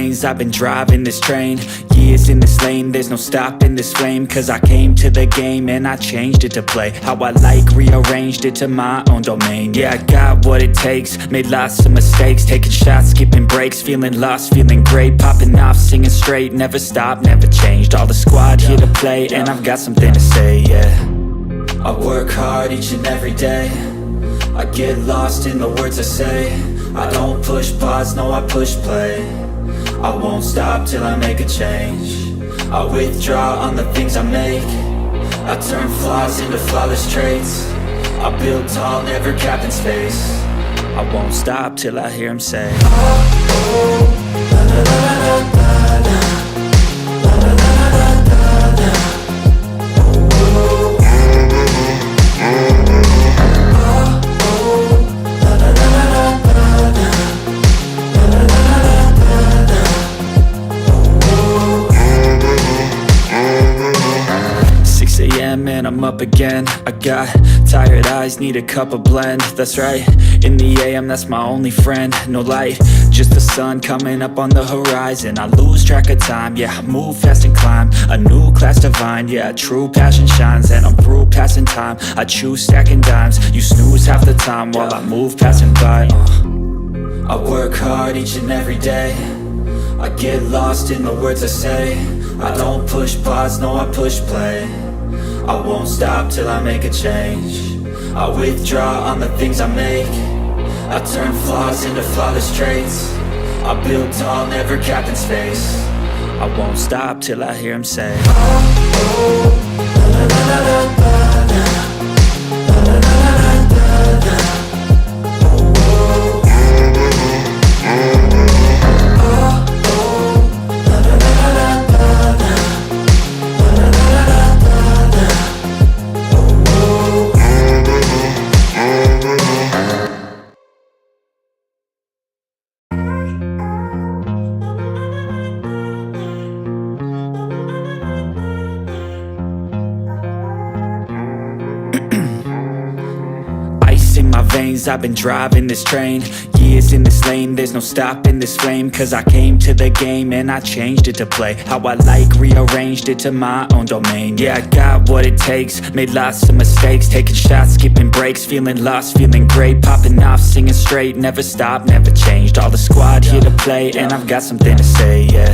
veins, I've been driving this train. Years in this lane, there's no stopping this flame. Cause I came to the game and I changed it to play how I like, rearranged it to my own domain. Yeah, I got what it takes, made lots of mistakes, taking shots, skipping breaks, feeling lost, feeling great, popping off, singing straight, never stopped, never changed. All the squad here to play and I've got something to say, yeah. I work hard each and every day, I get lost in the words I say. I don't push pause, no I push play. I won't stop till I make a change. I withdraw on the things I make. I turn flaws into flawless traits. I build tall, never capped in space. I won't stop till I hear him say, oh, oh, la la la la la la. And I'm up again. I got tired eyes, need a cup of blend. That's right, in the AM, that's my only friend. No light, just the sun coming up on the horizon. I lose track of time, yeah, I move fast and climb a new class divine, yeah, true passion shines. And I'm through passing time, I choose stacking dimes. You snooze half the time while I move passing by. I work hard each and every day, I get lost in the words I say. I don't push pause, no I push play. I won't stop till I make a change. I withdraw on the things I make. I turn flaws into flawless traits. I build tall, never capped in space. I won't stop till I hear him say, oh, oh, la la la la la la. La la la la la la. Oh, oh. Oh, oh, la la la la la la. La la la la la. 'Cause I've been driving this train. Years in this lane, there's no stopping this flame. Cause I came to the game and I changed it to play how I like, rearranged it to my own domain. Yeah, I got what it takes, made lots of mistakes, taking shots, skipping breaks, feeling lost, feeling great, popping off, singing straight, never stopped, never changed. All the squad here to play and I've got something to say, yeah.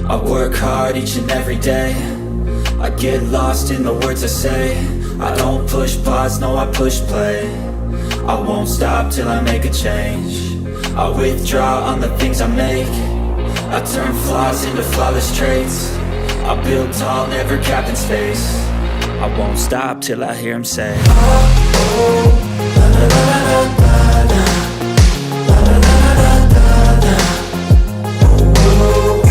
I work hard each and every day, I get lost in the words I say. I don't push pause, no I push play. I won't stop till I make a change. I withdraw on the things I make. I turn flaws into flawless traits. I build tall, never capped in space. I won't stop till I hear him say, oh, oh, la la la la la la. La la la la la la la. Oh, oh.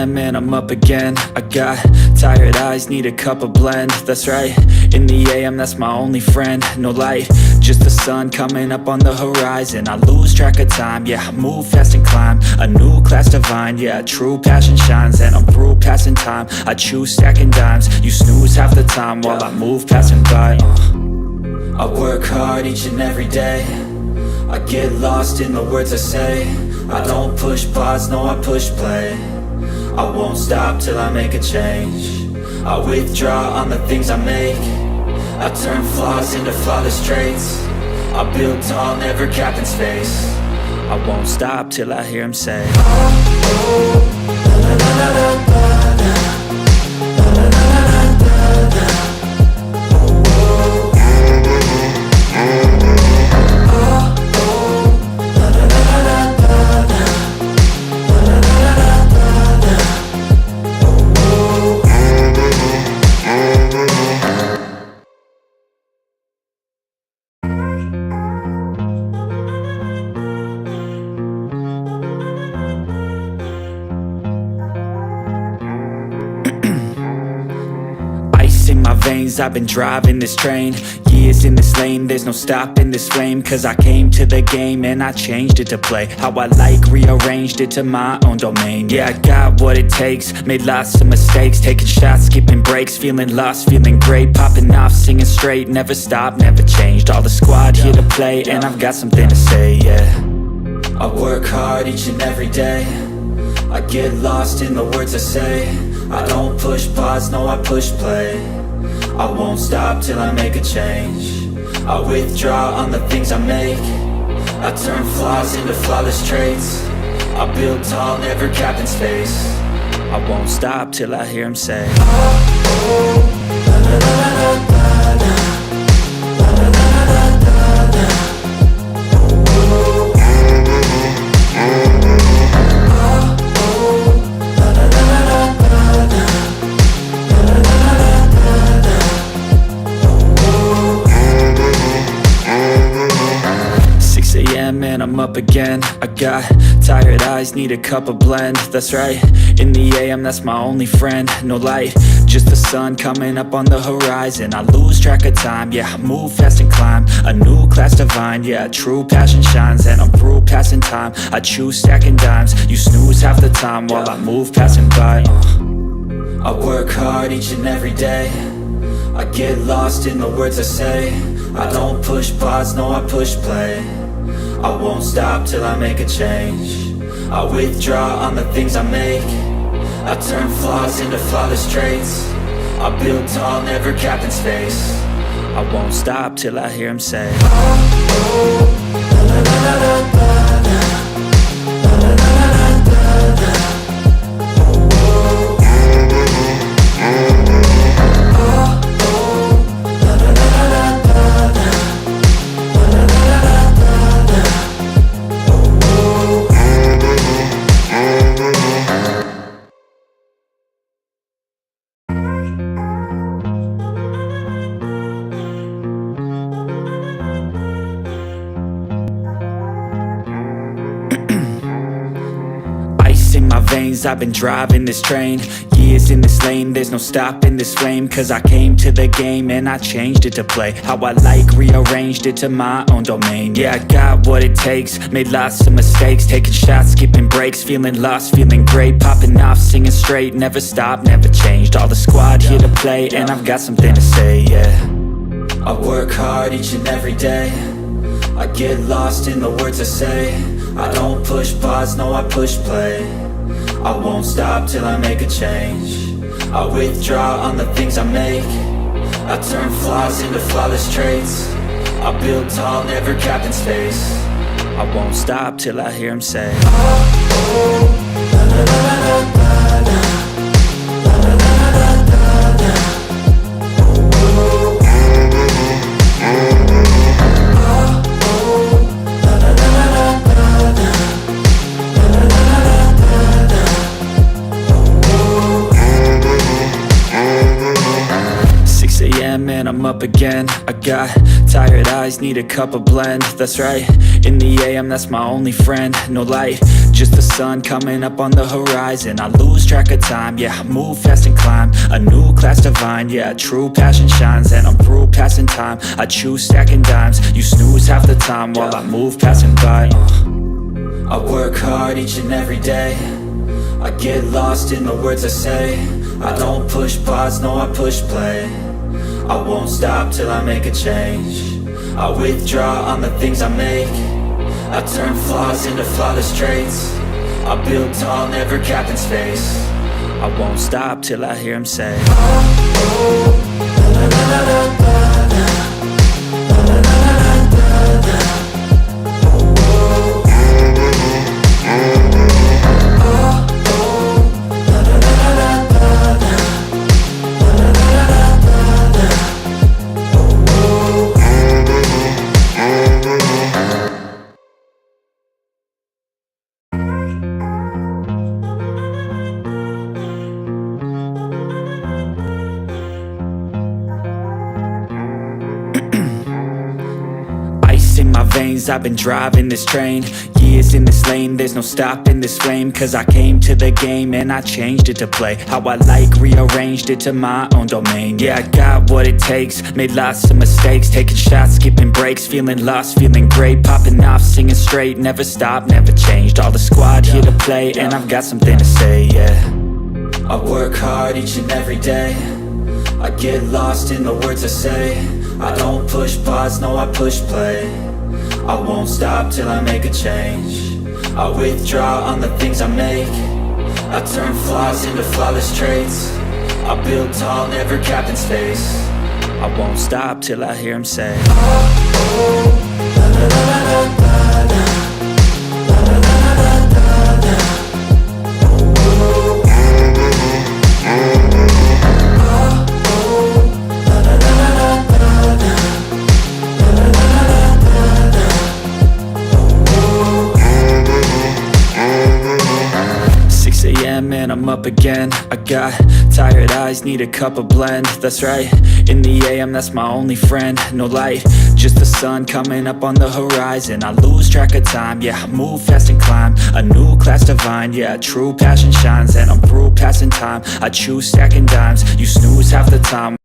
Man, I'm up again. I got tired eyes, need a cup of blend. That's right, in the AM, that's my only friend. No light, just the sun coming up on the horizon. I lose track of time, yeah, I move fast and climb a new class divine, yeah, true passion shines. And I'm through passing time, I choose stacking dimes. You snooze half the time while I move passing by. I work hard each and every day, I get lost in the words I say. I don't push pause, no I push play. I won't stop till I make a change. I withdraw on the things I make. I turn flaws into flawless traits. I build tall, never capped in space. I won't stop till I hear him say, oh, oh, la la la la la la. La la la la la la. Oh, oh. Oh, oh, la la la la la la. La la la la la la. I've been driving this train. Years in this lane, there's no stopping this flame. Cause I came to the game and I changed it to play how I like, rearranged it to my own domain. Yeah, I got what it takes, made lots of mistakes, taking shots, skipping breaks, feeling lost, feeling great, popping off, singing straight, never stopped, never changed. All the squad here to play, and I've got something to say, yeah. I work hard each and every day, I get lost in the words I say. I don't push pause, no I push play. I won't stop till I make a change. I withdraw on the things I make. I turn flaws into flawless traits. I build tall, never capped in space. I won't stop till I hear him say, oh, oh, la la la la la la. Man, I'm up again. I got tired eyes, need a cup of blend. That's right, in the AM, that's my only friend. No light, just the sun coming up on the horizon. I lose track of time, yeah, I move fast and climb a new class divine, yeah, true passion shines. And I'm through passing time, I choose stacking dimes. You snooze half the time while I move passing by. I work hard each and every day, I get lost in the words I say. I don't push pause, no I push play. I won't stop till I make a change. I withdraw on the things I make. I turn flaws into flawless traits. I build tall, never capped in space. I won't stop till I hear him say, oh, oh, la la la la la la. I've been driving this train, years in this lane, there's no stopping this flame. Cause I came to the game and I changed it to play how I like, rearranged it to my own domain. Yeah, I got what it takes, made lots of mistakes, taking shots, skipping breaks, feeling lost, feeling great, popping off, singing straight, never stopped, never changed. All the squad here to play, and I've got something to say, yeah. I work hard each and every day, I get lost in the words I say. I don't push pause, no I push play. I won't stop till I make a change. I withdraw on the things I make. I turn flaws into flawless traits. I build tall, never capped in space. I won't stop till I hear him say, oh, oh, la la la la la la. Man, I'm up again. I got tired eyes, need a cup of blend. That's right, in the AM, that's my only friend. No light, just the sun coming up on the horizon. I lose track of time, yeah, I move fast and climb a new class divine, yeah, true passion shines. And I'm through passing time, I choose stacking dimes. You snooze half the time while I move passing by. I work hard each and every day, I get lost in the words I say. I don't push pause, no I push play. I won't stop till I make a change. I withdraw on the things I make. I turn flaws into flawless traits. I build tall, never capped in space. I won't stop till I hear him say, oh, oh, la la la la la la. I've been driving this train, Victory is in this lane, there's no stopping this flame. Cause I came to the game and I changed it to play how I like, rearranged it to my own domain. Yeah, I got what it takes, made lots of mistakes, taking shots, skipping breaks, feeling lost, feeling great, popping off, singing straight, never stopped, never changed. All the squad here to play, and I've got something to say, yeah. I work hard each and every day, I get lost in the words I say. I don't push pause, no I push play. I won't stop till I make a change. I withdraw on the things I make. I turn flaws into flawless traits. I build tall, never capped in space. I won't stop till I hear him say, oh, oh, la la la la la la. And I'm up again. I got tired eyes, need a cup of blend. That's right, in the AM, that's my only friend. No light, just the sun coming up on the horizon. I lose track of time, yeah, I move fast and climb a new class divine, yeah, true passion shines. And I'm through passing time, I choose stacking dimes. You snooze half the time.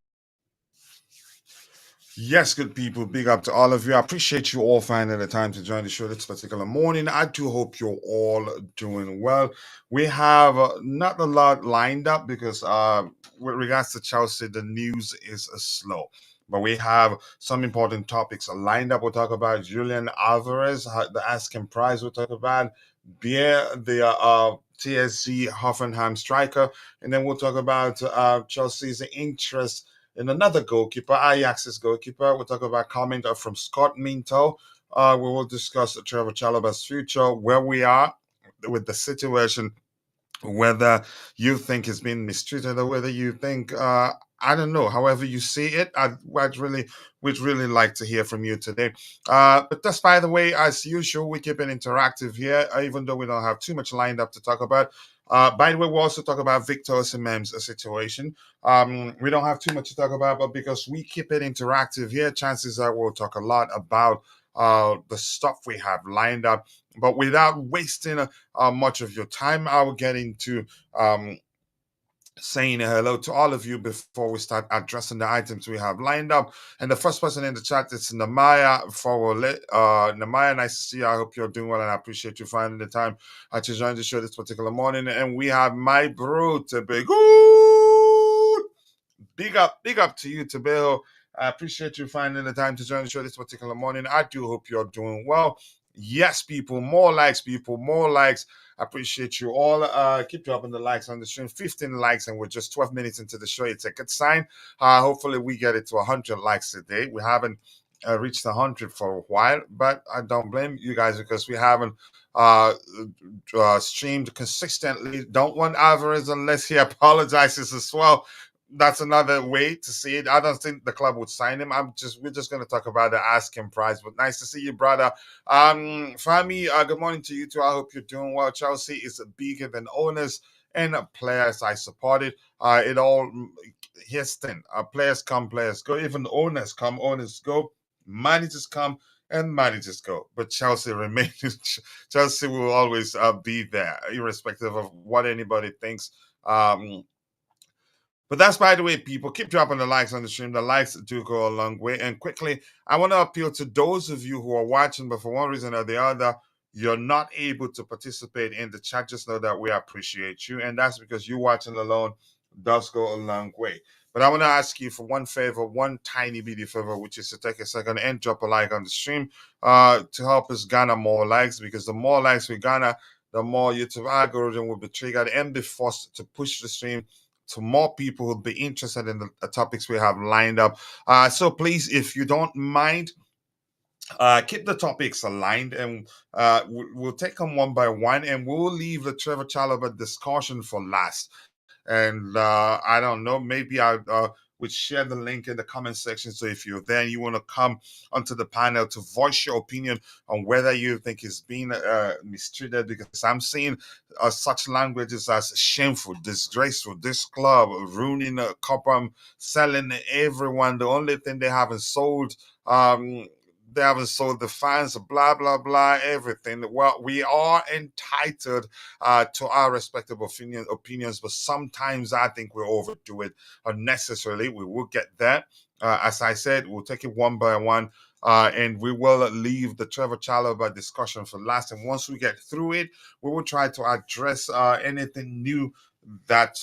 Yes, good people, big up to all of you. I appreciate you all finding the time to join the show this particular morning. I do hope you're all doing well. We have not a lot lined up because with regards to Chelsea, the news is slow. But we have some important topics lined up. We'll talk about Julian Alvarez, the asking price. We'll talk about Beier, the TSG Hoffenheim striker. And then we'll talk about Chelsea's interest in another goalkeeper, Ajax's goalkeeper. We'll talk about comment from Scott Minto. We will discuss Trevoh Chalobah's future, where we are with the situation, whether you think he's been mistreated or whether you think, I don't know, however you see it. We'd really like to hear from you today. But just by the way, as usual, we keep it interactive here, even though we don't have too much lined up to talk about. By the way, we'll also talk about Victor Osimhen's situation. We don't have too much to talk about, but because we keep it interactive here, chances are we'll talk a lot about the stuff we have lined up. But without wasting much of your time, I will get into saying hello to all of you before we start addressing the items we have lined up. And the first person in the chat is Namaya Fawole. Namaya, nice to see you. I hope you're doing well, and I appreciate you finding the time to join the show this particular morning. And we have my bro, Tebeho. Big up to you, Tebeho. I appreciate you finding the time to join the show this particular morning. I do hope you're doing well. Yes, people, more likes, I appreciate you all. Keep dropping the likes on the stream. 15 likes, and we're just 12 minutes into the show. It's a good sign. Hopefully, we get it to 100 likes today. We haven't reached 100 for a while, but I don't blame you guys because we haven't streamed consistently. Don't want Alvarez unless he apologizes as well. That's another way to see it. I don't think the club would sign him. We're just going to talk about the asking price. But nice to see you, brother. Fami, good morning to you too. I hope you're doing well. Chelsea is bigger than owners and players. I support it. It all, here's the thing. Players come, players go. Even owners come, owners go. Managers come and managers go. But Chelsea remains. Chelsea will always be there, irrespective of what anybody thinks. But that's, by the way, people. Keep dropping the likes on the stream. The likes do go a long way. And quickly, I want to appeal to those of you who are watching, but for one reason or the other, you're not able to participate in the chat. Just know that we appreciate you. And that's because you watching alone does go a long way. But I want to ask you for one favor, one tiny bitty favor, which is to take a second and drop a like on the stream to help us garner more likes. Because the more likes we garner, the more YouTube algorithm will be triggered and be forced to push the stream to more people who'll be interested in the topics we have lined up. So please, if you don't mind, keep the topics aligned, and we'll take them one by one, and we'll leave the Trevoh Chalobah discussion for last. And I don't know, maybe I would share the link in the comment section. So if you're there and you want to come onto the panel to voice your opinion on whether you think he's being mistreated, because I'm seeing such languages as shameful, disgraceful, this club ruining a cup, selling everyone. The only thing they haven't sold they haven't sold the fans, blah blah blah, everything. Well, we are entitled to our respective opinions, but sometimes I think we overdo it unnecessarily. We will get that. As I said, we'll take it one by one. And we will leave the Trevoh Chalobah discussion for last. And once we get through it, we will try to address anything new that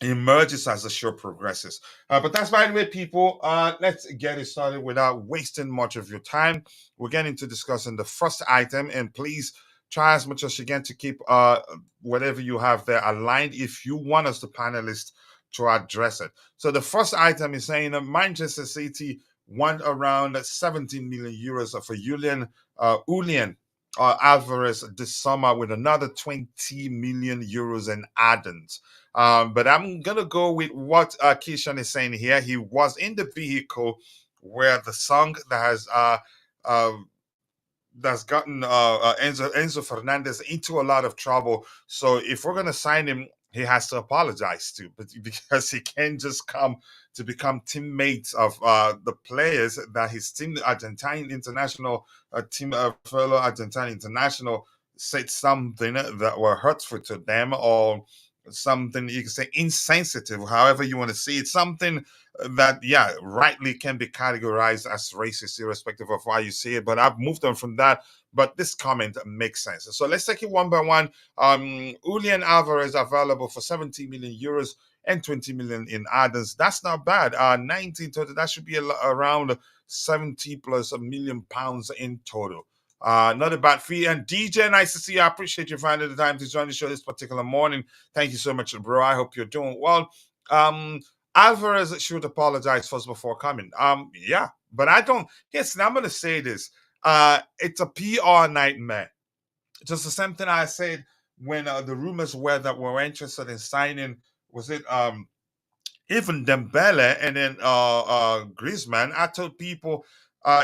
emerges as the show progresses. But that's by the way, people. Let's get it started without wasting much of your time. We're getting to discussing the first item, and please try as much as you can to keep whatever you have there aligned if you want us, the panelists, to address it. So the first item is saying that Manchester City want around 17 million euros for Julian Alvarez this summer with another 20 million euros in add-ons. But I'm gonna go with what Kishan is saying here. He was in the vehicle where the song that has that's gotten Enzo Fernandez into a lot of trouble. So if we're gonna sign him, he has to apologize to, but because he can't just come to become teammates of the players that his team, Argentine international team, fellow Argentine international, said something that were hurtful to them, or something you can say insensitive, however you want to see it, something that, yeah, rightly can be categorized as racist, irrespective of why you see it. But I've moved on from that. But this comment makes sense. So let's take it one by one. Julian Alvarez available for 70 million euros and 20 million in add-ons. That's not bad. 19 total. That should be around 70 plus £1 million in total. Not a bad fee. And DJ, nice to see you. I appreciate you finding the time to join the show this particular morning. Thank you so much, bro. I hope you're doing well. Alvarez should apologize first before coming. Yeah, but I don't. Yes, and I'm gonna say this. It's a PR nightmare. Just the same thing I said when the rumors were that we're interested in signing. Was it even Dembele and then Griezmann? I told people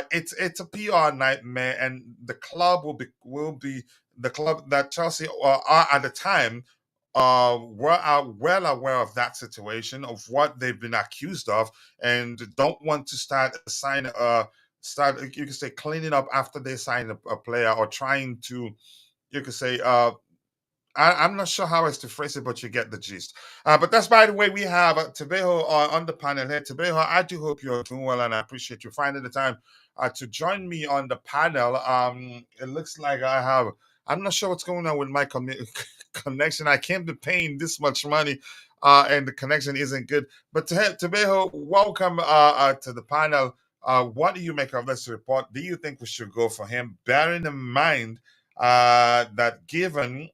it's a PR nightmare, and the club will be the club that Chelsea are at the time were well aware of that situation, of what they've been accused of, and don't want to start you could say cleaning up after they sign a player, or trying to, you could say, I'm not sure how else to phrase it, but you get the gist. But that's, by the way, we have Trevoh on the panel here. Trevoh, I do hope you're doing well, and I appreciate you finding the time to join me on the panel. It looks like I'm not sure what's going on with my connection. I can't be paying this much money, and the connection isn't good. But Trevoh, welcome to the panel. What do you make of this report? Do you think we should go for him, bearing in mind that given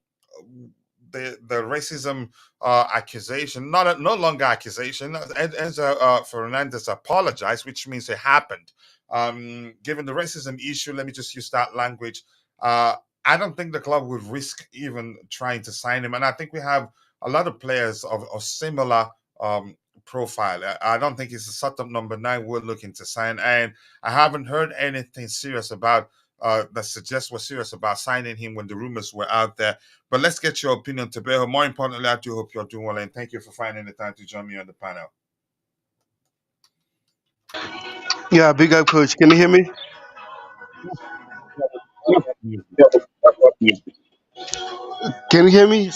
the racism accusation, no longer accusation, Enzo Fernandez apologized, which means it happened. Given the racism issue, let me just use that language. I don't think the club would risk even trying to sign him, and I think we have a lot of players of similar profile. I don't think it's a setup number 9 we're looking to sign, and I haven't heard anything serious about that suggests we're serious about signing him when the rumors were out there. But let's get your opinion, Trevoh. More importantly, I do hope you're doing well, and thank you for finding the time to join me on the panel. Yeah, big up, coach. Can you hear me? Can you hear me?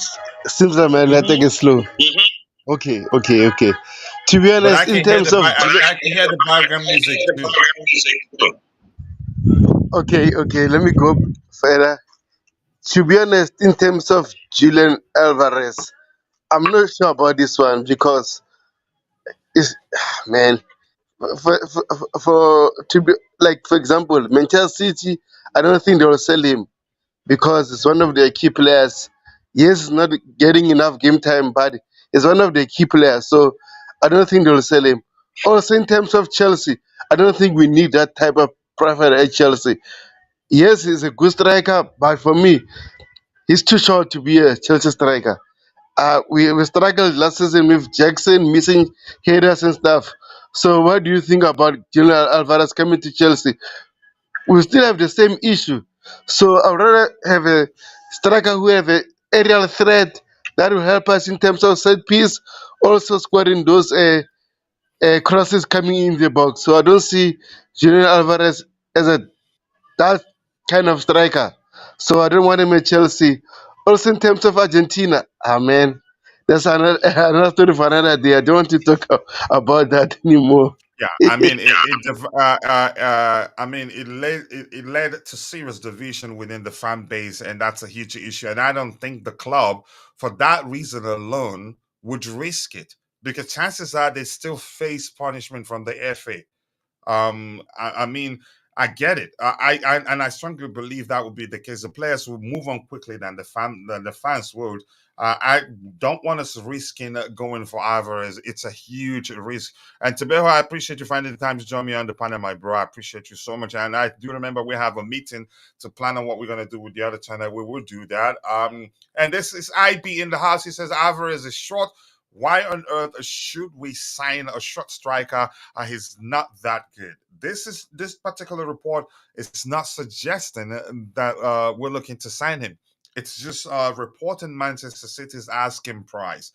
Seems like my network Mhm. is slow. Okay. To be But I honest, in can hear terms of I can hear the background music too. okay, let me go further. To be honest, in terms of Julian Alvarez, I'm not sure about this one because it's man for to be like, for example, Manchester City. I don't think they will sell him because it's one of their key players. Yes, he's not getting enough game time, but he's one of their key players. So I don't think they'll sell him. Also, in terms of Chelsea, I don't think we need that type of profile at Chelsea. Yes, he's a good striker, but for me, he's too short to be a Chelsea striker. We struggled last season with Jackson missing headers and stuff. So what do you think about Julian Alvarez coming to Chelsea? We still have the same issue. So I'd rather have a striker who have a aerial threat that will help us in terms of set piece, also scoring those crosses coming in the box. So I don't see Julian Alvarez as a that kind of striker. So I don't want him at Chelsea. Also in terms of Argentina, man, that's another another story for another day. I don't want to talk about that anymore. Yeah, I mean, I mean, it led to serious division within the fan base, and that's a huge issue. And I don't think the club, for that reason alone, would risk it because chances are they still face punishment from the FA. I mean, I get it. And I strongly believe that would be the case. The players will move on quickly than the fans would. I don't want us risking going for Alvarez. It's a huge risk. And Tebeho, I appreciate you finding the time to join me on the panel, my bro. I appreciate you so much. And I do remember we have a meeting to plan on what we're gonna do with the other channel. We will do that. And this is IB in the house. He says Alvarez is short. Why on earth should we sign a short striker? He's not that good. This particular report is not suggesting that we're looking to sign him. It's just reporting Manchester City's asking price,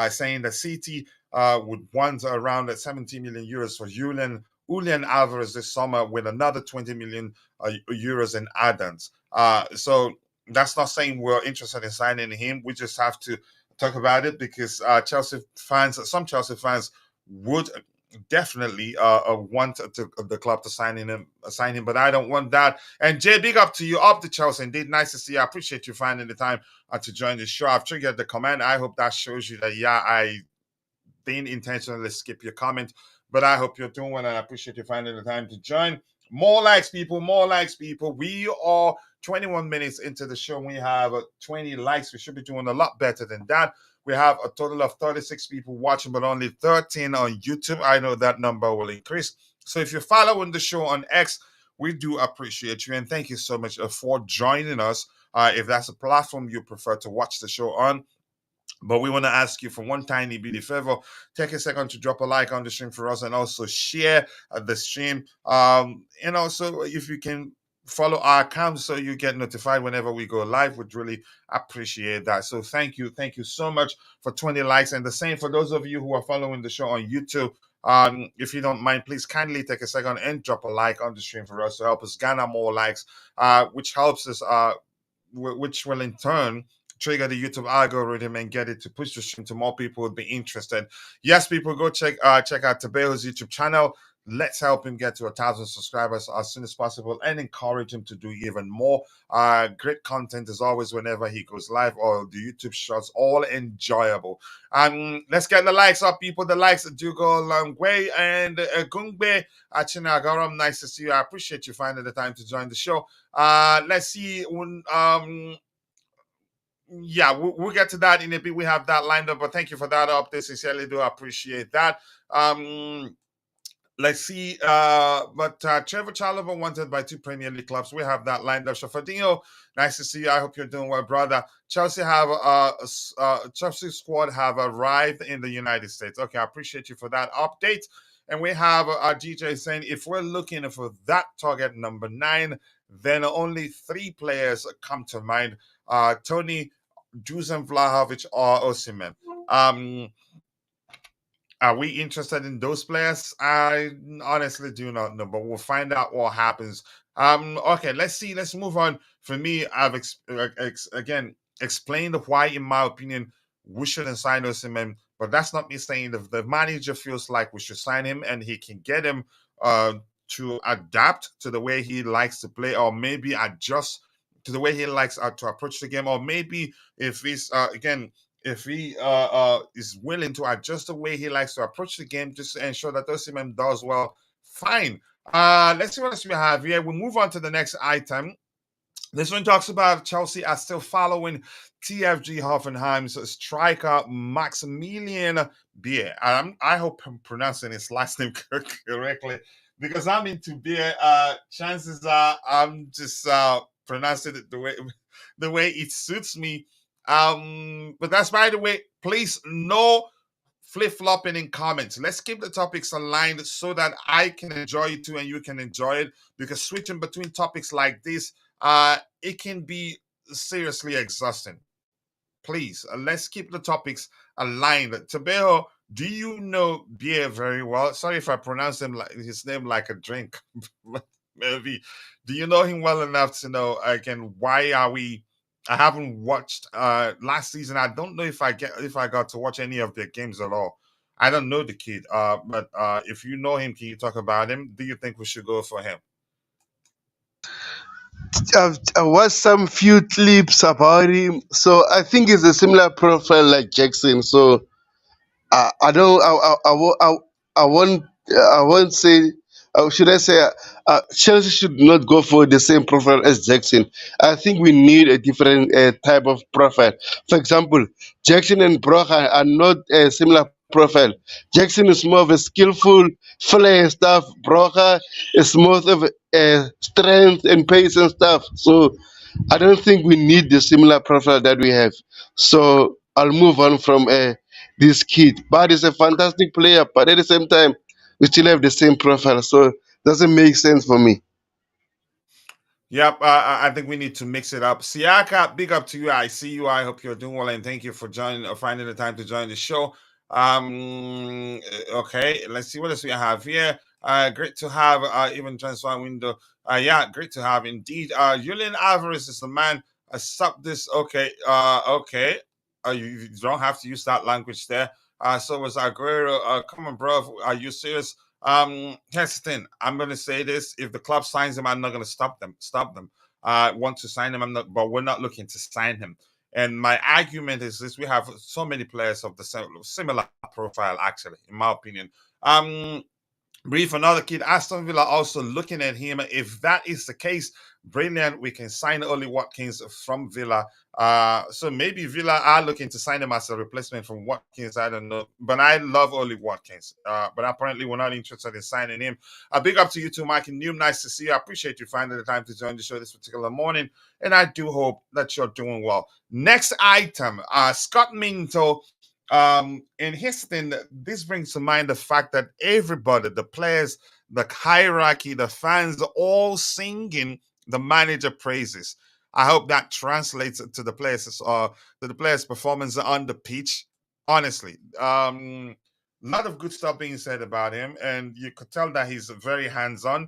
saying that City would want around 70 million euros for Julian Alvarez this summer with another 20 million euros in add-ons. So that's not saying we're interested in signing him. We just have to talk about it because some Chelsea fans would definitely want the club to sign him, but I don't want that. And Jay, big up to you, up to Chelsea. Indeed, nice to see you. I appreciate you finding the time to join the show. I've triggered the comment. I hope that shows you that I didn't intentionally skip your comment, but I hope you're doing well, and I appreciate you finding the time to join. More likes, people. More likes, people. We are 21 minutes into the show. We have 20 likes. We should be doing a lot better than that. We have a total of 36 people watching, but only 13 on YouTube. I know that number will increase. So if you're following the show on X, we do appreciate you. And thank you so much for joining us. If that's a platform you prefer to watch the show on, but we want to ask you for one tiny bitty favor. Take a second to drop a like on the stream for us and also share the stream. And also, if you can follow our account so you get notified whenever we go live, would really appreciate that. So thank you. Thank you so much for 20 likes. And the same for those of you who are following the show on YouTube. If you don't mind, please kindly take a second and drop a like on the stream for us to help us garner more likes, which helps us, which will in turn trigger the YouTube algorithm and get it to push the stream to more people who would be interested. Yes, people, go check out Tebeho's YouTube channel. Let's help him get to 1,000 subscribers as soon as possible and encourage him to do even more. Great content as always whenever he goes live, or the YouTube shots, all enjoyable. Let's get the likes up, people. The likes do go a long way. And Gungbe Achinagaram, nice to see you. I appreciate you finding the time to join the show. Let's see. Yeah, we'll get to that in a bit. We have that lined up, but thank you for that update. Sincerely do appreciate that. Let's see. But Trevoh Chalobah wanted by 2 Premier League clubs. We have that lined up. Shafadinho, nice to see you. I hope you're doing well, brother. Chelsea squad have arrived in the United States. Okay, I appreciate you for that update. And we have our DJ saying if we're looking for that target number 9, then only 3 players come to mind: Tony, Dusan Vlahovic, or Osimhen. Are we interested in those players? I honestly do not know, but we'll find out what happens. Okay, let's see. Let's move on. For me, I've again explained why, in my opinion, we shouldn't sign Osimhen. But that's not me saying if the manager feels like we should sign him and he can get him to adapt to the way he likes to play, or maybe adjust to the way he likes to approach the game, or maybe if he's if he is willing to adjust the way he likes to approach the game just to ensure that Osimhen does well, fine. Let's see what else we have here. We'll move on to the next item. This one talks about Chelsea are still following TFG Hoffenheim's striker Maximilian Beier. I hope I'm pronouncing his last name correctly, because I'm into beer. Chances are I'm just pronouncing it the way it suits me. But that's, by the way, please, no flip-flopping in comments. Let's keep the topics aligned so that I can enjoy it too and you can enjoy it, because switching between topics like this, it can be seriously exhausting. Please, let's keep the topics aligned. Tebeho, do you know Beier very well? Sorry if I pronounce his name like a drink. Do you know him well enough to know again why are we? I haven't watched last season. I don't know if I got to watch any of their games at all. I don't know the kid. But if you know him, can you talk about him? Do you think we should go for him? I've watched some few clips about him, so I think it's a similar profile like Jackson. So I don't. I won't. I won't say. Should I say? Chelsea should not go for the same profile as Jackson. I think we need a different type of profile. For example, Jackson and Broja are not a similar profile. Jackson is more of a skillful flair and stuff. Broja is more of a strength and pace and stuff. So I don't think we need the similar profile that we have. So I'll move on from this kid. But he's a fantastic player, but at the same time, we still have the same profile. So doesn't make sense for me. Yep, I think we need to mix it up. Siaka, big up to you. I see you. I hope you're doing well, and thank you for joining or finding the time to join the show. Okay, let's see what else we have here. Great to have even transfer window. Yeah, great to have indeed. Julian Alvarez is the man. Sub this. Okay, okay. You don't have to use that language there. So was Aguero. Come on, bro. Are you serious? Here's the thing. I'm gonna say this: if the club signs him, I'm not gonna stop them. Stop them. Want to sign him? I'm not, but we're not looking to sign him. And my argument is this: we have so many players of the similar profile, actually, in my opinion. Brief another kid, Aston Villa also looking at him. If that is the case, brilliant. We can sign Oli Watkins from Villa. So maybe Villa are looking to sign him as a replacement from Watkins. I don't know. But I love Oli Watkins. But apparently we're not interested in signing him. A big up to you too, Mike and New. Nice to see you. I appreciate you finding the time to join the show this particular morning. And I do hope that you're doing well. Next item, Scott Minto. And here's the thing, this brings to mind the fact that everybody, the players, the hierarchy, the fans, are all singing the manager praises. I hope that translates to the players' performance on the pitch. Honestly, a lot of good stuff being said about him, and you could tell that he's very hands-on.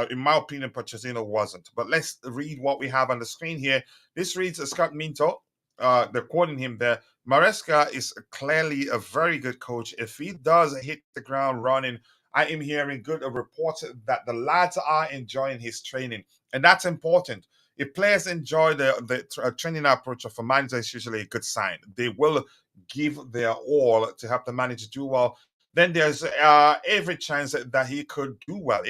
In my opinion, Pochettino wasn't. But let's read what we have on the screen here. This reads Scott Minto. They're quoting him there. Maresca is clearly a very good coach. If he does hit the ground running, I am hearing good reports that the lads are enjoying his training, and that's important. If players enjoy the training approach of a manager, it's usually a good sign. They will give their all to help the manager do well. Then there's every chance that he could do well.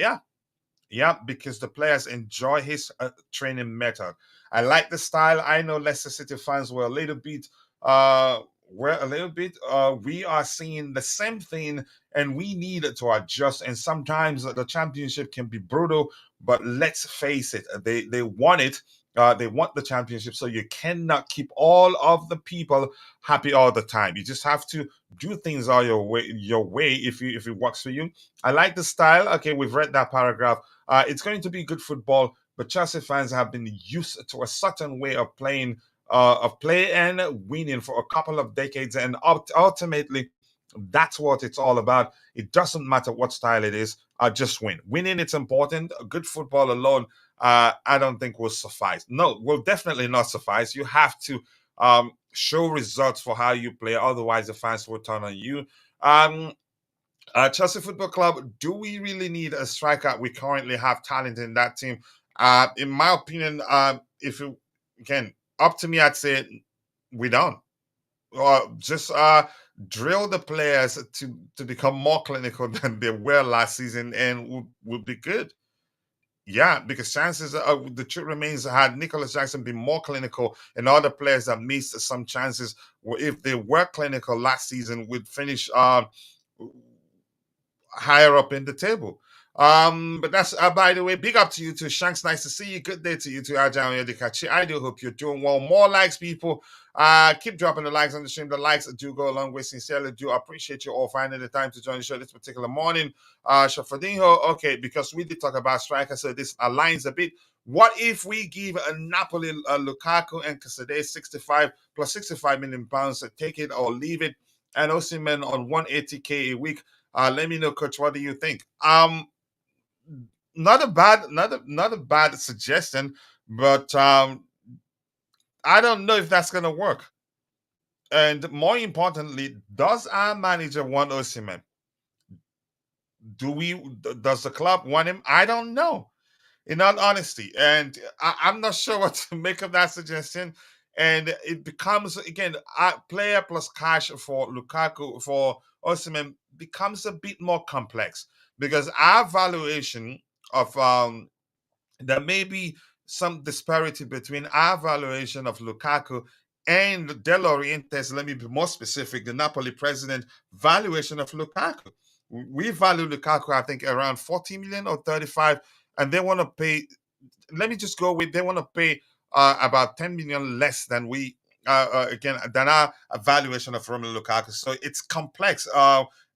Yeah, because the players enjoy his training method. I like the style. I know Leicester City fans were a little bit we are seeing the same thing and we need to adjust, and sometimes the championship can be brutal, but let's face it, they want it. They want the championship, so you cannot keep all of the people happy all the time. You just have to do things all your way if it works for you. I like the style. Okay, we've read that paragraph. It's going to be good football, but Chelsea fans have been used to a certain way of play and winning for a couple of decades, and ultimately, that's what it's all about. It doesn't matter what style it is. Just win. Winning, it's important. Good football alone, I don't think will suffice. No, will definitely not suffice. You have to show results for how you play. Otherwise, the fans will turn on you. Chelsea Football Club, do we really need a striker? We currently have talent in that team. In my opinion, if it, again, up to me, I'd say we don't. Just drill the players to become more clinical than they were last season, and we'll be good. Yeah, because chances the truth remains, had Nicholas Jackson been more clinical and other players that missed some chances, if they were clinical last season, would finish higher up in the table. But that's by the way, big up to you too. Shanks, nice to see you. Good day to you too, Ajahn Yodikachi. I do hope you're doing well. More likes, people. Keep dropping the likes on the stream. The likes do go a long way. Sincerely do appreciate you all finding the time to join the show this particular morning. Shafadinho, okay, because we did talk about striker, so this aligns a bit. What if we give a Napoli Lukaku and Casade 65 plus 65 million pounds to take it or leave it, and Osimhen on 180k a week? Let me know, Coach. What do you think? not a bad suggestion, but I don't know if that's gonna work. And more importantly, does our manager want Osimhen? Does the club want him? I don't know, in all honesty. And I'm not sure what to make of that suggestion. And it becomes, again, player plus cash for Lukaku, for Osimhen, becomes a bit more complex because our valuation of there may be some disparity between our valuation of Lukaku and De Laurentiis, let me be more specific, the Napoli president valuation of Lukaku. We value Lukaku, I think, around 40 million or 35, and they want to pay, let me just go with, they want to pay about 10 million less than we, again, than our valuation of Romelu Lukaku. So it's complex.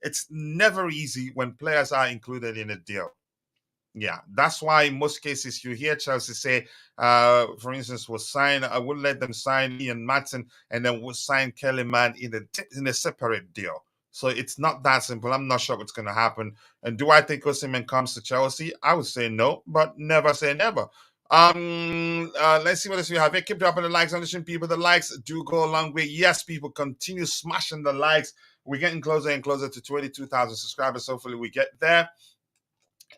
It's never easy when players are included in a deal. Yeah, that's why in most cases you hear Chelsea say, for instance, we'll sign. I would let them sign Ian Matson, and then we'll sign Kelly Mann in a separate deal. So it's not that simple. I'm not sure what's going to happen. And do I think Osimhen comes to Chelsea? I would say no, but never say never. Let's see what else we have here. Keep dropping the likes, understand people. The likes do go a long way. Yes, people continue smashing the likes. We're getting closer and closer to 22,000 subscribers. Hopefully, we get there.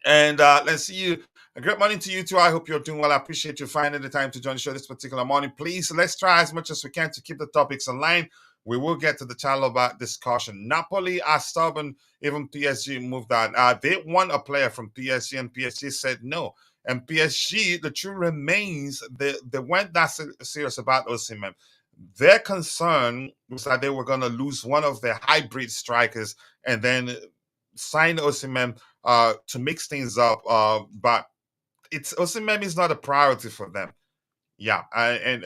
And let's see you. A great morning to you too. I hope you're doing well. I appreciate you finding the time to join the show this particular morning. Please, let's try as much as we can to keep the topics in line. We will get to the Chalobah discussion. Napoli are stubborn. Even PSG moved on. They want a player from PSG, and PSG said no. And PSG, the truth remains, they weren't that serious about Osimhen. Their concern was that they were going to lose one of their hybrid strikers and then sign Osimhen to mix things up. But it's Osimhen is not a priority for them. Yeah, and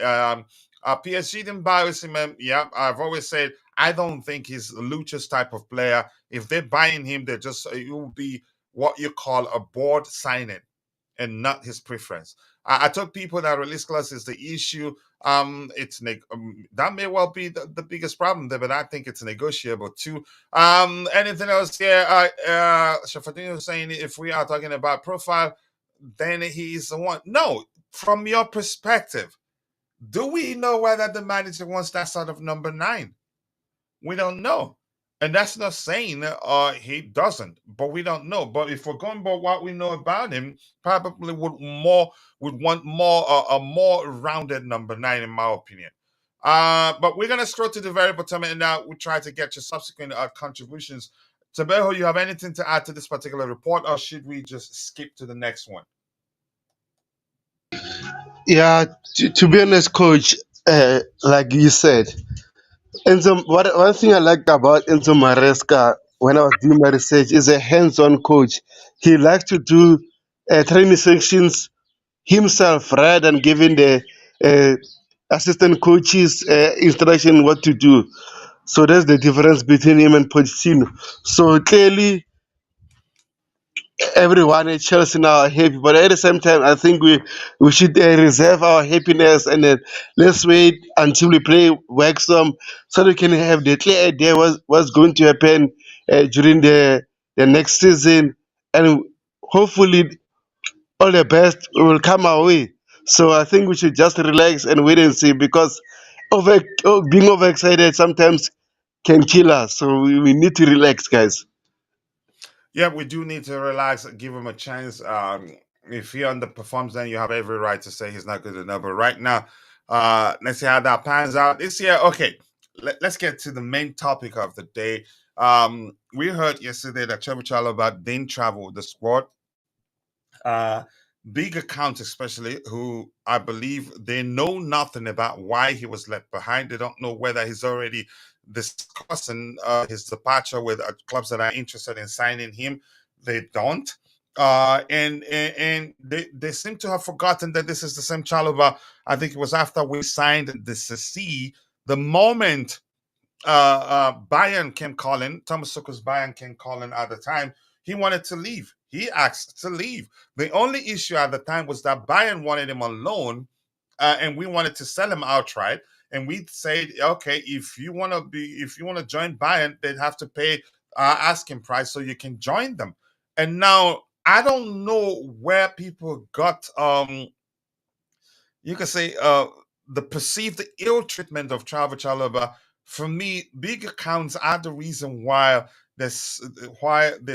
PSG didn't buy Osimhen. Yeah, I've always said I don't think he's Lucha's type of player. If they're buying him, they're just it will be what you call a board signing and not his preference. I told people that release clause is the issue. That may well be the biggest problem there, but I think it's negotiable too. Anything else here? Shafadin was saying if we are talking about profile, then he's the one. No, from your perspective, do we know whether the manager wants that sort of number 9? We don't know. And that's not saying he doesn't, but we don't know. But if we're going by what we know about him, probably would want more a more rounded number 9, in my opinion. But we're gonna scroll to the very bottom, and now we try to get your subsequent contributions. Tabeho, you have anything to add to this particular report, or should we just skip to the next one? Yeah, to be honest, coach, like you said, Enzo, one thing I liked about Enzo Maresca when I was doing my research is a hands-on coach. He likes to do training sections himself rather than giving the uh, assistant coaches instruction what to do. So that's the difference between him and Pochettino. So clearly, everyone at Chelsea now are happy, but at the same time, I think we should reserve our happiness and then let's wait until we play Wexham so we can have the clear idea what's going to happen during the next season, and hopefully all the best will come our way. So I think we should just relax and wait and see because being overexcited sometimes can kill us. So we need to relax, guys. Yeah, we do need to relax, give him a chance. If he underperforms, then you have every right to say he's not good enough. But right now, let's see how that pans out this year. Okay, let's get to the main topic of the day. We heard yesterday that Trevoh Chalobah didn't travel with the squad. Uh, Big accounts, especially, who I believe they know nothing about why he was left behind. They don't know whether he's already discussing his departure with clubs that are interested in signing him. They don't. And they seem to have forgotten that this is the same Chalobah. I think it was after we signed the CC, the moment Bayern came calling, Thomas Tuchel's Bayern came calling at the time, he wanted to leave. He asked to leave. The only issue at the time was that Bayern wanted him on loan, and we wanted to sell him outright. And we said, okay, if you want to join Bayern, they'd have to pay asking price so you can join them. And now I don't know where people got you can say the perceived ill treatment of Trevoh Chalobah. For me, big accounts are the reason why there's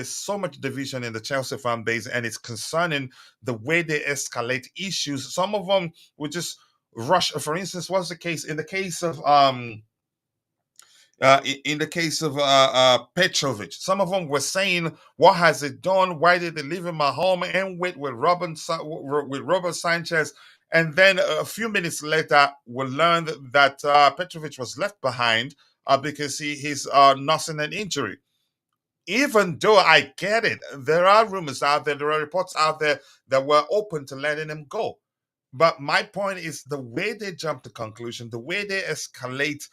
so much division in the Chelsea fan base, and it's concerning the way they escalate issues. Some of them would just rush. For instance, what's the case in the case of in the case of Petrovic? Some of them were saying, "What has it done? Why did they leave him at home?" And with Robert Sanchez, and then a few minutes later, we learned that Petrovic was left behind because he's nursing an injury. Even though I get it, there are rumors out there, there are reports out there that were open to letting him go. But my point is the way they jump to conclusion, the way they escalate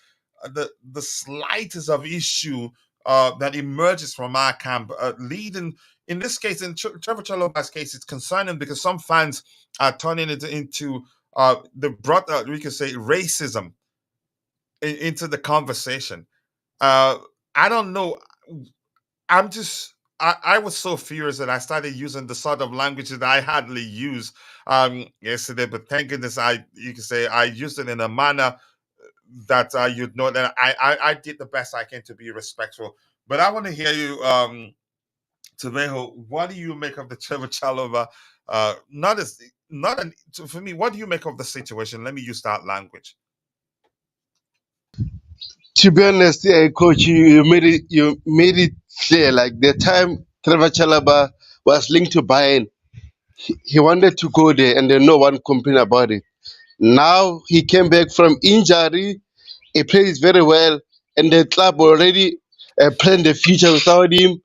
the slightest of issue that emerges from our camp, leading in this case, in Trevoh Chalobah's case, it's concerning because some fans are turning it into the brought we could say racism into the conversation. Uh, I don't know. I was so furious that I started using the sort of language that I hardly use yesterday. But thank goodness you can say I used it in a manner that you'd know that I did the best I can to be respectful. But I want to hear you, Trevoh. What do you make of the Trevoh Chalobah? Not as not an for me. What do you make of the situation? Let me use that language. To be honest, coach, you made it clear. Like the time Trevor Chalaba was linked to Bayern, he wanted to go there, and then no one complained about it. Now he came back from injury. He plays very well, and the club already planned the future without him.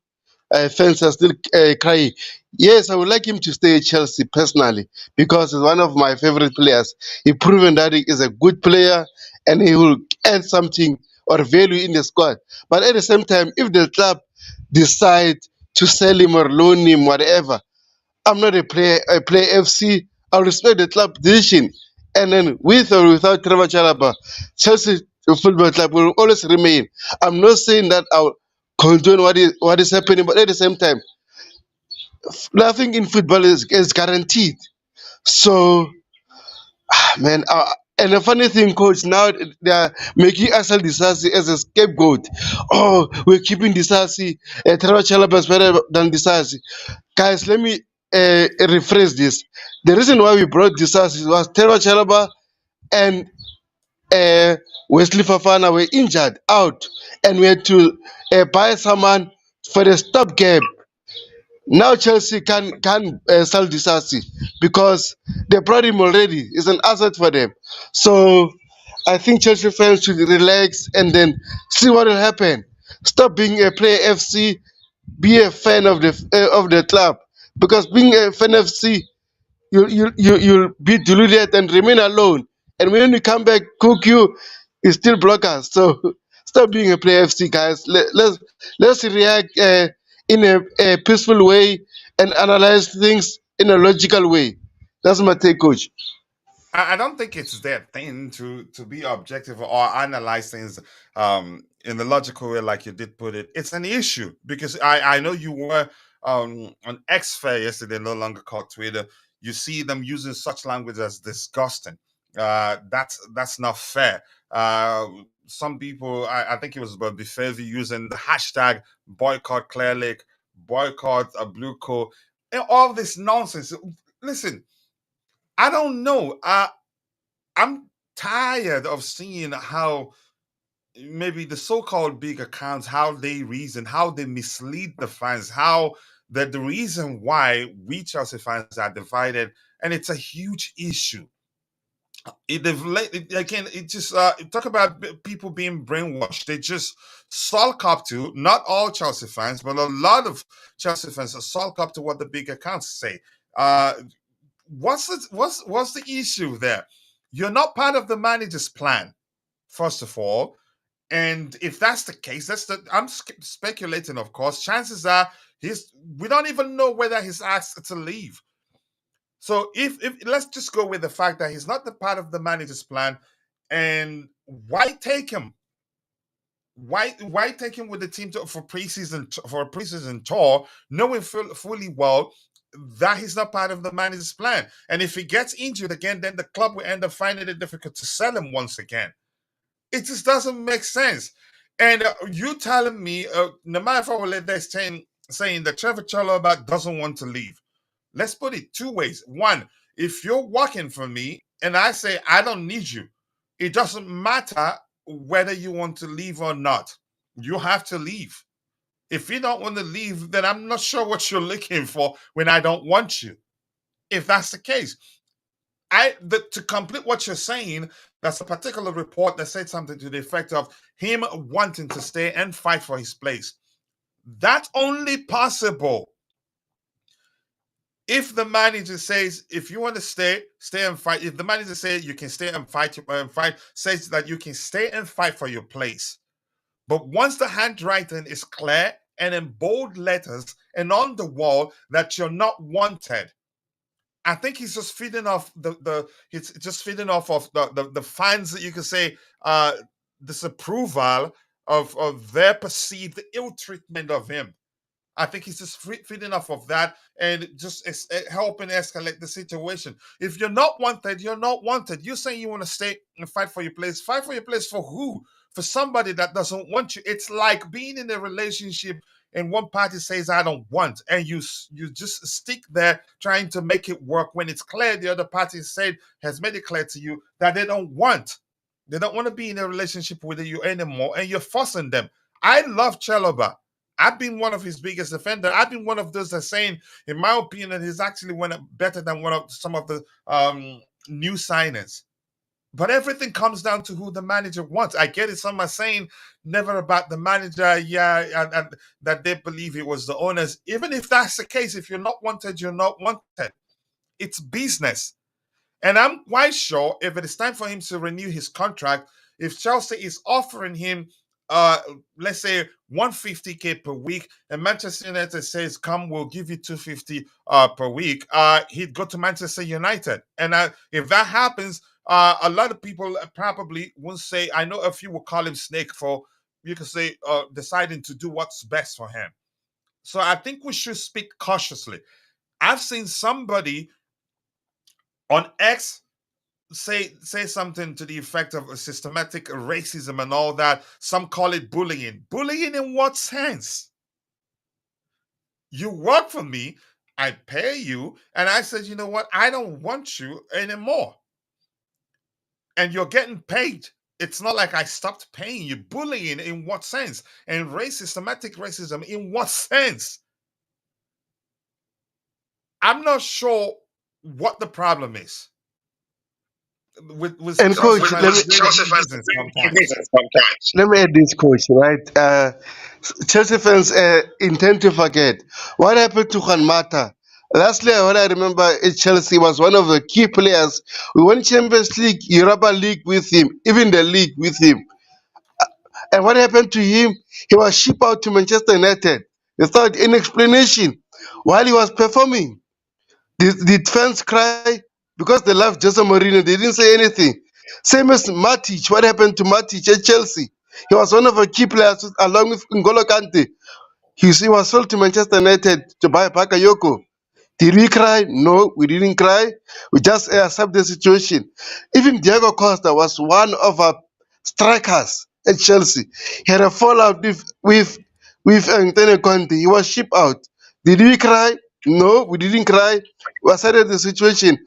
Fans are still crying. Yes, I would like him to stay at Chelsea personally because he's one of my favorite players. He proven that he is a good player and he will add something or value in the squad. But at the same time, if the club decide to sell him or loan him, whatever, I'm not a player. I play FC. I respect the club decision. And then with or without Trevor Chalaba, Chelsea Football Club will always remain. I'm not saying that I'll condone what is happening, but at the same time, nothing in football is guaranteed. So, man, and the funny thing, coach, now they are making Asal Disasi as a scapegoat. Oh, we're keeping Disasi. Trevor Chalaba is better than Disasi. Guys, let me rephrase this. The reason why we brought Disasi was Trevor Chalaba and uh, Wesley Fafana were injured out, and we had to buy someone for the stopgap. Now Chelsea can sell Disasi because they brought him already. It's an asset for them. So I think Chelsea fans should relax and then see what will happen. Stop being a player FC, be a fan of the club, because being a fan FC, you'll be deluded and remain alone. And when you come back, cook you still block us. So stop being a player FC, guys. Let's react in a peaceful way and analyze things in a logical way. That's my take, coach. I don't think it's their thing to be objective or analyze things in the logical way, like you did put it. It's an issue because I know you were on X Fair yesterday, no longer called Twitter. You see them using such language as disgusting. That's not fair. Some people, I think it was about Befevi using the hashtag boycott Clear Lake, boycott a blue coat, and all this nonsense. Listen, I don't know. I'm tired of seeing how maybe the so-called big accounts, how they reason, how they mislead the fans, how that the reason why we Chelsea fans are divided, and it's a huge issue. Again, it just talk about people being brainwashed. They just sulk up to, not all Chelsea fans, but a lot of Chelsea fans sulk up to what the big accounts say. Uh, what's the issue there? You're not part of the manager's plan, first of all. And if that's the case, I'm speculating, of course. Chances are we don't even know whether he's asked to leave. So if let's just go with the fact that he's not the part of the manager's plan, and why take him? Why take him with the team for a preseason tour, knowing fully well that is not part of the manager's plan. And if he gets injured again, then the club will end up finding it difficult to sell him once again. It just doesn't make sense. And you telling me, no matter if I will let this saying that Trevoh Chalobah doesn't want to leave. Let's put it two ways. One, if you're working for me and I say I don't need you, it doesn't matter whether you want to leave or not. You have to leave. If you don't want to leave, then I'm not sure what you're looking for when I don't want you. If that's the case, to complete what you're saying, that's a particular report that said something to the effect of him wanting to stay and fight for his place. That's only possible if the manager says, if you want to stay and fight. If the manager says you can stay and fight, says that you can stay and fight for your place. But once the handwriting is clear and in bold letters and on the wall that you're not wanted, I think he's just feeding off the fans that you can say disapproval of their perceived ill treatment of him. I think he's just feeding off of that and just helping escalate the situation. If you're not wanted, you're not wanted. You're saying you want to stay and fight for your place. Fight for your place for who? For somebody that doesn't want you. It's like being in a relationship and one party says, I don't want, and you just stick there trying to make it work when it's clear the other party has made it clear to you that they don't want. They don't want to be in a relationship with you anymore, and you're forcing them. I love Chalobah. I've been one of his biggest defenders. I've been one of those that saying, in my opinion, he's actually better than some of the new signings. But everything comes down to who the manager wants. I get it. Some are saying never about the manager, and that they believe it was the owners. Even if that's the case, if you're not wanted, you're not wanted. It's business. And I'm quite sure if it is time for him to renew his contract, if Chelsea is offering him, let's say 150K per week, and Manchester United says, "Come, we'll give you 250 per week," he'd go to Manchester United. And if that happens, a lot of people probably won't say. I know a few will call him snake for, you could say, deciding to do what's best for him. So I think we should speak cautiously. I've seen somebody on X say something to the effect of systematic racism and all that. Some call it bullying. Bullying in what sense? You work for me, I pay you, and I said, you know what? I don't want you anymore. And you're getting paid. It's not like I stopped paying you. Bullying in what sense? And systematic racism in what sense? I'm not sure what the problem is. With And coach, let me add this, coach. Right, Chelsea fans intend to forget what happened to Juan Mata. Lastly, what I remember at Chelsea was one of the key players. We won Champions League, Europa League with him, even the league with him. And what happened to him? He was shipped out to Manchester United without any explanation while he was performing. The fans cry because they love Jose Mourinho. They didn't say anything. Same as Matic. What happened to Matic at Chelsea? He was one of our key players along with N'Golo Kante. He was sold to Manchester United to buy Bakayoko. Did we cry? No, we didn't cry. We just accept the situation. Even Diego Costa was one of our strikers at Chelsea. He had a fallout with Antonio Conte. He was shipped out. Did we cry? No, we didn't cry. We accepted the situation.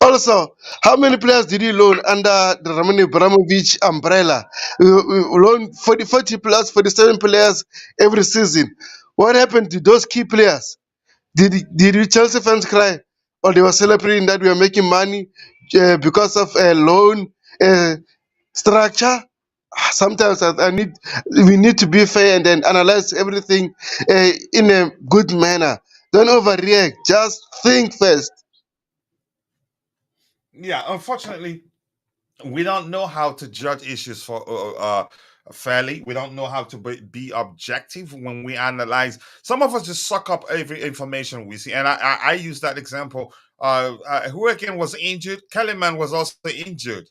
Also, how many players did he loan under the Roman Abramovich umbrella? We loaned 40 plus, 47 players every season. What happened to those key players? Did you Chelsea fans cry? Or they were celebrating that we are making money because of a loan structure? Sometimes we need to be fair and then analyze everything in a good manner. Don't overreact. Just think first. Yeah, unfortunately, we don't know how to judge issues for fairly. We don't know how to be objective when we analyze. Some of us just suck up every information we see, and I use that example. Who again was injured? Kellyman was also injured,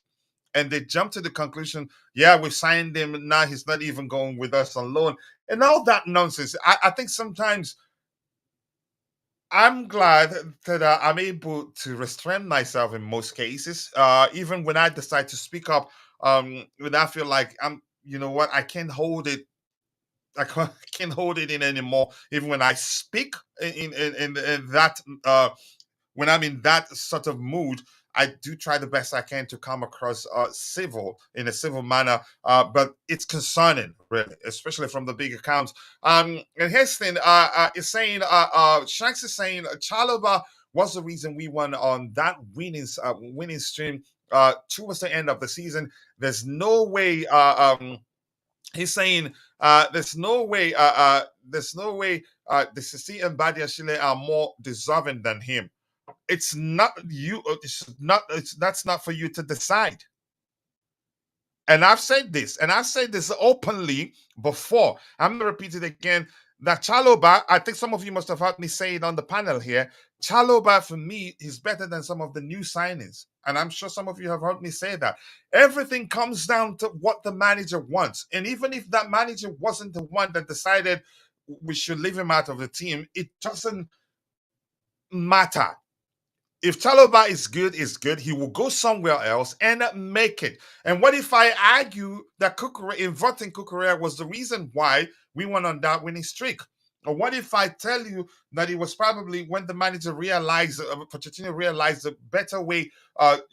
and they jumped to the conclusion, yeah, we signed him, now he's not even going with us on loan, and all that nonsense. I think sometimes I'm glad that I'm able to restrain myself in most cases. Even when I decide to speak up, when I feel like you know what, I can't hold it. I can't, can't hold it in anymore. Even when I speak in that when I'm in that sort of mood, I do try the best I can to come across civil in a civil manner. But it's concerning, really, especially from the big accounts. And here's the thing: is saying Shanks is saying Chalobah was the reason we won on that winning stream towards the end of the season. There's no way. He's saying there's no way the Sisi and Badiashile are more deserving than him. It's not you. That's not for you to decide. And I've said this, and I've said this openly before. I'm going to repeat it again. That Chalobah, I think some of you must have heard me say it on the panel here. Chalobah, for me, is better than some of the new signings. And I'm sure some of you have heard me say that. Everything comes down to what the manager wants. And even if that manager wasn't the one that decided we should leave him out of the team, it doesn't matter. If Chalobah is good, he will go somewhere else and make it. And what if I argue that inverting Kukurea was the reason why we went on that winning streak? Or what if I tell you that it was probably when the manager realized, Pochettino realized a better way,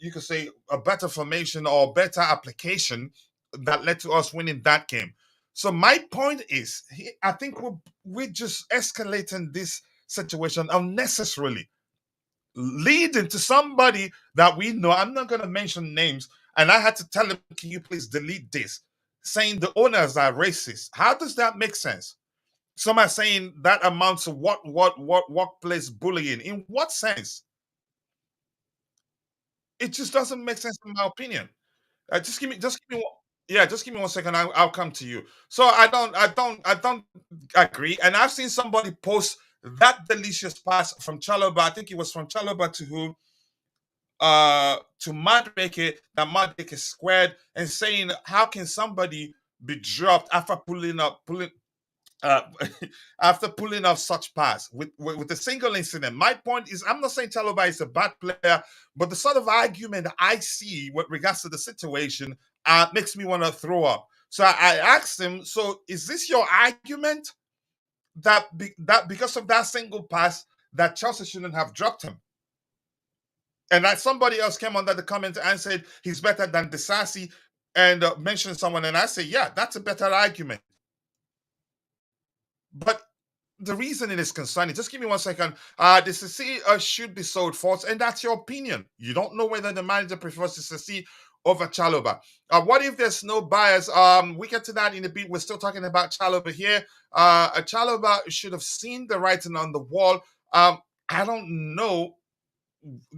you could say a better formation or better application that led to us winning that game. So my point is, I think we're just escalating this situation unnecessarily, leading to somebody that we know. I'm not going to mention names. And I had to tell him, can you please delete this? Saying the owners are racist. How does that make sense? Some are saying that amounts to what workplace bullying. In what sense? It just doesn't make sense in my opinion. Just give me one. Yeah, just give me 1 second. I'll come to you. So I don't agree. And I've seen somebody post that delicious pass from Chalobah. I think it was from Chalobah to who to Maresca, that Maresca squared, and saying how can somebody be dropped after pulling uh, after pulling off such pass with a single incident. My point is, I'm not saying Chalobah is a bad player, but the sort of argument I see with regards to the situation makes me want to throw up. So I asked him, so is this your argument that that because of that single pass that Chelsea shouldn't have dropped him? And that somebody else came under the comment and said he's better than Disasi and mentioned someone. And I say, yeah, that's a better argument. But the reason it is concerning, just give me 1 second. Disasi should be sold false, and that's your opinion. You don't know whether the manager prefers Disasi over Chalobah. What if there's no bias? We get to that in a bit. We're still talking about Chalobah here. Chalobah should have seen the writing on the wall. I don't know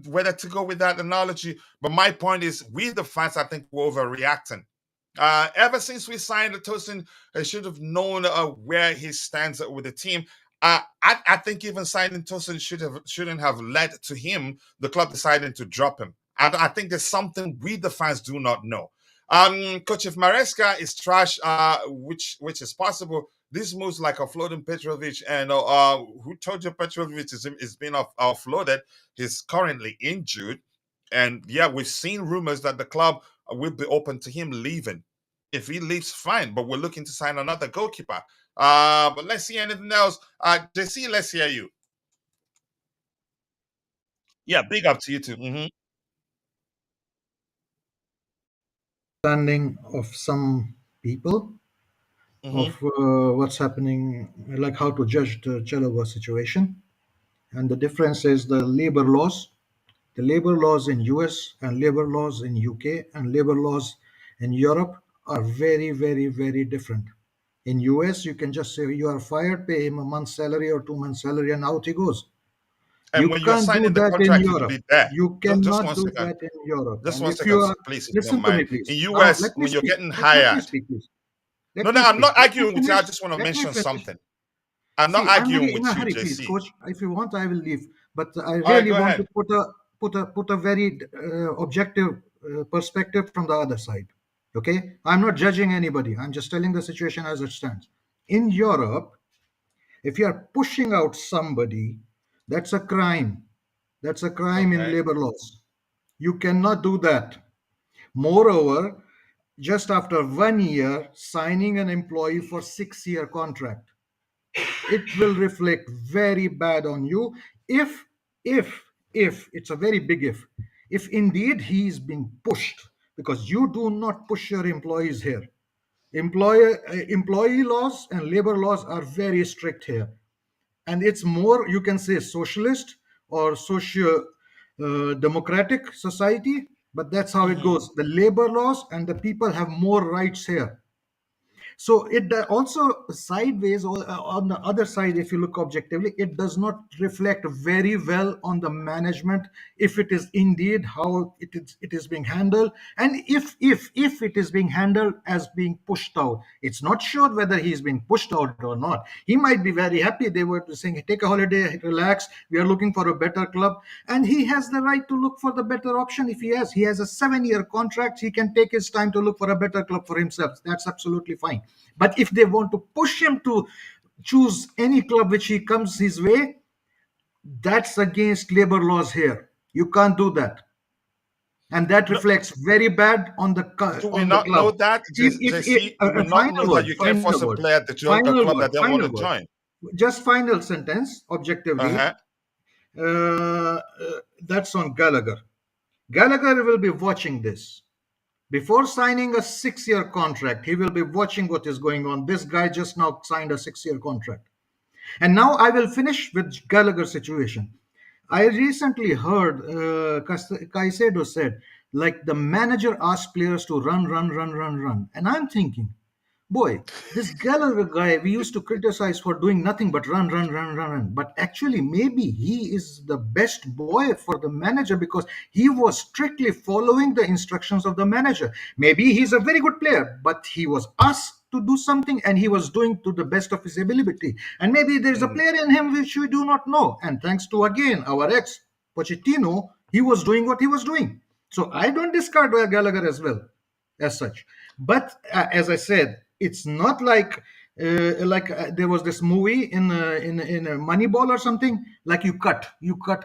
whether to go with that analogy, but my point is, we the fans, I think, we're overreacting. Ever since we signed Tosin, I should have known where he stands with the team. I think even signing Tosin shouldn't have led to him, the club deciding to drop him. I think there's something we the fans do not know. Coach, if Maresca is trash, which is possible, this moves like offloading Petrovic, and who told you Petrovic is being offloaded? He's currently injured, and yeah, we've seen rumors that the club will be open to him leaving. If he leaves, fine, but we're looking to sign another goalkeeper. But let's see anything else. JC, let's hear you. Yeah, big up to you too. Understanding of some people of Hmm. what's happening, like how to judge the Chalobah situation. And the difference is the labor laws. The labor laws in US and labor laws in UK and labor laws in Europe are very, very, very different. In US, you can just say you are fired, pay him a month's salary or 2 months' salary, and out he goes. And You when you're can't do signing the that in contract, you'll Europe. be there. You Just cannot one do second. that in Europe. Just And one if you second, are, please, if you don't listen to me, mind. In please. Now, US, let me when you're speak. getting Let me hired, speak, please. no, Let no, me I'm speak. not Let me arguing with you. I finish. just want to Let me mention finish. something. I'm not See, I'm arguing very in with a you, hurry, please, JC. coach. If you want, I will leave. But I All right, really go want to ahead. put a very objective perspective from the other side. Okay, I'm not judging anybody. I'm just telling the situation as it stands. In Europe, if you are pushing out somebody That's a crime. That's a crime in Okay. labor laws. You cannot do that. Moreover, just after 1 year, signing an employee for 6 year contract, it will reflect very bad on you if if if it's a very big if indeed he is being pushed, because you do not push your employees here. Employee laws and labor laws are very strict here, and it's more, you can say, socialist or socio democratic society, but that's how it Hmm. goes. The labor laws and the people have more rights here. So it also sideways, or on the other side, if you look objectively, it does not reflect very well on the management, if it is indeed how it is being handled, and if it is being handled as being pushed out. It's not sure whether he is being pushed out or not. He might be very happy. They were saying, take a holiday, relax, we are looking for a better club, and he has the right to look for the better option. If he has a 7 year contract, he can take his time to look for a better club for himself. That's absolutely fine. But if they want to push him to choose any club which he comes his way, that's against labor laws here. You can't do that, and that No, reflects very bad on the do we on the not know club. that, If JC? Do we not know final that word, you can't force final a word, player to join a final club word, that they want final to word, join? just final sentence. Objectively, Uh-huh. that's on Gallagher. Gallagher will be watching this. Before signing a 6 year contract, he will be watching what is going on. This guy just now signed a 6 year contract. And now I will finish with Gallagher's situation. I recently heard Caicedo said, like, the manager asked players to run, run, run, run, run. And I'm thinking, boy, this Gallagher guy we used to criticize for doing nothing but run, run, run, run, run. But actually, maybe he is the best boy for the manager, because he was strictly following the instructions of the manager. Maybe he's a very good player, but he was asked to do something and he was doing to the best of his ability. And maybe there's a Mm. player in him which we do not know. And thanks to, again, our ex Pochettino, he was doing what he was doing. So I don't discard Gallagher as well, as such. But as I said, it's not like there was this movie in a Moneyball or something. Like, you cut.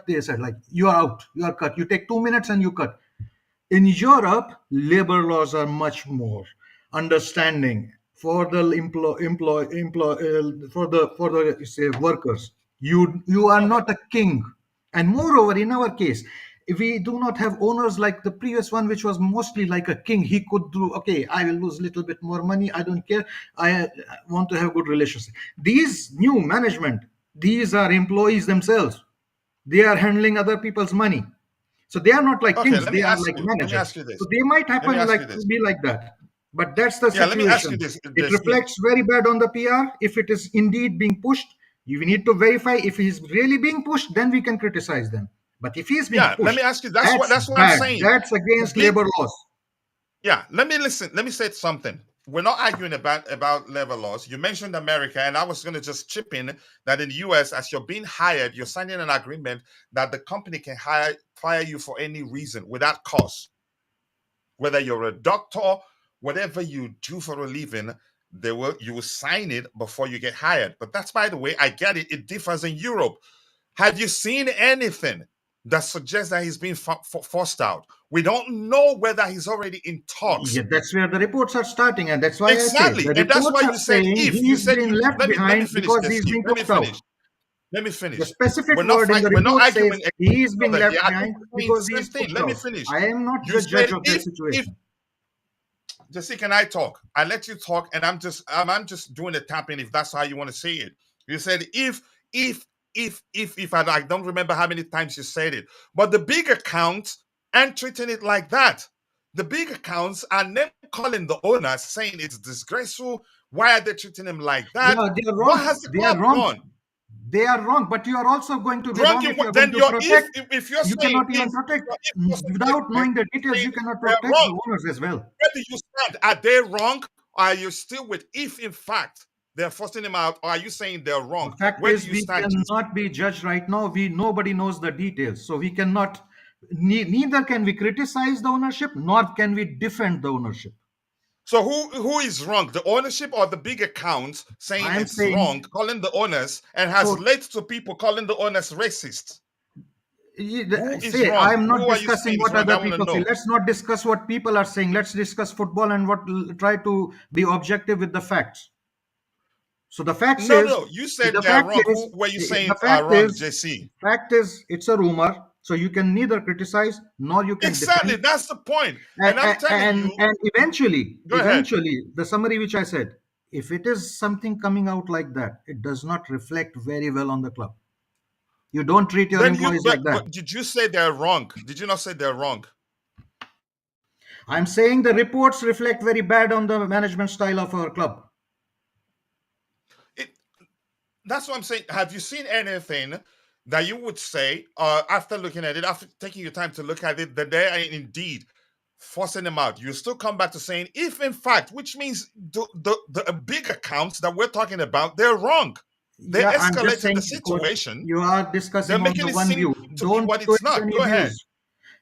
They said, like, you are out, you are cut. You take 2 minutes and you cut. In Europe, labor laws are much more understanding for the for the say workers. You are Okay. not a king, and moreover, in our case, we do not have owners like the previous one, which was mostly like a king. He could do, okay, I will lose a little bit more money. I don't care. I want to have good relationship. These new management, these are employees themselves. They are handling other people's money, so they are not like Okay, kings, let me they are ask like you. Let me managers. ask you So this. they might Let me happen ask like you to this. be like that. But that's the Yeah, let me ask you situation. this, It JC. reflects very bad on the PR if it is indeed being pushed. You need to verify if he is really being pushed, then we can criticize them. But if he is being Yeah, let me pushed, ask you. that's That's what I'm bad. saying. That's The against big labor laws. Yeah, let me listen. Let me say something. We're not arguing about labor laws. You mentioned America, and I was going to just chip in that in the US, as you're being hired, you're signing an agreement that the company can fire you for any reason without cause. Whether you're a doctor, whatever you do for a living, you will sign it before you get hired. But that's, by the way, I get it. It differs in Europe. Have you seen anything that suggests that he's being forced out? We don't know whether he's already in talks. Yeah, that's where the reports are starting, and that's why I say Exactly. the And that's why reports are you said saying if. You he's said been you left let me behind finish because this, he's Steve. being Let me pushed out. finish. Let me The finish. specific We're not word in fight, the we're not report says arguing he is against each being other left here. I just behind saying the because he same is thing. pushed Let me out. finish. I am not You the said judge of their if situation. Jesse, can I talk? I let you talk, and I'm just doing a tapping if that's how you want to say it. You said if if I don't remember how many times you said it, but the big accounts aren't treating it like that. The big accounts are name calling the owners, saying it's disgraceful. Why are they treating him like that? Yeah, they are What has wrong. the They are club wrong. done? They are wrong. But you are also going to be Wrong wrong in if you what? are going Then to your protect. if you're You saying cannot even protect if you're without subjective, knowing the details. saying You cannot they're protect wrong. the owners as well. Where do you stand? Are they wrong? Or are you still with if in fact they're forcing him out, or are you saying they're The wrong? fact Where do is, you we stand, Jesse? cannot be judged right now. Nobody knows the details, so we cannot. Neither can we criticize the ownership, nor can we defend the ownership. So who is wrong? The ownership or the big accounts saying I am it's saying wrong, calling the owners, and has so. led to people calling the owners racist? Who is Say, I wrong? am not Who are you discussing saying is what wrong? I other want to people say. know. Let's not discuss what people are saying. Let's discuss football and try to be objective with the facts. So No, no, you said the they're fact wrong. is, Who were you the saying are wrong, JC? fact is, it's a rumor. So you can neither criticize nor you can Exactly, defend. that's the point. And And I'm telling you, eventually, go ahead. the summary which I said, if it is something coming out like that, it does not reflect very well on the club. You don't treat your Then you, employees like that. but did you say they're wrong? Did you not say they're wrong? I'm saying the reports reflect very bad on the management style of our club. It, that's what I'm saying. Have you seen anything that you would say after looking at it, after taking your time to look at it, that they are indeed forcing them out? You still come back to saying, if in fact, which means the big accounts that we're talking about, they're wrong. They're Yeah, I'm just escalating the saying, coach, situation. you are They're discussing on making the it one seem view. to be Don't what it's twist not. any Go ahead. views.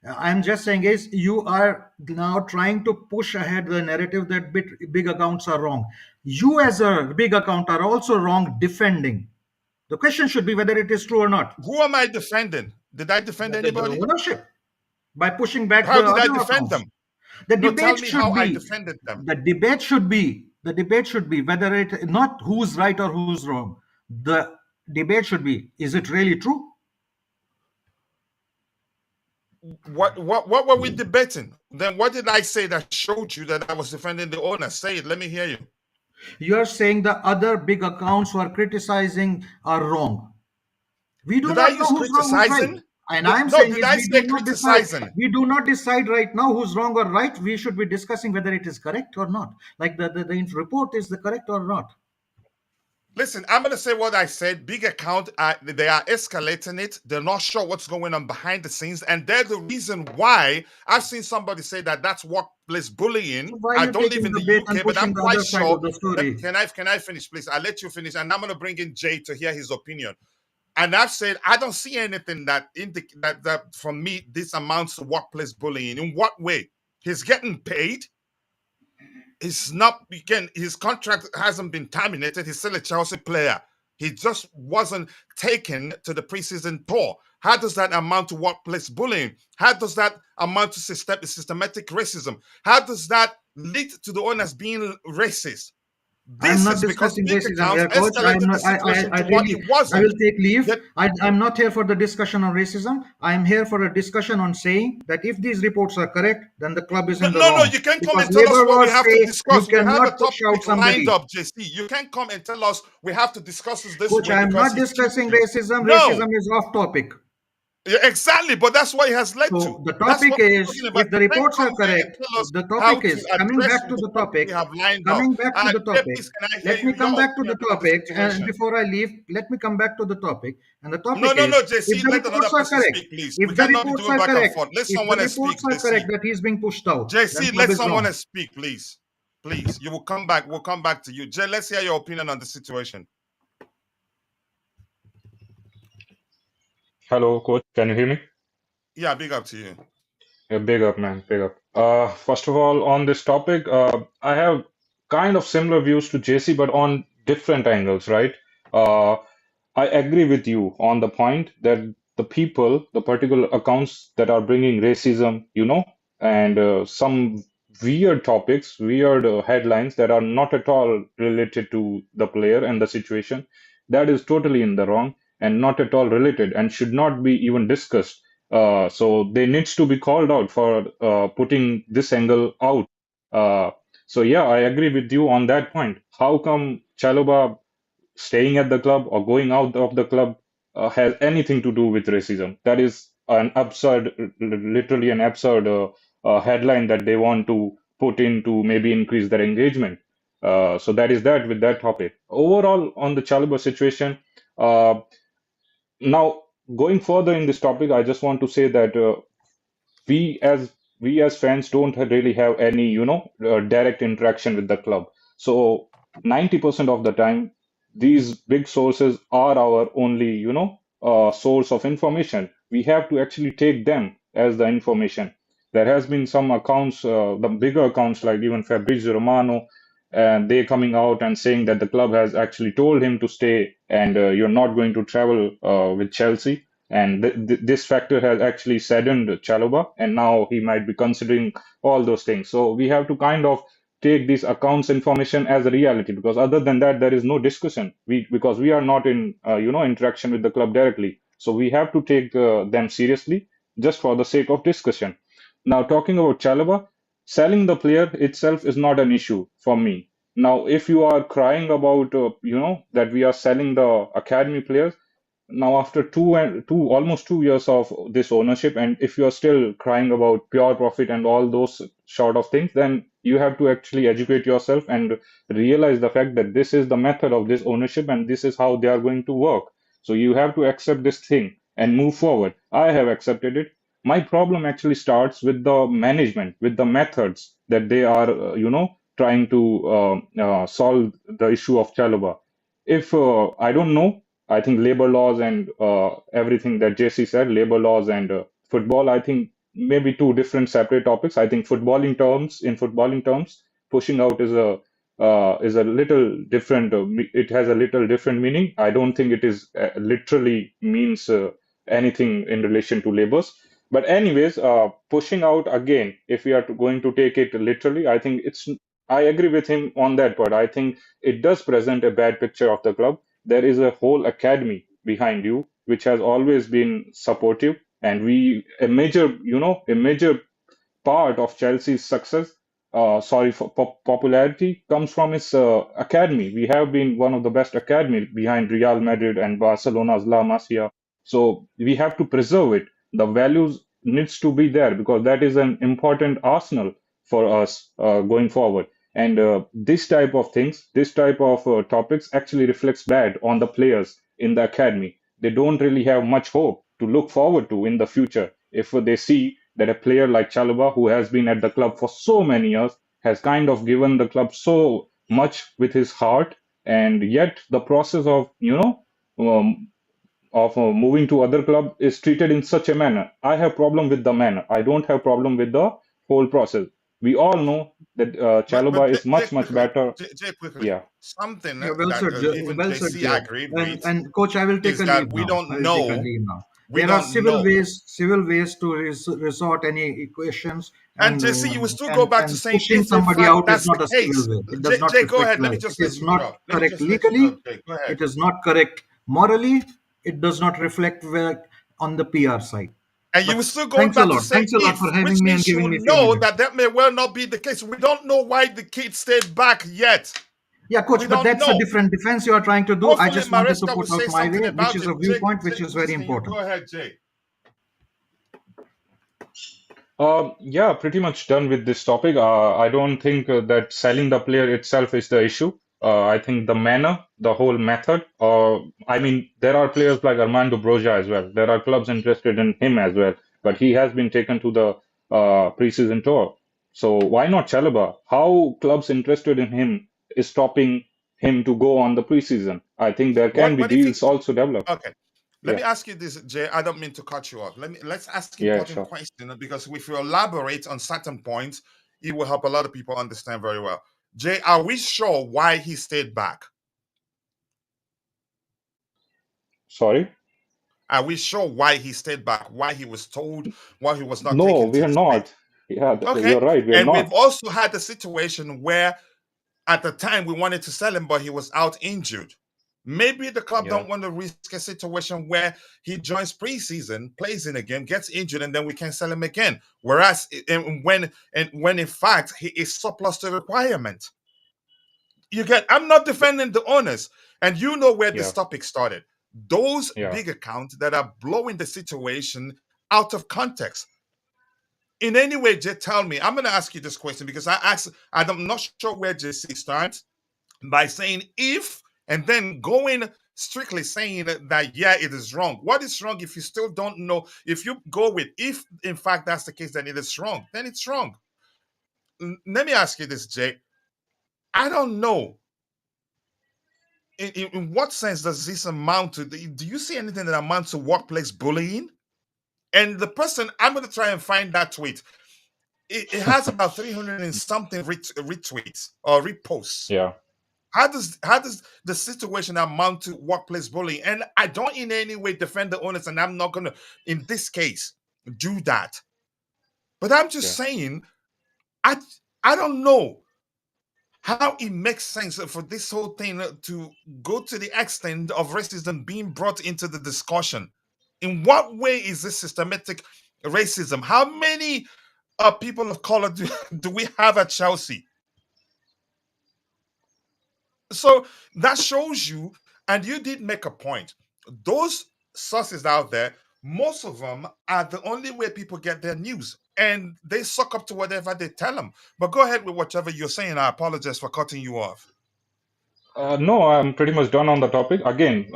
I'm just saying is you are now trying to push ahead the narrative that big accounts are wrong. You as a big account are also wrong defending. The question should be whether it is true or not. Who am I defending? Did I defend The anybody? ownership by pushing back How the did I other defend accounts. them? The No, tell debate me should how I be defended them. the debate should be whether it not who's right or who's wrong. The debate should be, is it really true? What were we debating? Then what did I say that showed you that I was defending the owner? Say it. Let me hear you. You're saying the other big accounts who are criticizing are wrong. We do Did I not know use who's wrong, who's right. criticizing? And I'm No, saying did is I say criticizing? we do not decide right now who's wrong or right. We should be discussing whether it is correct or not. Like the report is the correct or not. Listen, I'm going to say what I said. Big account, they are escalating it. They're not sure what's going on behind the scenes. And they're the reason why I've seen somebody say that that's workplace bullying. So why are I you don't live taking in the the bait and UK, but pushing I'm the quite other side sure of the that, story? can I finish, please? I'll let you finish. And I'm going to bring in Jay to hear his opinion. And I've said, I don't see anything that from me, this amounts to workplace bullying. In what way? He's getting paid. He's not, again, his contract hasn't been terminated. He's still a Chelsea player. He just wasn't taken to the preseason tour. How does that amount to workplace bullying? How does that amount to systematic racism? How does that lead to the owners being racist? I'm This not is because discussing big racism accounts here, coach. escalated the situation I to what really, it I will wasn't. take leave. Yet, I'm not here for the discussion on racism. I'm here for a discussion on saying that if these reports are correct, then the club is in the no, wrong. you can't come Because and tell us labor what we laws have to say you discuss. We have cannot a push out topic lined somebody. up, JC. You can't come and tell us we have to discuss this Coach, way I'm because not he accused discussing you. racism. No, Racism is off topic. yeah, exactly, but that's what it has led to. So the That's topic what we're is, talking about. if the You can't reports come are there and correct, tell us the how topic to is address the topic we have lined up. coming back to the Jay, topic. please, can I hear Let me you, come your back to the opinion on the topic. And situation? before I leave, let me come back to the topic. And the No, topic no, is, no, if JC, the let another reports are person correct, speak, please. We if the cannot be reports doing are back and correct, forth. Let if the someone else speak, reports are JC. correct that he's being pushed out, then JC, club let is someone wrong. else speak, please. Please, you will come back. We'll come back to you. Jay, let's hear your opinion on the situation. Hello, coach. Can you hear me? Yeah, big up to you. Yeah, big up, man. Big up. First of all, on this topic, I have kind of similar views to JC, but on different angles, right? Uh, I agree with you on the point that the people, the particular accounts that are bringing racism, and some weird topics, weird headlines that are not at all related to the player and the situation, that is totally in the wrong and not at all related and should not be even discussed. So they needs to be called out for putting this angle out. Uh, so yeah, I agree with you on that point. How come Chalobah staying at the club or going out of the club has anything to do with racism? That is an absurd, literally an absurd headline that they want to put in to maybe increase their engagement. So that is that with that topic. Overall, on the Chalobah situation, uh, now going further in this topic, I just want to say that we as we as fans don't really have any direct interaction with the club, so 90% of the time these big sources are our only source of information. We have to actually take them as the information. There has been some accounts, the bigger accounts like even Fabrizio Romano, and they coming out and saying that the club has actually told him to stay and you're not going to travel with Chelsea. And this factor has actually saddened Chalobah, and now he might be considering all those things. So we have to kind of take these accounts information as a reality, because other than that, there is no discussion. Because we are not in interaction with the club directly, so we have to take them seriously just for the sake of discussion. Now, talking about Chalobah, selling the player itself is not an issue for me. Now, if you are crying about, that we are selling the academy players, now after almost 2 years of this ownership, and if you are still crying about pure profit and all those sort of things, then you have to actually educate yourself and realize the fact that this is the method of this ownership and this is how they are going to work. So you have to accept this thing and move forward. I have accepted it. My problem actually starts with the management, with the methods that they are trying to solve the issue of Chalobah. If I don't know, I think labor laws and everything that JC said, labor laws and football, I think maybe two different separate topics. I think in footballing terms, pushing out is a little different. It has a little different meaning. I don't think it is literally means anything in relation to labors. But anyways, pushing out again, if we are going to take it literally, I think it's. I agree with him on that part. I think it does present a bad picture of the club. There is a whole academy behind you which has always been supportive, and a major part of Chelsea's success, sorry for popularity, comes from its academy. We have been one of the best academy behind Real Madrid and Barcelona's La Masia. So we have to preserve it. The values needs to be there because that is an important arsenal for us going forward. And this type of things, this type of topics actually reflects bad on the players in the academy. They don't really have much hope to look forward to in the future if they see that a player like Chalobah, who has been at the club for so many years, has kind of given the club so much with his heart, and yet the process of moving to other club is treated in such a manner. I have problem with the manner. I don't have problem with the whole process. We all know that But Chalobah is Jay much much quickly, better. Jay quickly, Yeah, something Yeah, well that said, even well said, JC Jay. agreed And with coach, I will take is a that leave now. I will take a leave now. we There are don't know. civil ways to resort any equations, And and JC, you will still go back to saying pushing if in somebody fact out is that's the not a civil case. way. It does not Jay, go reflect ahead. Let well. me It just let is you not talk. Let me correct just let you legally. talk, Jay. Go ahead. It is not correct morally. It does not reflect well on the PR side. And you But were still going back to say Thanks a lot for if, which having me and means you giving me a few know minutes. that that may well not be the case. We don't know why the kid stayed back yet. Yeah, We coach, but don't that's a know. different defense you are trying to do. I Hopefully, just wanted to Maresca will put out say my something way, which about is it. a viewpoint which is very Listen, you important. go ahead, Jay. yeah, pretty much done with this topic. I don't think that selling the player itself is the issue. I think the manner, the whole method. I mean, there are players like Armando Broja as well. There are clubs interested in him as well, but he has been taken to the preseason tour. So why not Chalobah? How clubs interested in him is stopping him to go on the preseason? I think there can be What if he? deals also developed. Okay, let Yeah, me ask you this, Jay. I don't mean to cut you off. Let's ask yeah, important sure. question because if you elaborate on certain points, it will help a lot of people understand very well. Jay, are we sure why he stayed back? Sorry. Are we sure why he stayed back? Why he was told? Why he was not No, taken we to are the state? not. Yeah, Okay, you're right. We are and we've not. also had a situation where at the time we wanted to sell him, but he was out injured. Maybe the club Yeah. don't want to risk a situation where he joins preseason, plays in a game, gets injured, and then we can sell him again. Whereas when in fact he is surplus to requirement. You get I'm not defending the owners, and you know where this Yeah, topic started. Those yeah, big accounts that are blowing the situation out of context. In any way, Jay, tell me. I'm going to ask you this question because I'm not sure where JC starts by saying if and then going strictly saying that yeah, it is wrong. What is wrong if you still don't know? If you go with if in fact that's the case, then it is wrong. Then it's wrong. Let me ask you this, Jay. I don't know. In what sense does this amount to? Do you see anything that amounts to workplace bullying? And the person, I'm going to try and find that tweet. it has about 300 and something retweets or reposts. Yeah. How does the situation amount to workplace bullying? And I don't in any way defend the owners, and I'm not gonna, in this case, do that. But I'm just Yeah. saying, I I don't know how it makes sense for this whole thing to go to the extent of racism being brought into the discussion. In what way is this systematic racism? How many people of color do we have at Chelsea? So that shows you, and you did make a point. Those sources out there, most of them are the only way people get their news, and they suck up to whatever they tell them. But go ahead with whatever you're saying. I apologize for cutting you off. No, I'm pretty much done on the topic. Again,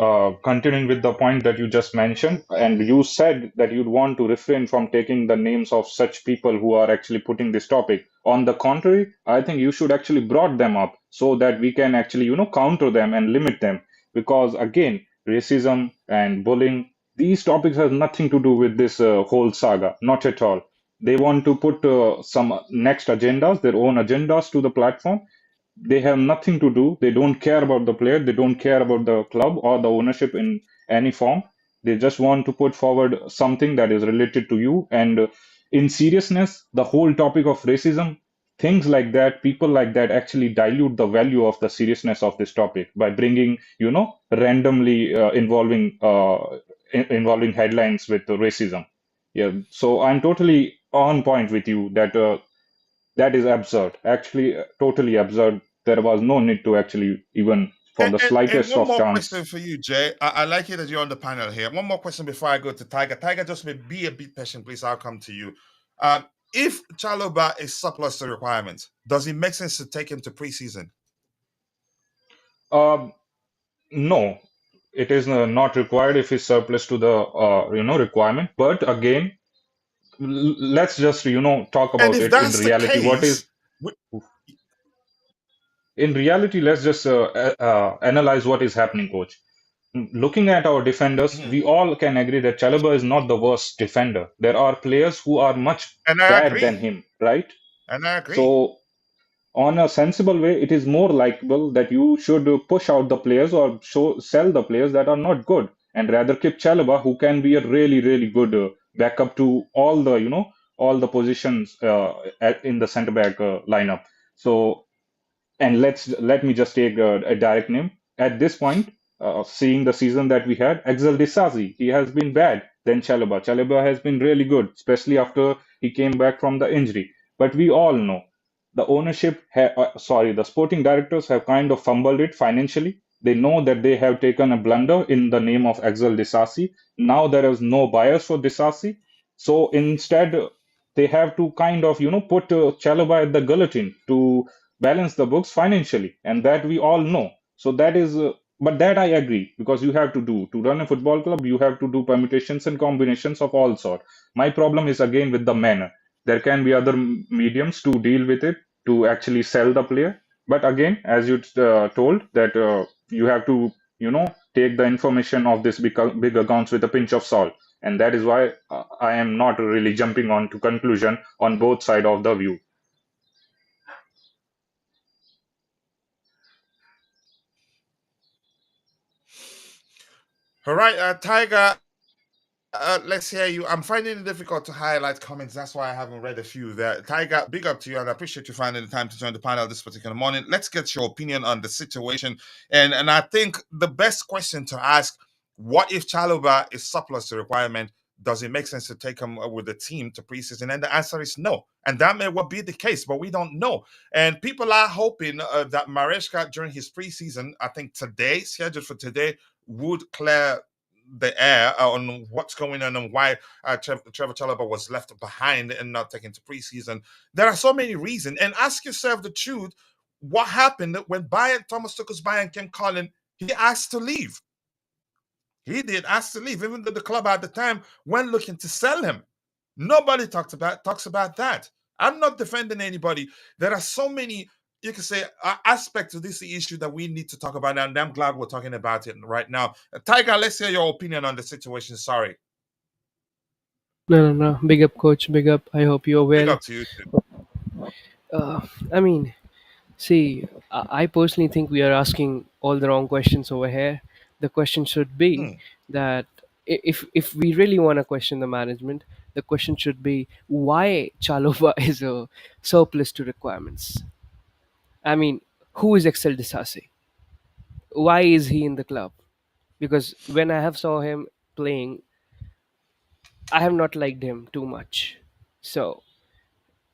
continuing with the point that you just mentioned, and you said that you'd want to refrain from taking the names of such people who are actually putting this topic. On the contrary, I think you should actually brought them up so that we can actually, counter them and limit them. Because again, racism and bullying, these topics have nothing to do with this whole saga, not at all. They want to put some next agendas, their own agendas to the platform. They have nothing to do. They don't care about the player. They don't care about the club or the ownership in any form. They just want to put forward something that is related to you. And in seriousness, the whole topic of racism, things like that, people like that actually dilute the value of the seriousness of this topic by bringing, randomly involving headlines with racism. Yeah. So I'm totally on point with you that that is absurd. Actually, totally absurd. There was no need to actually even for the And slightest one of more chance. question for you, Jay. I like it that you're on the panel here. One more question before I go to Tiger. Tiger, just be a bit patient, please. I'll come to you. If Chalobah is surplus to requirements, does it make sense to take him to preseason? Um, no, it is not required if it's surplus to the requirement. But again, let's just talk And about if it in that's the reality. What is case, we, in reality? Let's just analyze what is happening, coach. Looking at our defenders, mhm, we all can agree that Chalobah is not the worst defender. There are players who are much and I bad than agree, him, right? and I agree. So on a sensible way, it is more likable that you should push out the players or sell the players that are not good, and rather keep Chalobah, who can be a really, really good backup to all the, all the positions in the centre back lineup. So and let me just take a direct name at this point. Seeing the season that we had, Axel Disasi, he has been bad. Then Chalobah. Chalobah has been really good, especially after he came back from the injury. But we all know the ownership, the sporting directors have kind of fumbled it financially. They know that they have taken a blunder in the name of Axel Disasi. Now there is no buyers for Disasi, so instead they have to kind of put Chalobah at the guillotine to balance the books financially, and that we all know. So that is but that I agree, because you have to run a football club, you have to do permutations and combinations of all sort. My problem is again with the manner. There can be other mediums to deal with it, to actually sell the player. But again, as you told that you have to take the information of this big accounts with a pinch of salt, and that is why I am not really jumping on to conclusion on both side of the view. All right, Tiger. Let's hear you. I'm finding it difficult to highlight comments. That's why I haven't read a few there. Tiger, big up to you, and I appreciate you finding the time to join the panel this particular morning. Let's get your opinion on the situation. And I think the best question to ask: what if Chalobah is surplus to requirement? Does it make sense to take him with the team to preseason? And the answer is no. And that may well be the case, but we don't know. And people are hoping that Maresca during his preseason, I think today, scheduled for today, would clear the air on what's going on and why Trevoh Chalobah was left behind and not taken to preseason. There are so many reasons. And ask yourself the truth: what happened when Thomas Tuchel's Bayern came calling? He asked to leave. He did ask to leave, even though the club at the time went looking to sell him. Nobody talks about that. I'm not defending anybody. There are so many, you can say, aspects of this issue that we need to talk about, and I'm glad we're talking about it right now. Tiger, let's hear your opinion on the situation. Sorry, No, no, no. Big up, coach. Big up. I hope you're big well. up to you too. Uh, I mean, see, I personally think we are asking all the wrong questions over here. The question should be Hmm. that if we really want to question the management, the question should be why Chalova is a surplus to requirements. I mean, who is Excel Disasi? Why is he in the club? Because when I have saw him playing, I have not liked him too much. So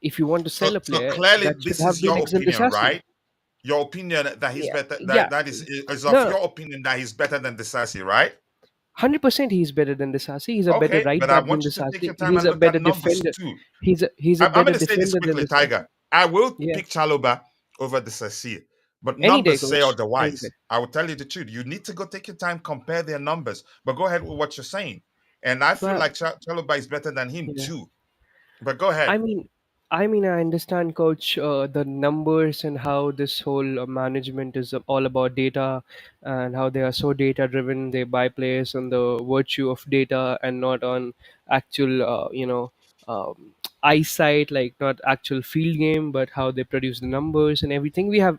if you want to So, sell a so player, clearly, that should this have is been your Excel opinion, Disasi. right? Your opinion that he's Yeah, better. yeah. That is of No, your opinion that he's better than Disasi, right? 100% he's better than Disasi. He's a better Okay, right but I back than want you to take Disasi. your time He's and a look at better numbers defender. too. He's a I'm better going to say this defender than quickly, Disasi. Tiger. I will Yeah, pick Chalobah over Disasi, but any day, numbers say coach. Any day. otherwise. I will tell you the truth. You need to go take your time, compare their numbers. But go ahead with what you're saying. And I feel But like Chalobah is better than him yeah, too. But go I ahead. mean, I understand, coach, the numbers and how this whole management is all about data, and how they are so data driven. They buy players on the virtue of data and not on actual, um, eyesight, like not actual field game, but how they produce the numbers and everything. We have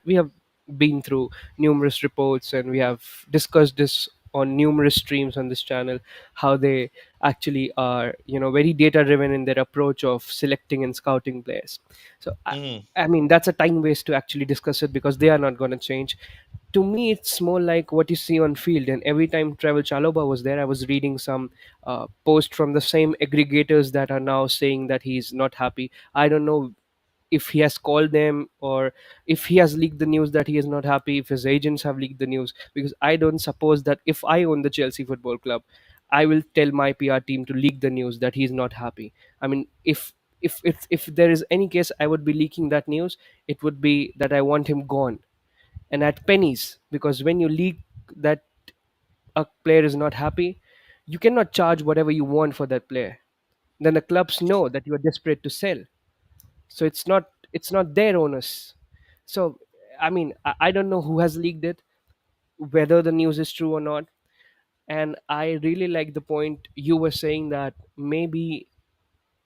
been through numerous reports, and we have discussed this on numerous streams on this channel, how they actually are, very data driven in their approach of selecting and scouting players. So Mhm. I mean, that's a time waste to actually discuss it, because they are not going to change. To me, it's more like what you see on field. And every time Trevoh Chalobah was there, I was reading some post from the same aggregators that are now saying that he's not happy. I don't know if he has called them, or if he has leaked the news that he is not happy, if his agents have leaked the news, because I don't suppose that if I own the Chelsea Football Club, I will tell my PR team to leak the news that he's not happy. I mean, if there is any case I would be leaking that news, it would be that I want him gone, and at pennies, because when you leak that a player is not happy, you cannot charge whatever you want for that player. Then the clubs know that you are desperate to sell, so it's not their onus. So I mean, I don't know who has leaked it, whether the news is true or not. And I really like the point you were saying, that maybe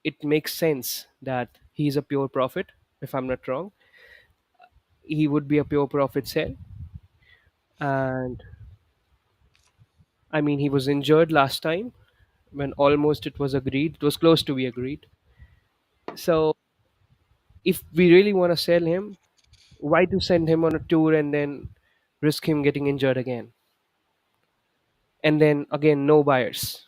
it makes sense that he's a pure profit. If I'm not wrong, he would be a pure profit sale. And I mean, he was injured last time, when almost it was agreed, it was close to be agreed. So if we really want to sell him, why to send him on a tour and then risk him getting injured again, and then again no buyers?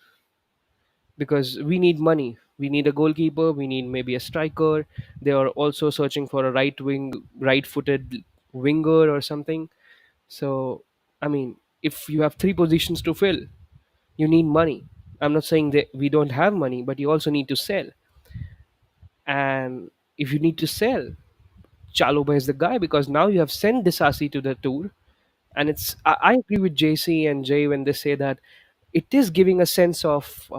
Because we need money, we need a goalkeeper, we need maybe a striker. They are also searching for a right footed winger or something. So I mean, if you have three positions to fill, you need money. I'm not saying that we don't have money, but you also need to sell. And if you need to sell, Chalobah is the guy, because now you have sent Disasi to the tour. And I agree with JC and Jay when they say that it is giving a sense of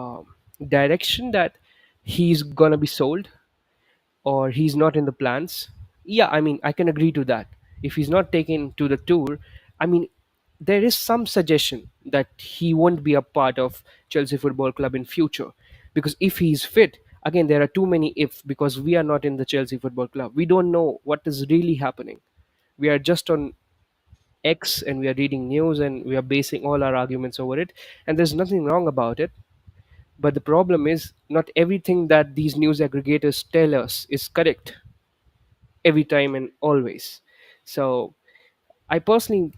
direction, that he's gonna be sold, or he's not in the plans. Yeah, I mean, I can agree to that. If he's not taken to the tour, I mean, there is some suggestion that he won't be a part of Chelsea Football Club in future. Because if he's fit, again, there are too many if, because we are not in the Chelsea Football Club. We don't know what is really happening. We are just on X, and we are reading news, and we are basing all our arguments over it. And there's nothing wrong about it. But the problem is, not everything that these news aggregators tell us is correct every time and always. So I personally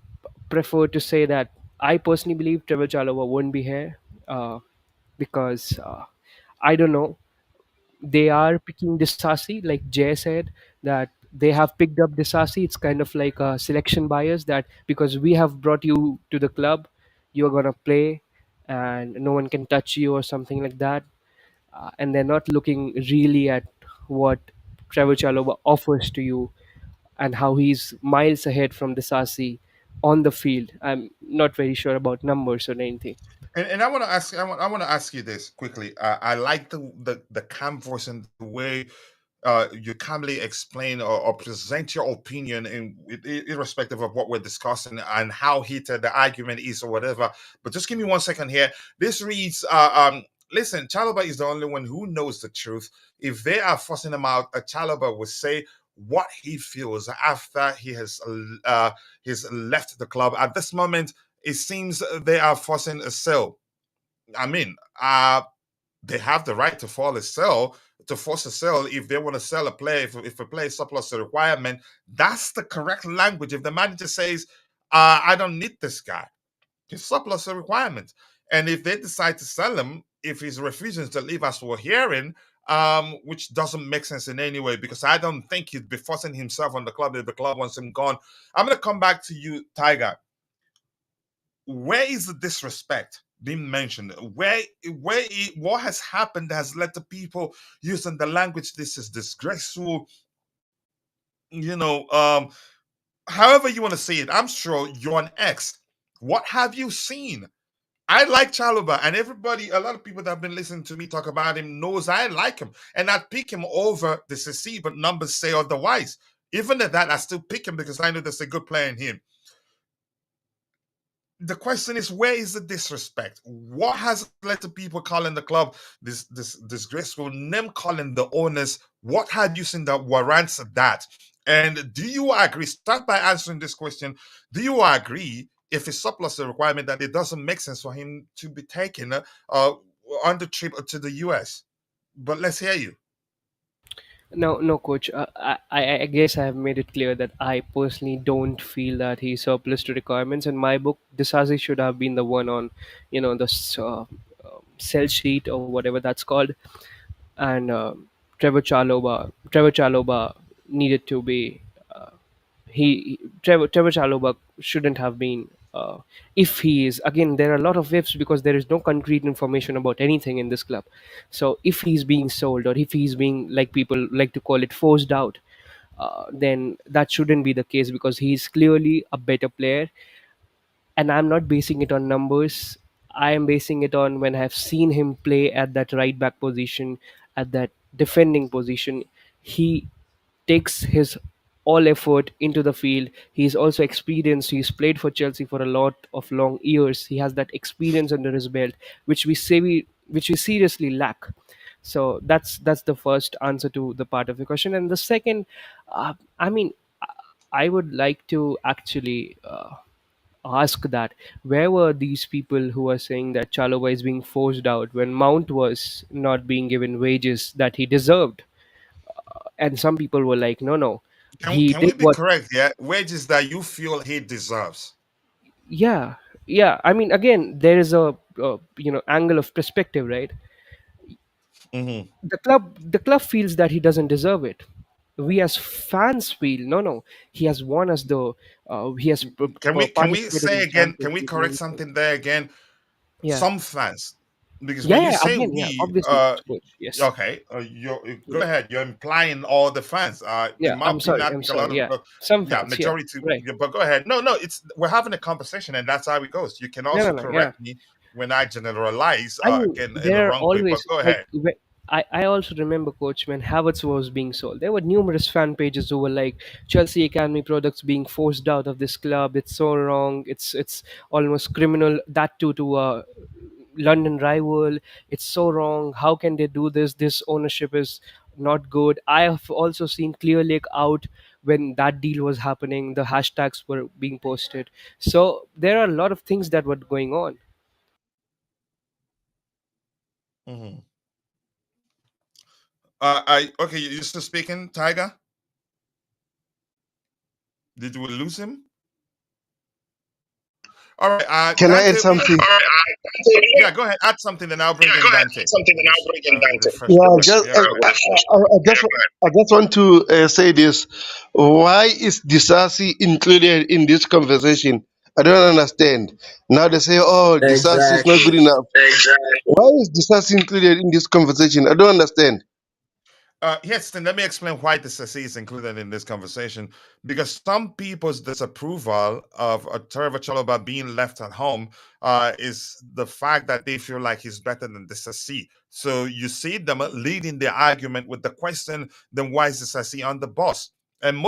prefer to say that I personally believe Trevor Chalobah won't be here, because I don't know. They are picking Disasi, like Jay said, that they have picked up Disasi. It's kind of like a selection bias, that because we have brought you to the club, you're gonna play, and no one can touch you or something like that. And they're not looking really at what Trevor Chalobah offers to you, and how he's miles ahead from Disasi on the field. I'm not very sure about numbers or anything. And I want to ask, I want to ask you this quickly. I like the calm voice and the way you calmly explain or present your opinion, in irrespective of what we're discussing and how heated the argument is or whatever. But just give me 1 second here. This reads, listen, Chalobah is the only one who knows the truth. If they are forcing him out, Chalobah will say what he feels after he's left the club. At this moment, it seems they are forcing a sale. I mean, they have the right to force a sell if they want to sell a player. If a player surplus a requirement, that's the correct language. If the manager says, "I don't need this guy," he's surplus a requirement, and if they decide to sell him, if he's refusing to leave, as we're hearing, which doesn't make sense in any way, because I don't think he'd be forcing himself on the club if the club wants him gone. I'm going to come back to you, Tiger. Where is the disrespect being mentioned? What has happened that has led to people using the language, "This is disgraceful"? You know, however you want to say it. I'm sure you're an ex. What have you seen? I like Chalobah, and a lot of people that have been listening to me talk about him knows I like him, and I'd pick him over the CC, but numbers say otherwise. Even at that, I still pick him because I know there's a good player in him. The question is, where is the disrespect? What has led to people calling the club this disgraceful, name calling the owners? What have you seen that warrants that? And do you agree? Start by answering this question. Do you agree, if it's surplus a requirement, that it doesn't make sense for him to be taken on the trip to the US? But let's hear you. No, no, coach. I guess I have made it clear that I personally don't feel that he's surplus to requirements. In my book, Disasi should have been the one on, sell sheet or whatever that's called, and Trevoh Chalobah needed to be. Trevor Chalobah shouldn't have been. If he is, again, there are a lot of ifs because there is no concrete information about anything in this club. So if he's being sold, or if he's being, like people like to call it, forced out, then that shouldn't be the case, because he's clearly a better player. And I'm not basing it on numbers. I am basing it on when I've seen him play at that right back position, at that defending position. He takes his all effort into the field. He's also experienced. He's played for Chelsea for a lot of long years. He has that experience under his belt, which we seriously lack. So that's the first answer to the part of the question. And the second, I mean, I would like to actually ask that, where were these people who are saying that Chalobah is being forced out when Mount was not being given wages that he deserved? And some people were like, no, no, he Can did we be what. correct? Yeah, wages that you feel he deserves. Yeah, yeah. I mean, again, there is a angle of perspective, right? Mhm. The club feels that he doesn't deserve it. We as fans feel, no, no, he has won us the he has Can we participated say in again? Can Champions we League and correct everything. something there again? Yeah, Some fans, because yeah, when you yeah. say Again, yeah. we, Obviously, coach. Yes. okay, go ahead. You're implying all the fans. In Yeah. my I'm opinion, sorry. I I'm think a lot sorry. of Yeah. Some yeah, fans. Yeah. majority. Right. Yeah, but go ahead. No, no, it's we're having a conversation, and that's how it goes. You can No, no, also no. Yeah. correct me when I generalize I mean, again in the there are wrong way. But always go like ahead. I also remember, coach, when Havertz was being sold. There were numerous fan pages who were like, Chelsea Academy products being forced out of this club. It's so wrong. It's almost criminal. That too to a London rival. It's so wrong. How can they do this? This ownership is not good. I have also seen Clear Lake out when that deal was happening. The hashtags were being posted. So there are a lot of things that were going on. Mhm. I okay. You still speaking, Tiger? Did we lose him? All right, Can I add Dante. something? Yeah, go ahead. Add something, then I'll bring in Dante. Just refresh the Yeah, page. just Yeah, go ahead. I just want to say this. Why is Disasi included in this conversation? I don't understand. Now they say, "Oh, Disasi is not Exactly. good enough." Why is Disasi included in this conversation? I don't understand. Yes, then let me explain why the SSE is included in this conversation. Because some people's disapproval of Trevoh Chalobah being left at home is the fact that they feel like he's better than the SSE. So you see them leading the argument with the question, then why is the SSE on the bus? And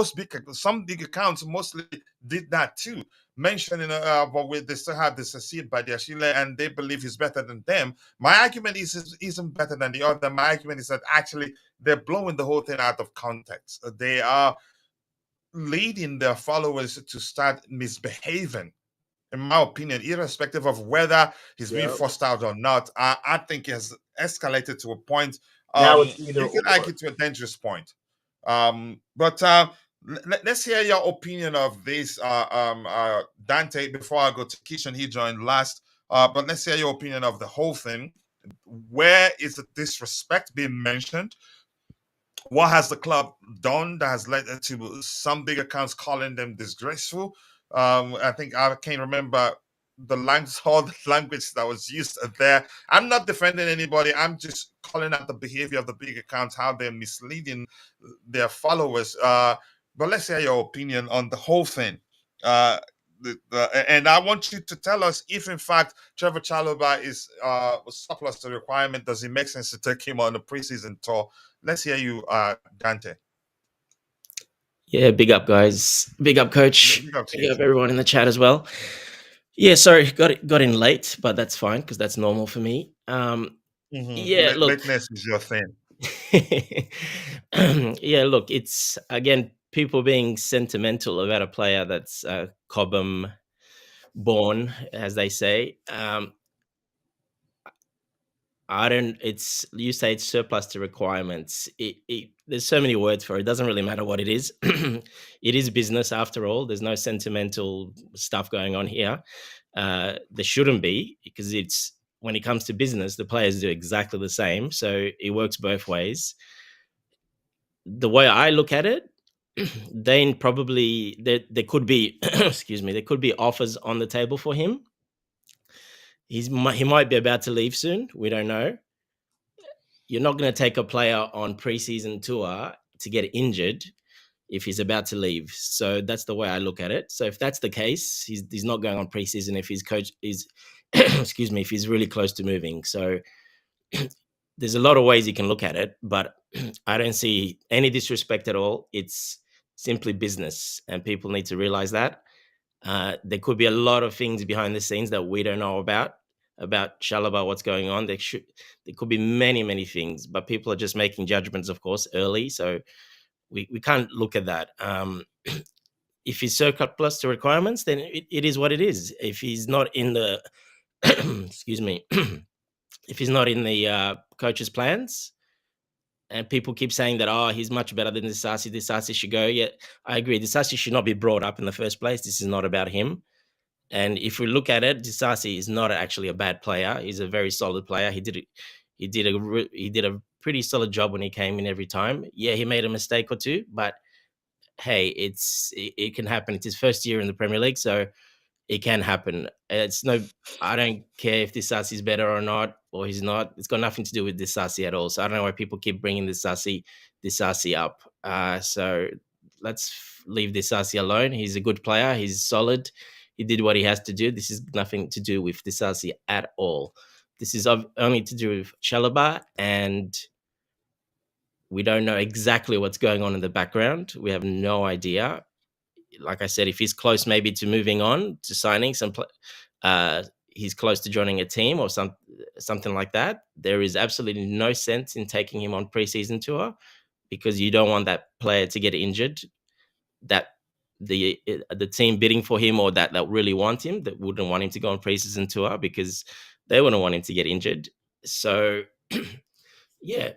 some big accounts mostly did that too, mentioning but they still have this seed by the Achille, and they believe he's better than them. My argument is isn't better than the other. My argument is that actually they're blowing the whole thing out of context. They are leading their followers to start misbehaving, in my opinion, irrespective of whether he's being Yeah. forced out or not. I think it has escalated to a point. Now it's either You can or. argue to a dangerous point. But let's hear your opinion of this, Dante, before I go to Kishan. He joined last. But let's hear your opinion of the whole thing. Where is the disrespect being mentioned? What has the club done that has led to some big accounts calling them disgraceful? I think I can't remember the language, all the language that was used there. I'm not defending anybody. I'm just calling out the behavior of the big accounts, how they're misleading their followers. But let's hear your opinion on the whole thing. And I want you to tell us if, in fact, Trevoh Chalobah is surplus to requirement. Does it make sense to take him on a preseason tour? Let's hear you, Dante. Yeah, big up, guys. Big up, coach. Big up to Big you. up, everyone in the chat as well. Yeah, sorry, got in late, but that's fine because that's normal for me. Yeah, look, Lateness is your thing. yeah, look, it's again people being sentimental about a player that's Cobham born, as they say. I don't. It's you say it's surplus to requirements. There's so many words for it. It doesn't really matter what it is. It is business after all. There's no sentimental stuff going on here. There shouldn't be, because it's when it comes to business, the players do exactly the same. So it works both ways. The way I look at it, then probably there could be excuse me, there could be offers on the table for him. He might be about to leave soon. We don't know. You're not going to take a player on preseason tour to get injured if he's about to leave. So that's the way I look at it. So if that's the case, he's not going on preseason if his coach is, excuse me, if he's really close to moving. So there's a lot of ways you can look at it, but I don't see any disrespect at all. It's simply business, and people need to realize that. There could be a lot of things behind the scenes that we don't know about Chalobah, what's going on. There could be many things, but people are just making judgments, of course, early. So we can't look at that. If he's surplus to requirements, then it is what it is. If he's not in the, excuse me, if he's not in the coach's plans, and people keep saying that, he's much better than Disasi should go. Yeah, I agree. Disasi should not be brought up in the first place. This is not about him. And if we look at it, Disasi is not actually a bad player. He's a very solid player. He did a pretty solid job when he came in every time. Yeah, he made a mistake or two, but hey, it can happen. It's his first year in the Premier League, so it can happen. I don't care if Disasi is better or not, or he's not. It's got nothing to do with Disasi at all. So I don't know why people keep bringing Disasi up. So let's leave Disasi alone. He's a good player. He's solid. He did what he has to do. This is nothing to do with Disasi at all. This is only to do with Chalobah, and we don't know exactly what's going on in the background. We have no idea. Like I said, if he's close maybe to moving on, to signing he's close to joining a team or something like that, there is absolutely no sense in taking him on preseason tour, because you don't want that player to get injured, that the team bidding for him or that really want him, that wouldn't want him to go on preseason tour, because they wouldn't want him to get injured. So yeah.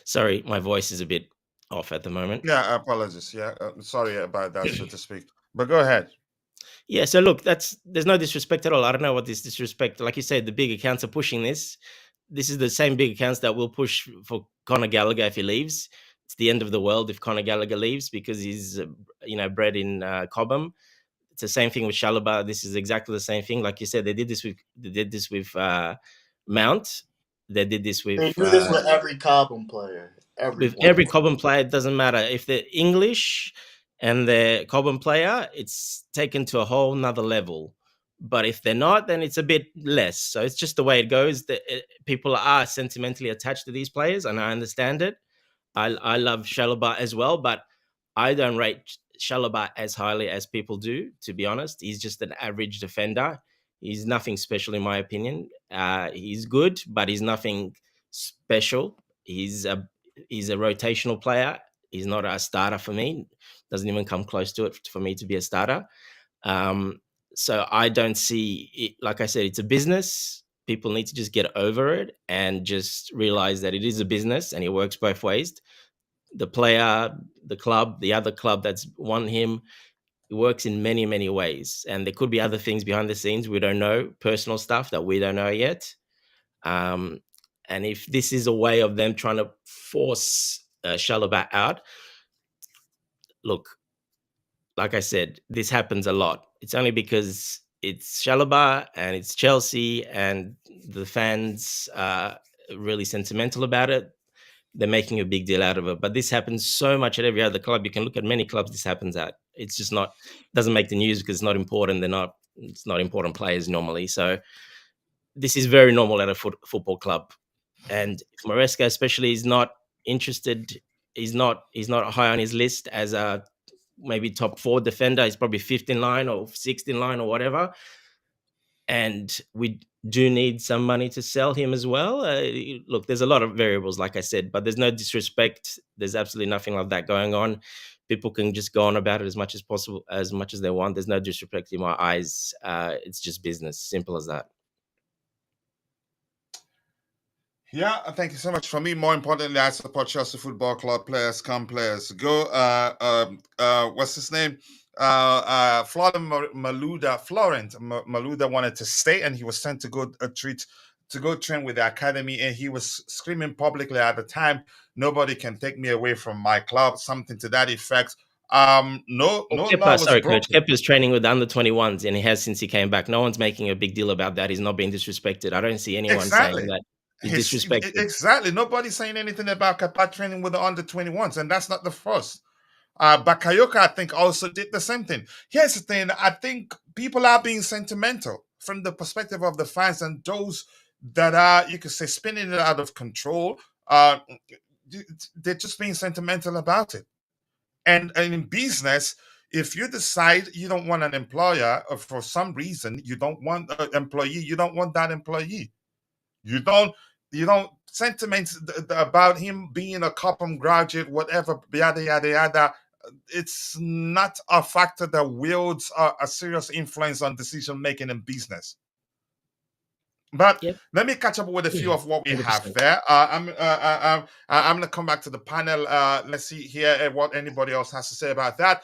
Sorry, my voice is a bit off at the moment. Yeah, apologies. Yeah, sorry about that, so to speak. But go ahead. Yeah, so look, there's no disrespect at all. I don't know what this disrespect. Like you said, the big accounts are pushing this. This is the same big accounts that will push for Conor Gallagher if he leaves. It's the end of the world if Conor Gallagher leaves, because he's bred in Cobham. It's the same thing with Chalobah. This is exactly the same thing. Like you said, they did this with Mount. They did this with. They do this with every Cobham player. Every Cobham player, it doesn't matter if they're English and they're Cobham player, it's taken to a whole nother level. But if they're not, then it's a bit less. So it's just the way it goes. People are sentimentally attached to these players, and I understand it. I love Chalobah as well, but I don't rate Chalobah as highly as people do, to be honest. He's just an average defender. He's nothing special in my opinion. He's good, but he's nothing special. He's a rotational player. He's not a starter for me. Doesn't even come close to it for me to be a starter. Um, so I don't see it. Like I said, it's a business. People need to just get over it and just realize that it is a business and it works both ways. The player, the club, the other club that's won him, it works in many, many ways. And there could be other things behind the scenes we don't know, personal stuff that we don't know yet. And if this is a way of them trying to force Chalobah out, look, like I said, this happens a lot. It's only because it's Chalobah and it's Chelsea and the fans are really sentimental about it. They're making a big deal out of it. But this happens so much at every other club. You can look at many clubs this happens at. It's just not, doesn't make the news because it's not important. It's not important players normally. So this is very normal at a football club. And if Maresca especially is not interested, he's not high on his list as a maybe top 4 defender. He's probably 5th in line or 6th in line or whatever. And we do need some money to sell him as well. Look, there's a lot of variables, like I said, but there's no disrespect. There's absolutely nothing like that going on. People can just go on about it as much as possible, as much as they want. There's no disrespect in my eyes. It's just business. Simple as that. Yeah, thank you so much. For me, more importantly, I support Chelsea Football Club. Players come, players go. What's his name? Florent Malouda wanted to stay, and he was sent to go train with the academy, and he was screaming publicly at the time, "Nobody can take me away from my club," something to that effect. No law was Sorry, broken. Coach. Kepa's training with the under 21s, and he has since he came back. No one's making a big deal about that. He's not being disrespected. I don't see anyone saying that he's disrespected. Exactly. Nobody's saying anything about Kepa training with the under 21s, and that's not the first. Bakayoko, I think, also did the same thing. Here's the thing: I think people are being sentimental from the perspective of the fans and those that are, you could say, spinning it out of control. They're just being sentimental about it. And in business, if you decide you don't want an employer, or for some reason you don't want an employee, you don't want that employee. You don't sentiments about him being a Cobham graduate, whatever, yada yada yada. It's not a factor that wields a serious influence on decision making in business. But Yep. let me catch up with a few of what we 100%. have there. I'm going to come back to the panel. Let's see here what anybody else has to say about that.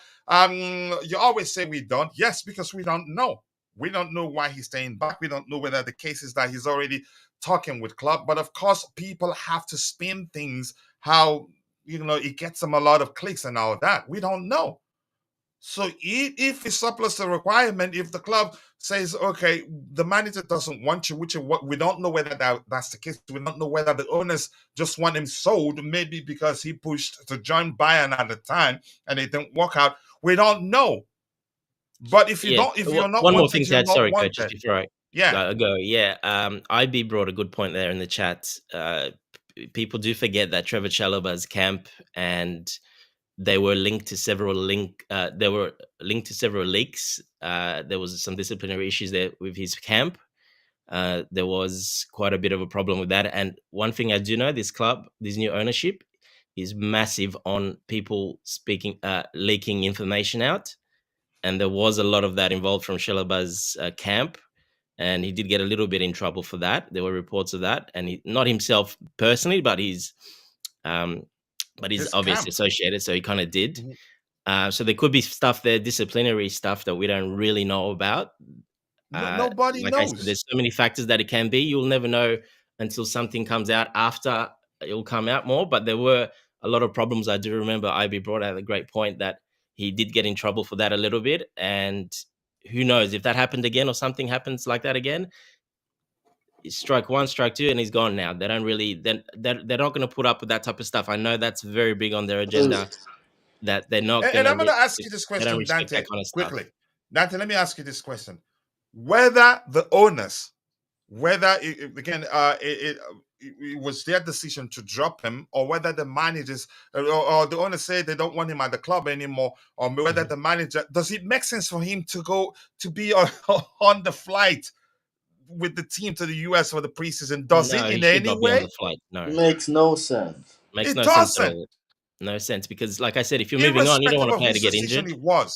You always say we don't. Yes, because we don't know. We don't know why he's staying back. We don't know whether the case is that he's already talking with club. But of course, people have to spin things how, it gets them a lot of clicks and all that. We don't know. So if it's surplus the requirement, if the club says, okay, the manager doesn't want you, which is what we don't know whether that's the case. We don't know whether the owners just want him sold, maybe because he pushed to join Bayern at the time and it didn't work out. We don't know. But if you're not one more wanted, thing to you're add, not sorry, wanted. Coach, before I go. Yeah, IB brought a good point there in the chat. People do forget that Trevoh Chalobah's camp and they were linked to several leaks. There was some disciplinary issues there with his camp. There was quite a bit of a problem with that. And one thing I do know, this new ownership is massive on people leaking information out. And there was a lot of that involved from Chalobah's camp. And he did get a little bit in trouble for that. There were reports of that. And not himself personally, but he's obviously camp associated, so he kind of did. Mm-hmm. So there could be stuff there, disciplinary stuff that we don't really know about. Nobody knows. I said, there's so many factors that it can be. You'll never know until something comes out. After it'll come out more. But there were a lot of problems. I do remember IB brought out a great point that he did get in trouble for that a little bit. And who knows if that happened again or something happens like that again. Strike one, strike two, and he's gone now. They don't really, they're not going to put up with that type of stuff. I know that's very big on their agenda. That they're not going to. And I'm going to ask you this question, Dante, kind of quickly. Dante, let me ask you this question: whether the owners whether it was their decision to drop him, or whether the managers or the owner say they don't want him at the club anymore, or whether the manager, does it make sense for him to go to be on the flight with the team to the US for the preseason? Does it No, he in should any not be on way? the flight. No, Makes no sense. makes It no sense at doesn't. all. No sense, because like I said, if you're moving on, you don't Irrespective want a of player to whose get decision injured. it was.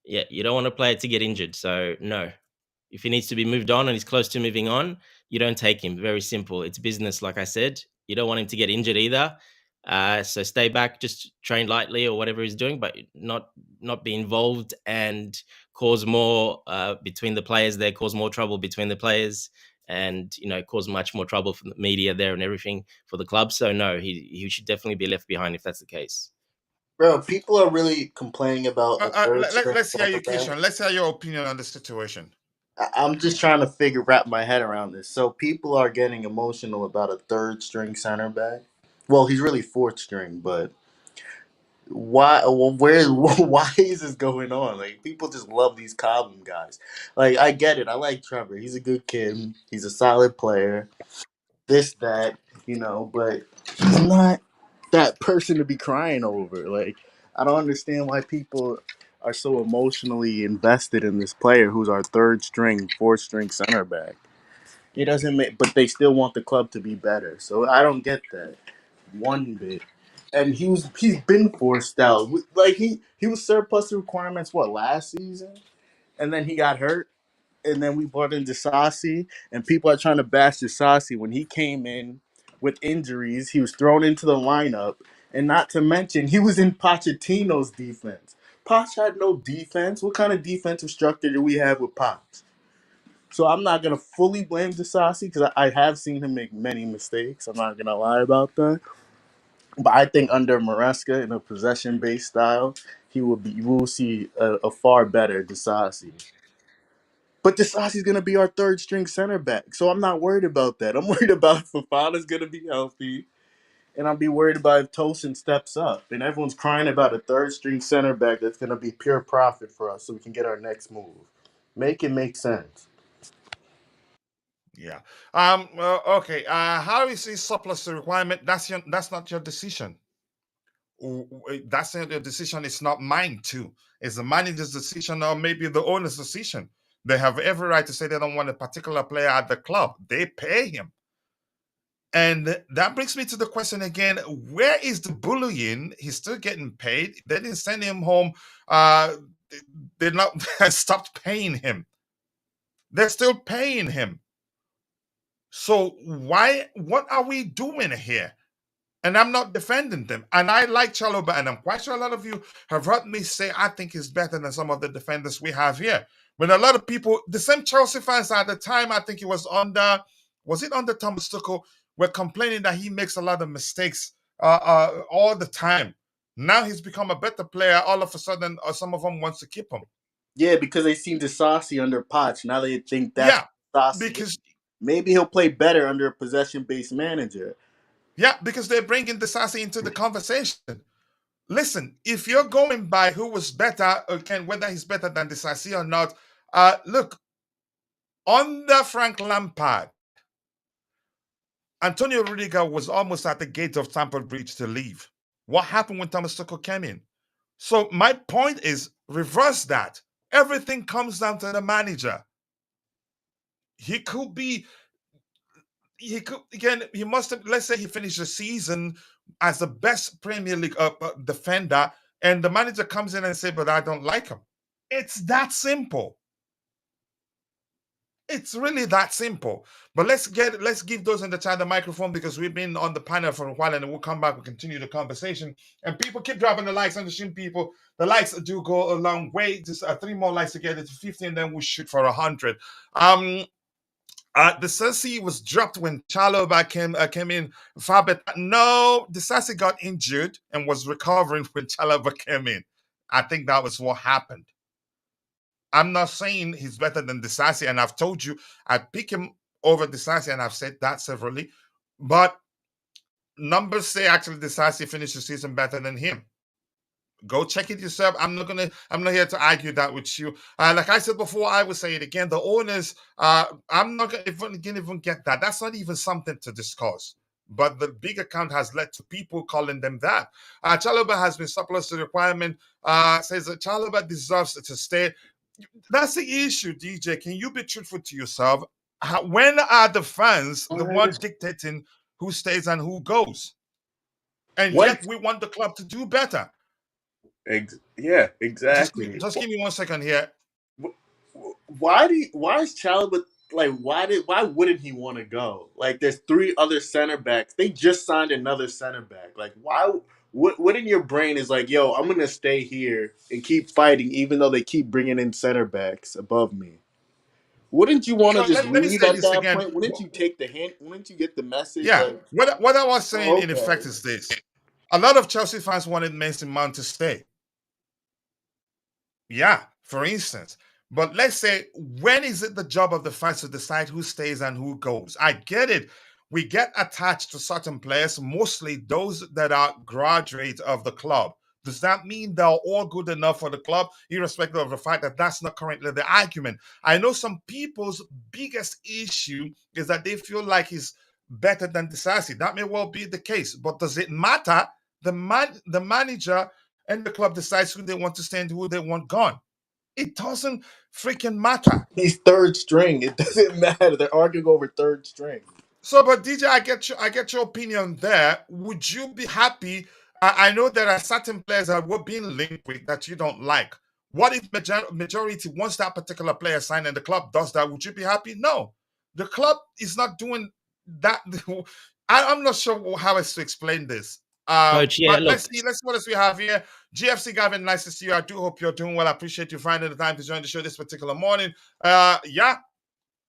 Yeah, you don't want a player to get injured. So no, if he needs to be moved on and he's close to moving on, you don't take him. Very simple. It's business, like I said. You don't want him to get injured either. So stay back, just train lightly or whatever he's doing, but not be involved and cause more between the players there, cause more trouble between the players, and cause much more trouble for the media there and everything for the club. So no, he should definitely be left behind if that's the case. Bro, people are really complaining about a third string Let's hear center your back. question. Let's hear your opinion on the situation. I'm just trying to wrap my head around this. So people are getting emotional about a third string center back. Well, he's really fourth string, but why? Well, why is this going on? Like, people just love these Cobham guys. Like, I get it. I like Trevor. He's a good kid. He's a solid player. This, that, but he's not that person to be crying over. Like, I don't understand why people are so emotionally invested in this player who's our third string, fourth string center back. It doesn't make, but they still want the club to be better. So I don't get that one bit. And he's been forced out. Like, he was surplus to requirements last season, and then he got hurt, and then we brought in Disasi, and people are trying to bash Disasi when he came in with injuries. He was thrown into the lineup, and not to mention he was in Pochettino's defense. Poch had no defense. What kind of defensive structure do we have with Poch? So I'm not gonna fully blame Disasi because I have seen him make many mistakes. I'm not gonna lie about that. But I think under Maresca in a possession-based style, we will see a far better Disasi. But Disasi's going to be our third string center back. So I'm not worried about that. I'm worried about if Fofana's going to be healthy. And I'll be worried about if Tosin steps up. And everyone's crying about a third string center back that's going to be pure profit for us so we can get our next move. Make it make sense. Yeah. Okay. How is it surplus to requirement? That's not your decision. That's not your decision. It's not mine too. It's the manager's decision, or maybe the owner's decision. They have every right to say they don't want a particular player at the club. They pay him. And that brings me to the question again: where is the bullying? He's still getting paid. They didn't send him home. They're not stopped paying him. They're still paying him. So what are we doing here? And I'm not defending them. And I like Chalobah, and I'm quite sure a lot of you have heard me say I think he's better than some of the defenders we have here. When a lot of people, the same Chelsea fans at the time, I think it was under Thomas Tuchel, were complaining that he makes a lot of mistakes all the time. Now he's become a better player. All of a sudden, some of them wants to keep him. Yeah, because they seen Disasi under Poch. Now they think that's Yeah, Disasi. because Maybe he'll play better under a possession-based manager. because they're bringing Disasi into the conversation. Listen, if you're going by who was better, whether he's better than Disasi or not, look, under Frank Lampard, Antonio Rudiger was almost at the gate of Stamford Bridge to leave. What happened when Thomas Tuchel came in? So my point is, reverse that. Everything comes down to the manager. He could be. He must have. Let's say he finished the season as the best Premier League defender, and the manager comes in and say, "But I don't like him." It's that simple. It's really that simple. But let's give those in the chat the microphone, because we've been on the panel for a while, and we'll come back. We'll continue the conversation. And people keep dropping the likes. Understand, people, the likes do go a long way. Just 3 more likes to get it to 50, and then we'll shoot for 100. The Sassi was dropped when Chalobah came in. No, the Sassi got injured and was recovering when Chalobah came in. I think that was what happened. I'm not saying he's better than Disasi, and I've told you I'd pick him over Disasi, and I've said that severally. But numbers say actually Disasi finished the season better than him. Go check it yourself. I'm not here to argue that with you. Like I said before, I will say it again. The owners, I'm not gonna even get that. That's not even something to discuss. But the big account has led to people calling them that. Chalobah has been surplus to the requirement. Says that Chalobah deserves to stay. That's the issue, DJ. Can you be truthful to yourself? When are the fans the one dictating who stays and who goes? And What? yet we want the club to do better. Yeah, Just, exactly. just give me 1 second here. Why is Chalobah like why wouldn't he want to go? Like there's three other center backs. They just signed another center back. Like why what in your brain is like, yo, I'm going to stay here and keep fighting even though they keep bringing in center backs above me? Wouldn't you want to So just let me leave say at this that again. point? Wouldn't you take the hint? Wouldn't you get the message Yeah, like, what I was saying oh, in okay. effect is this: a lot of Chelsea fans wanted Mason Mount to stay. Yeah, for instance. But let's say, when is it the job of the fans to decide who stays and who goes? I get it. We get attached to certain players, mostly those that are graduates of the club. Does that mean they're all good enough for the club, irrespective of the fact that that's not currently the argument? I know some people's biggest issue is that they feel like he's better than Disasi. That may well be the case, but does it matter? The manager and the club decides who they want to stay and who they want gone. It doesn't freaking matter. He's third string. It doesn't matter. They're arguing over third string. So, but DJ, I get your opinion there. Would you be happy? I know there are certain players that we're being linked with that you don't like. What if majority wants that particular player signed and the club does that? Would you be happy? No, the club is not doing that. I'm not sure how else to explain this. Coach, yeah, But look, let's see. Let's see what else we have here. GFC Gavin, nice to see you. I do hope you're doing well. I appreciate you finding the time to join the show this particular morning. Yeah,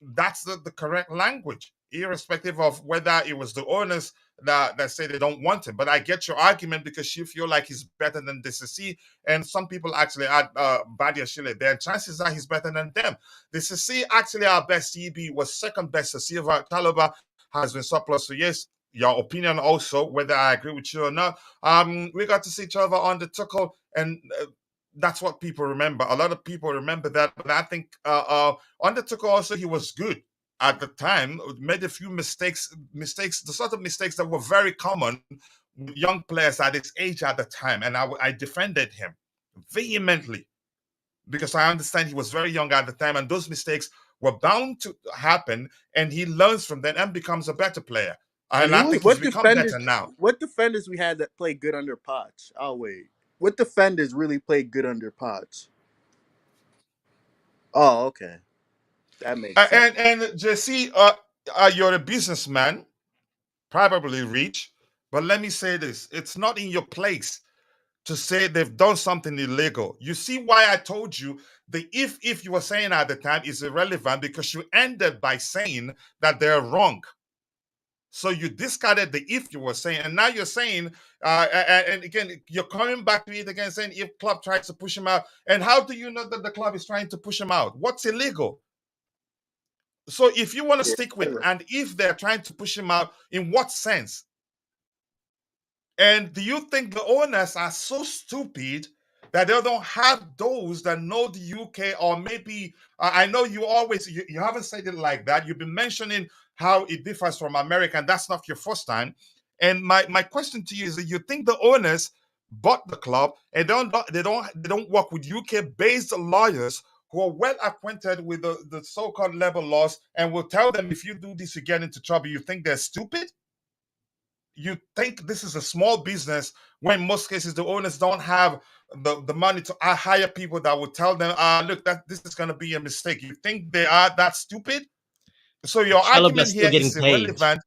that's the correct language, irrespective of whether it was the owners that say they don't want him. But I get your argument because you feel like he's better than DCC, and some people actually add Badia Shile there. And chances are he's better than them. DCC actually our best EB was second best to Silva. Chalobah has been surplus. So yes, your opinion also, whether I agree with you or not. We got to see Trevor on the Tuchel, and that's what people remember. A lot of people remember that, but I think under Tuchel also he was good at the time. Made a few mistakes, the sort of mistakes that were very common with young players at his age at the time, and I defended him vehemently because I understand he was very young at the time, and those mistakes were bound to happen, and he learns from them and becomes a better player. And I think he's become better now. What defenders we had that played good under Poch? I'll wait. What defenders really played good under Poch? Oh, okay. That makes sense. And Jesse, you're a businessman, probably rich, but let me say this: it's not in your place to say they've done something illegal. You see why I told you the if you were saying at the time is irrelevant, because you ended by saying that they're wrong. So you discarded the if you were saying, and now you're saying, and again, you're coming back to it again, saying if club tries to push him out, and how do you know that the club is trying to push him out? What's illegal? So if you want to stick with, and if they're trying to push him out, in what sense? And do you think the owners are so stupid that they don't have those that know the UK, or maybe I know you always you haven't said it like that. You've been mentioning how it differs from America, and that's not your first time. And my question to you is that you think the owners bought the club and they don't work with UK based lawyers who are well acquainted with the so-called labor laws and will tell them if you do this you get into trouble. You think they're stupid? You think this is a small business when in most cases the owners don't have the money to hire people that will tell them, look, that this is going to be a mistake. You think they are that stupid? So your Chalobah's argument still here getting is paid. irrelevant.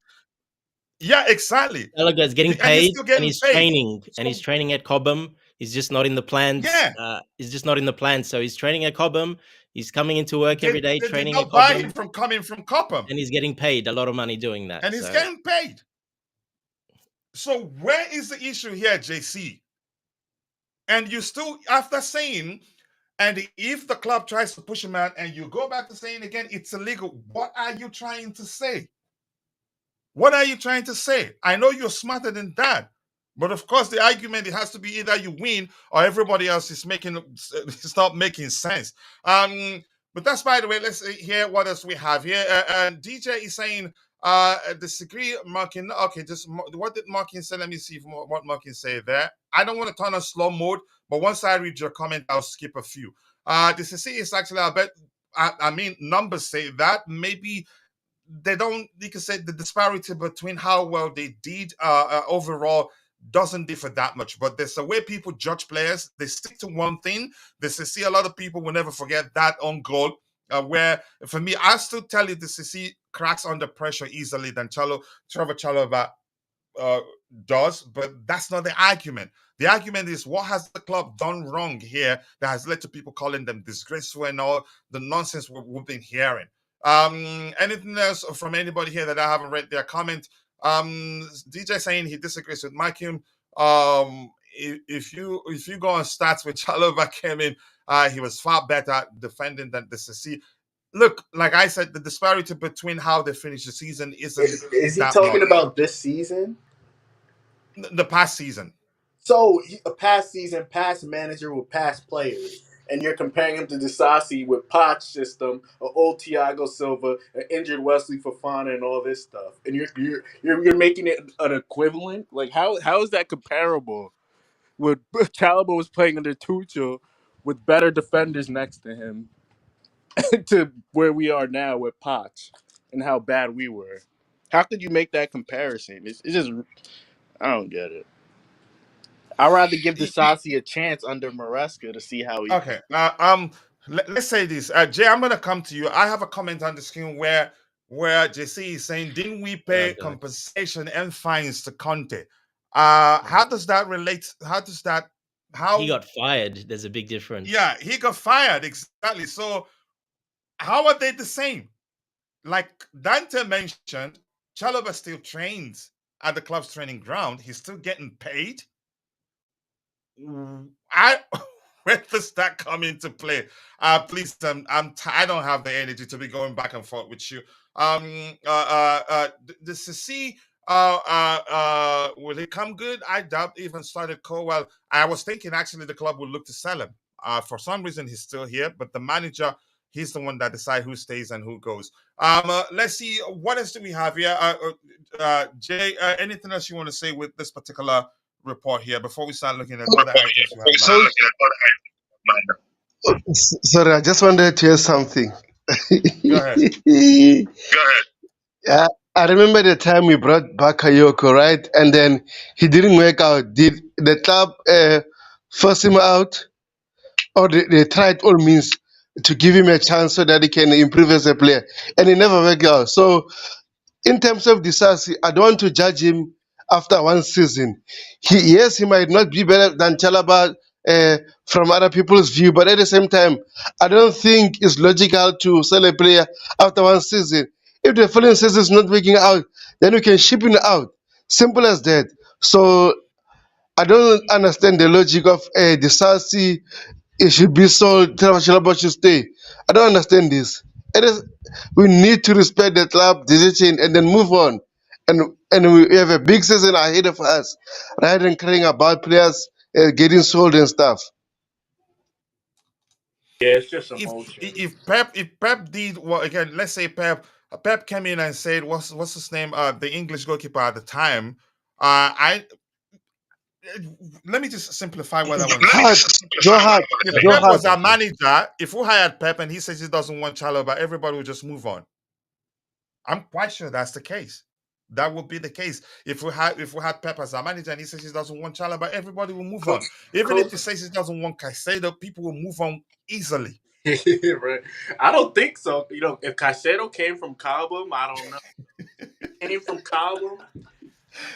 Yeah, exactly. Chalobah's getting And he's paid, still and getting he's paid. training, and he's training at Cobham. He's just not in the plans. Yeah. He's just not in the plans. So he's training at Cobham. He's coming into work every day, They did training at not buy Cobham, him from coming from Cobham. and he's getting paid a lot of money doing that. And he's So getting paid. So where is the issue here, JC? And you still, after saying, and if the club tries to push him out and you go back to saying again, it's illegal, what are you trying to say? What are you trying to say? I know you're smarter than that, But of course, the argument it has to be either you win or everybody else is making stop making sense. But that's by the way. Let's hear what else we have here. And DJ is saying disagree. Markin. Okay, just what did Markin say? Let me see what Markin say there. I don't want to turn on slow mode, but once I read your comment, I'll skip a few. This is actually I bet. I mean, numbers say that maybe they don't. You can say the disparity between how well they did overall doesn't differ that much, but there's a way people judge players. They stick to one thing. See a lot of people will never forget that on goal. Where for me, I still tell you the CC cracks under pressure easily than Trevoh Chalobah does, but that's not the argument. The argument is what has the club done wrong here that has led to people calling them disgraceful and all the nonsense we've been hearing. Anything else from anybody here that I haven't read their comment? DJ saying he disagrees with Mike Hume. If you go on stats with Chalobah came in, he was far better defending than the CC. Look, like I said, the disparity between how they finish the season isn't Is he that talking much. about this season? The past season. So a past season, past manager with past players, and you're comparing him to Disasi with Pot's system, an old Thiago Silva, an injured Wesley Fofana, and all this stuff, and you're making it an equivalent. Like how is that comparable? With Chalobah was playing under Tuchel with better defenders next to him to where we are now with Potts and how bad we were. How could you make that comparison? It's just I don't get it. I'd rather give Disasi a chance under Maresca to see how he. Okay. Let's say this. Jay, I'm gonna come to you. I have a comment on the screen where JC is saying, didn't we pay compensation and fines to Conte? How does that relate? How he got fired? There's a big difference. Yeah, he got fired, exactly. So how are they the same? Like Dante mentioned, Chalobah still trains at the club's training ground. He's still getting paid. Where does that come into play? Please, I don't have the energy to be going back and forth with you. The CC, will he come good? I doubt even started Well, I was thinking actually the club would look to sell him. For some reason he's still here, but the manager, he's the one that decides who stays and who goes. Let's see, what else do we have here? Jay, anything else you want to say with this particular report here before we start looking at other items Sorry, I just wanted to hear something. Go ahead. Yeah, I remember the time we brought Bakayoko, right? And then he didn't work out. Did the club force him out? Or they tried all means to give him a chance so that he can improve as a player? And he never worked out. So in terms of Disasi, I don't want to judge him after one season. Yes, he might not be better than Chalobah from other people's view, but at the same time, I don't think it's logical to sell a player after one season. If the following season is not working out, then you can ship him out. Simple as that. So I don't understand the logic of Disasi. It should be sold. Trevoh Chalobah should stay. I don't understand this. It is, we need to respect the club decision and then move on. And we have a big season ahead of us, rather than caring about players getting sold and stuff. Yeah, it's just If emotion. Pep did well again, let's say Pep came in and said, what's his name? The English goalkeeper at the time. I Let me just simplify what I want to say. If Pep was our manager, if we hired Pep and he says he doesn't want Chalobah, everybody will just move on. I'm quite sure that's the case. That would be the case. If we had Pep as our manager and he says he doesn't want Chalobah, everybody will move on. Even if he says he doesn't want Caicedo, people will move on easily. Right. I don't think so. If Caicedo came from Cobham, I don't know. Came from Cobham.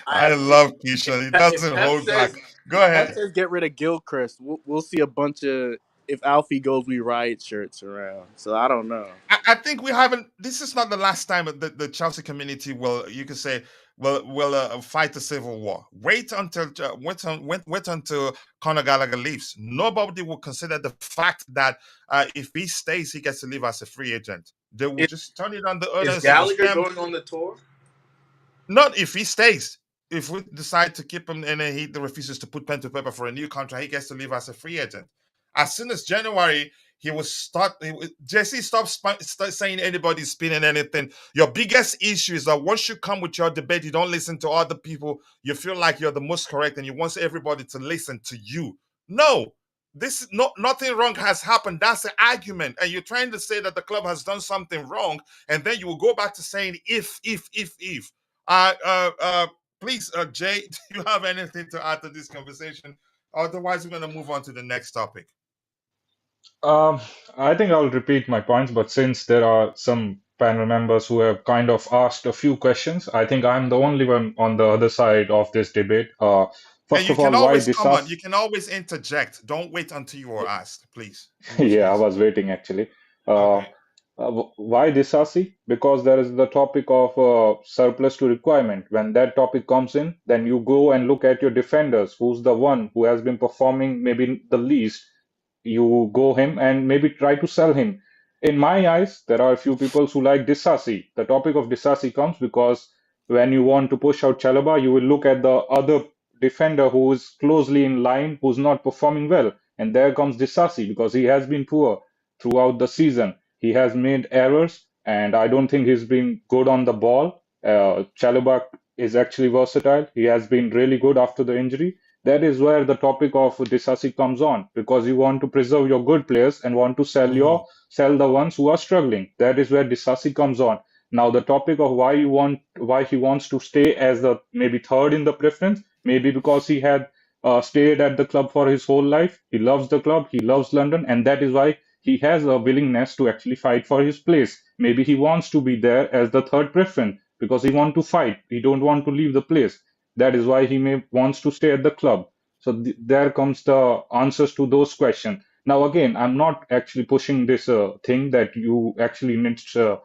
I love Keisha. He doesn't hold back. Go ahead. Pep says get rid of Gilchrist. We'll see a bunch of if Alfie goes, we riot shirts around. So I don't know. I think we haven't. This is not the last time the Chelsea community will, you could say, will fight the civil war. Wait until Conor Gallagher leaves. Nobody will consider the fact that if he stays, he gets to leave as a free agent. They will just turn it on the others. Is Gallagher going on the tour? Not if he stays. if we decide to keep him and then he refuses to put pen to paper for a new contract, he gets to leave as a free agent. As soon as January, he will start. Jesse, stop saying anybody's spinning anything. Your biggest issue is that once you come with your debate, you don't listen to other people. You feel like you're the most correct, and you want everybody to listen to you. No, this nothing wrong has happened. That's the argument, and you're trying to say that the club has done something wrong, and then you will go back to saying if. Please, Jay, do you have anything to add to this conversation? Otherwise, we're going to move on to the next topic. Um, I think I'll repeat my points, but since there are some panel members who have kind of asked a few questions, I think I'm the only one on the other side of this debate. And First you of all, can why always this comment. us? You can always interject. Don't wait until you are asked, please. Yeah, I was waiting actually. Uh, Okay. why Disasi? Because there is the topic of surplus to requirement. When that topic comes in, then you go and look at your defenders. Who's the one who has been performing maybe the least? You go him and maybe try to sell him. In my eyes, there are a few people who like Disasi. The topic of Disasi comes because when you want to push out Chalobah, you will look at the other defender who is closely in line, who's not performing well. And there comes Disasi because he has been poor throughout the season. He has made errors, and I don't think he's been good on the ball. Chalobah is actually versatile. He has been really good after the injury. That is where the topic of Disasi comes on, because you want to preserve your good players and want to sell the ones who are struggling. That is where Disasi comes on. Now the topic of why he wants to stay as the maybe third in the preference, maybe because he had stayed at the club for his whole life. He loves the club, he loves London, and that is why he has a willingness to actually fight for his place. Maybe he wants to be there as the third preference because he wants to fight. He don't want to leave the place. That is why he may wants to stay at the club. So there comes the answers to those questions. Now again, I'm not actually pushing this thing that you actually need to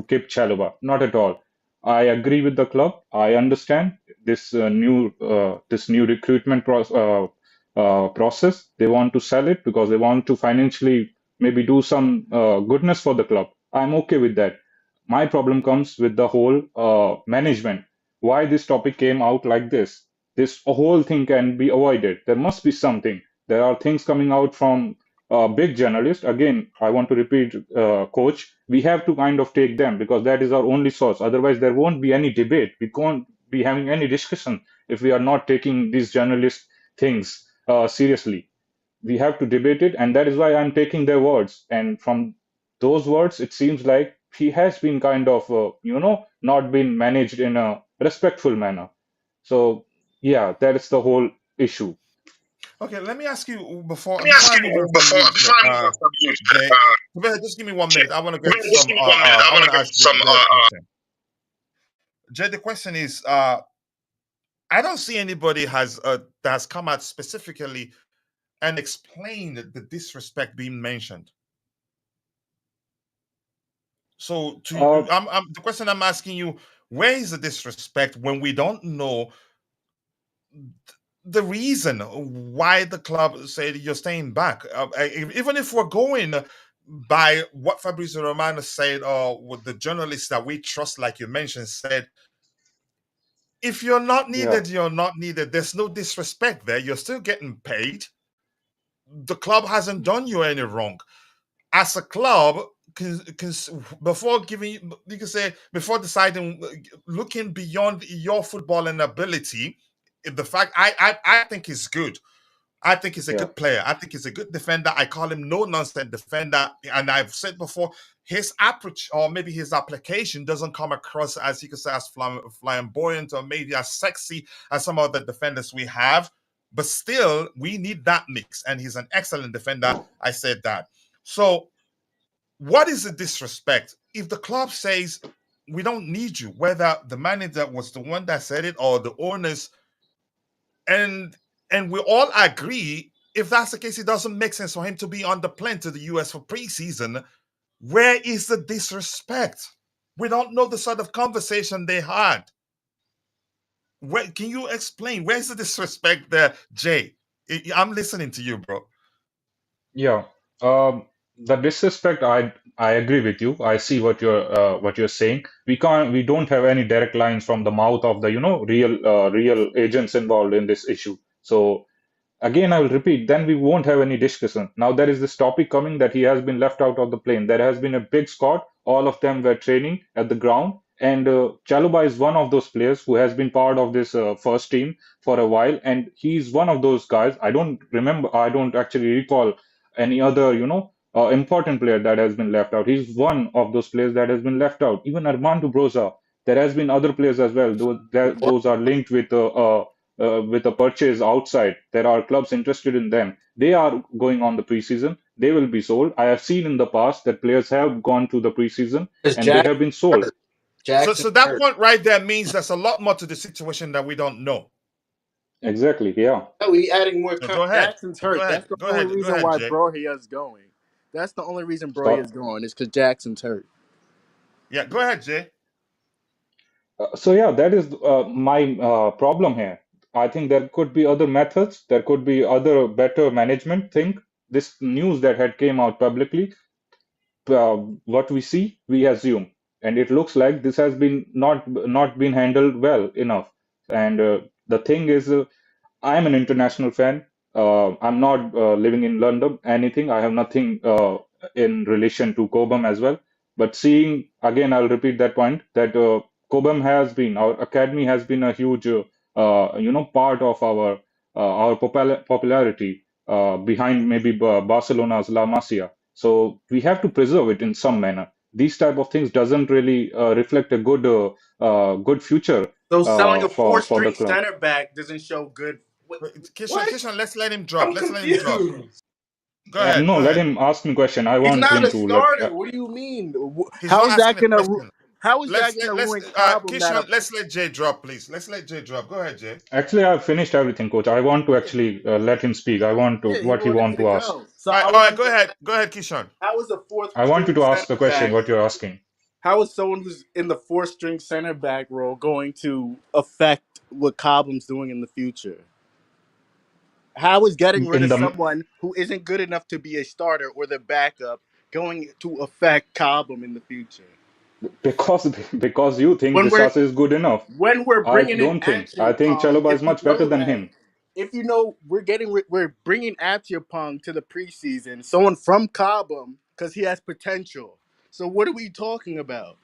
keep Chalobah. Not at all. I agree with the club. I understand this new recruitment process. They want to sell it because they want to financially maybe do some goodness for the club. I'm okay with that. My problem comes with the whole management. Why this topic came out like this? This whole thing can be avoided. There must be something. There are things coming out from big journalists. Again, I want to repeat, coach, we have to kind of take them because that is our only source. Otherwise, there won't be any debate. We can't be having any discussion if we are not taking these journalist things seriously. We have to debate it, and that is why I'm taking their words. And from those words, it seems like he has been kind of, not been managed in a respectful manner. So, yeah, that is the whole issue. Okay, let me ask you before Let me before ask I you move on from you, before I move on from you, Jay. Just give me 1 minute. I want to get just some. give me 1 minute. I I want want to to get ask some. Jay a question. Jay, the question is, I don't see anybody that has come out specifically and explained the disrespect being mentioned. So, Uh, the question I'm asking you: where is the disrespect when we don't know the reason why the club said you're staying back? Even if we're going by what Fabrizio Romano said, or what the journalists that we trust, like you mentioned, said, if you're not yeah, needed, you're not needed. There's no disrespect there. You're still getting paid. The club hasn't done you any wrong. As a club, before giving you can say before deciding, looking beyond your footballing ability, the fact I think he's good. I think he's a yeah, good player. I think he's a good defender. I call him no nonsense defender. And I've said before, his approach or maybe his application doesn't come across as you could say as flamboyant or maybe as sexy as some of the defenders we have. But still, we need that mix. And he's an excellent defender. I said that. So, what is the disrespect? If the club says we don't need you, whether the manager was the one that said it or the owners, and we all agree, if that's the case, it doesn't make sense for him to be on the plane to the US for preseason. Where is the disrespect? We don't know the sort of conversation they had. Where can you explain? Where's the disrespect there, Jay? I'm listening to you, bro. yeah. The disrespect, I agree with you. I see what you're saying. We don't have any direct lines from the mouth of the real agents involved in this issue. So again, I will repeat, then we won't have any discussion. Now there is this topic coming that he has been left out of the plane. There has been a big squad. All of them were training at the ground. And Chalobah is one of those players who has been part of this first team for a while. And he's one of those guys. I don't actually recall any other, important player that has been left out. He's one of those players that has been left out. Even Armando Broza. There has been other players as well. Those are linked with a purchase outside. There are clubs interested in them. They are going on the preseason. They will be sold. I have seen in the past that players have gone to the preseason Because and they have been sold. So that point right there means there's a lot more to the situation that we don't know. Exactly. Yeah. Oh, we adding more. So go ahead. Jackson's hurt. That's the only reason why Jay. Broja is going. That's the only reason Broja is Stop. going is because Jackson's hurt. Yeah, go ahead, Jay. So yeah, that is my problem here. I think there could be other methods. There could be other better management thing. This news that had came out publicly, what we see, we assume, and it looks like this has been not been handled well enough. And the thing is, I am an international fan. I'm not living in London, anything. I have nothing in relation to Cobham as well. But seeing, again, I'll repeat that point that Cobham has been, our academy has been a huge, part of our popularity behind maybe Barcelona's La Masia. So we have to preserve it in some manner. These type of things doesn't really reflect a good future So selling a for the four-string club. center back doesn't show good. Kishan, let's let him drop. I'm Let's let him drop. confused. Go ahead. No, Go let ahead. him ask me question. I He's want not him a to let. starter. What do you mean? He's How not is that asking a gonna? question. How is that Let's gonna ruin Cobham? Kishan, let's let Jay drop, please. Let's let Jay drop. Go ahead, Jay. Actually, I've finished everything, coach. I want to actually let him speak. I want to Yeah, he what he wanted me want to to ask. go. So All right, go ahead. Go ahead, Kishan. How is a fourth I want you string to ask center the question. back? What you're asking. how is someone who's in the four-string center back role going to affect what Cobham's doing in the future? How is getting rid In of the someone who isn't good enough to be a starter or the backup going to affect Cobham in the future? because because you think When we're Disasi is good enough. when we're I bringing in don't think. I action think pong, Chalobah is if you much better know than that, him. If you know we're bringing Pong to the preseason, someone from Cobham because he has potential. So what are we talking about?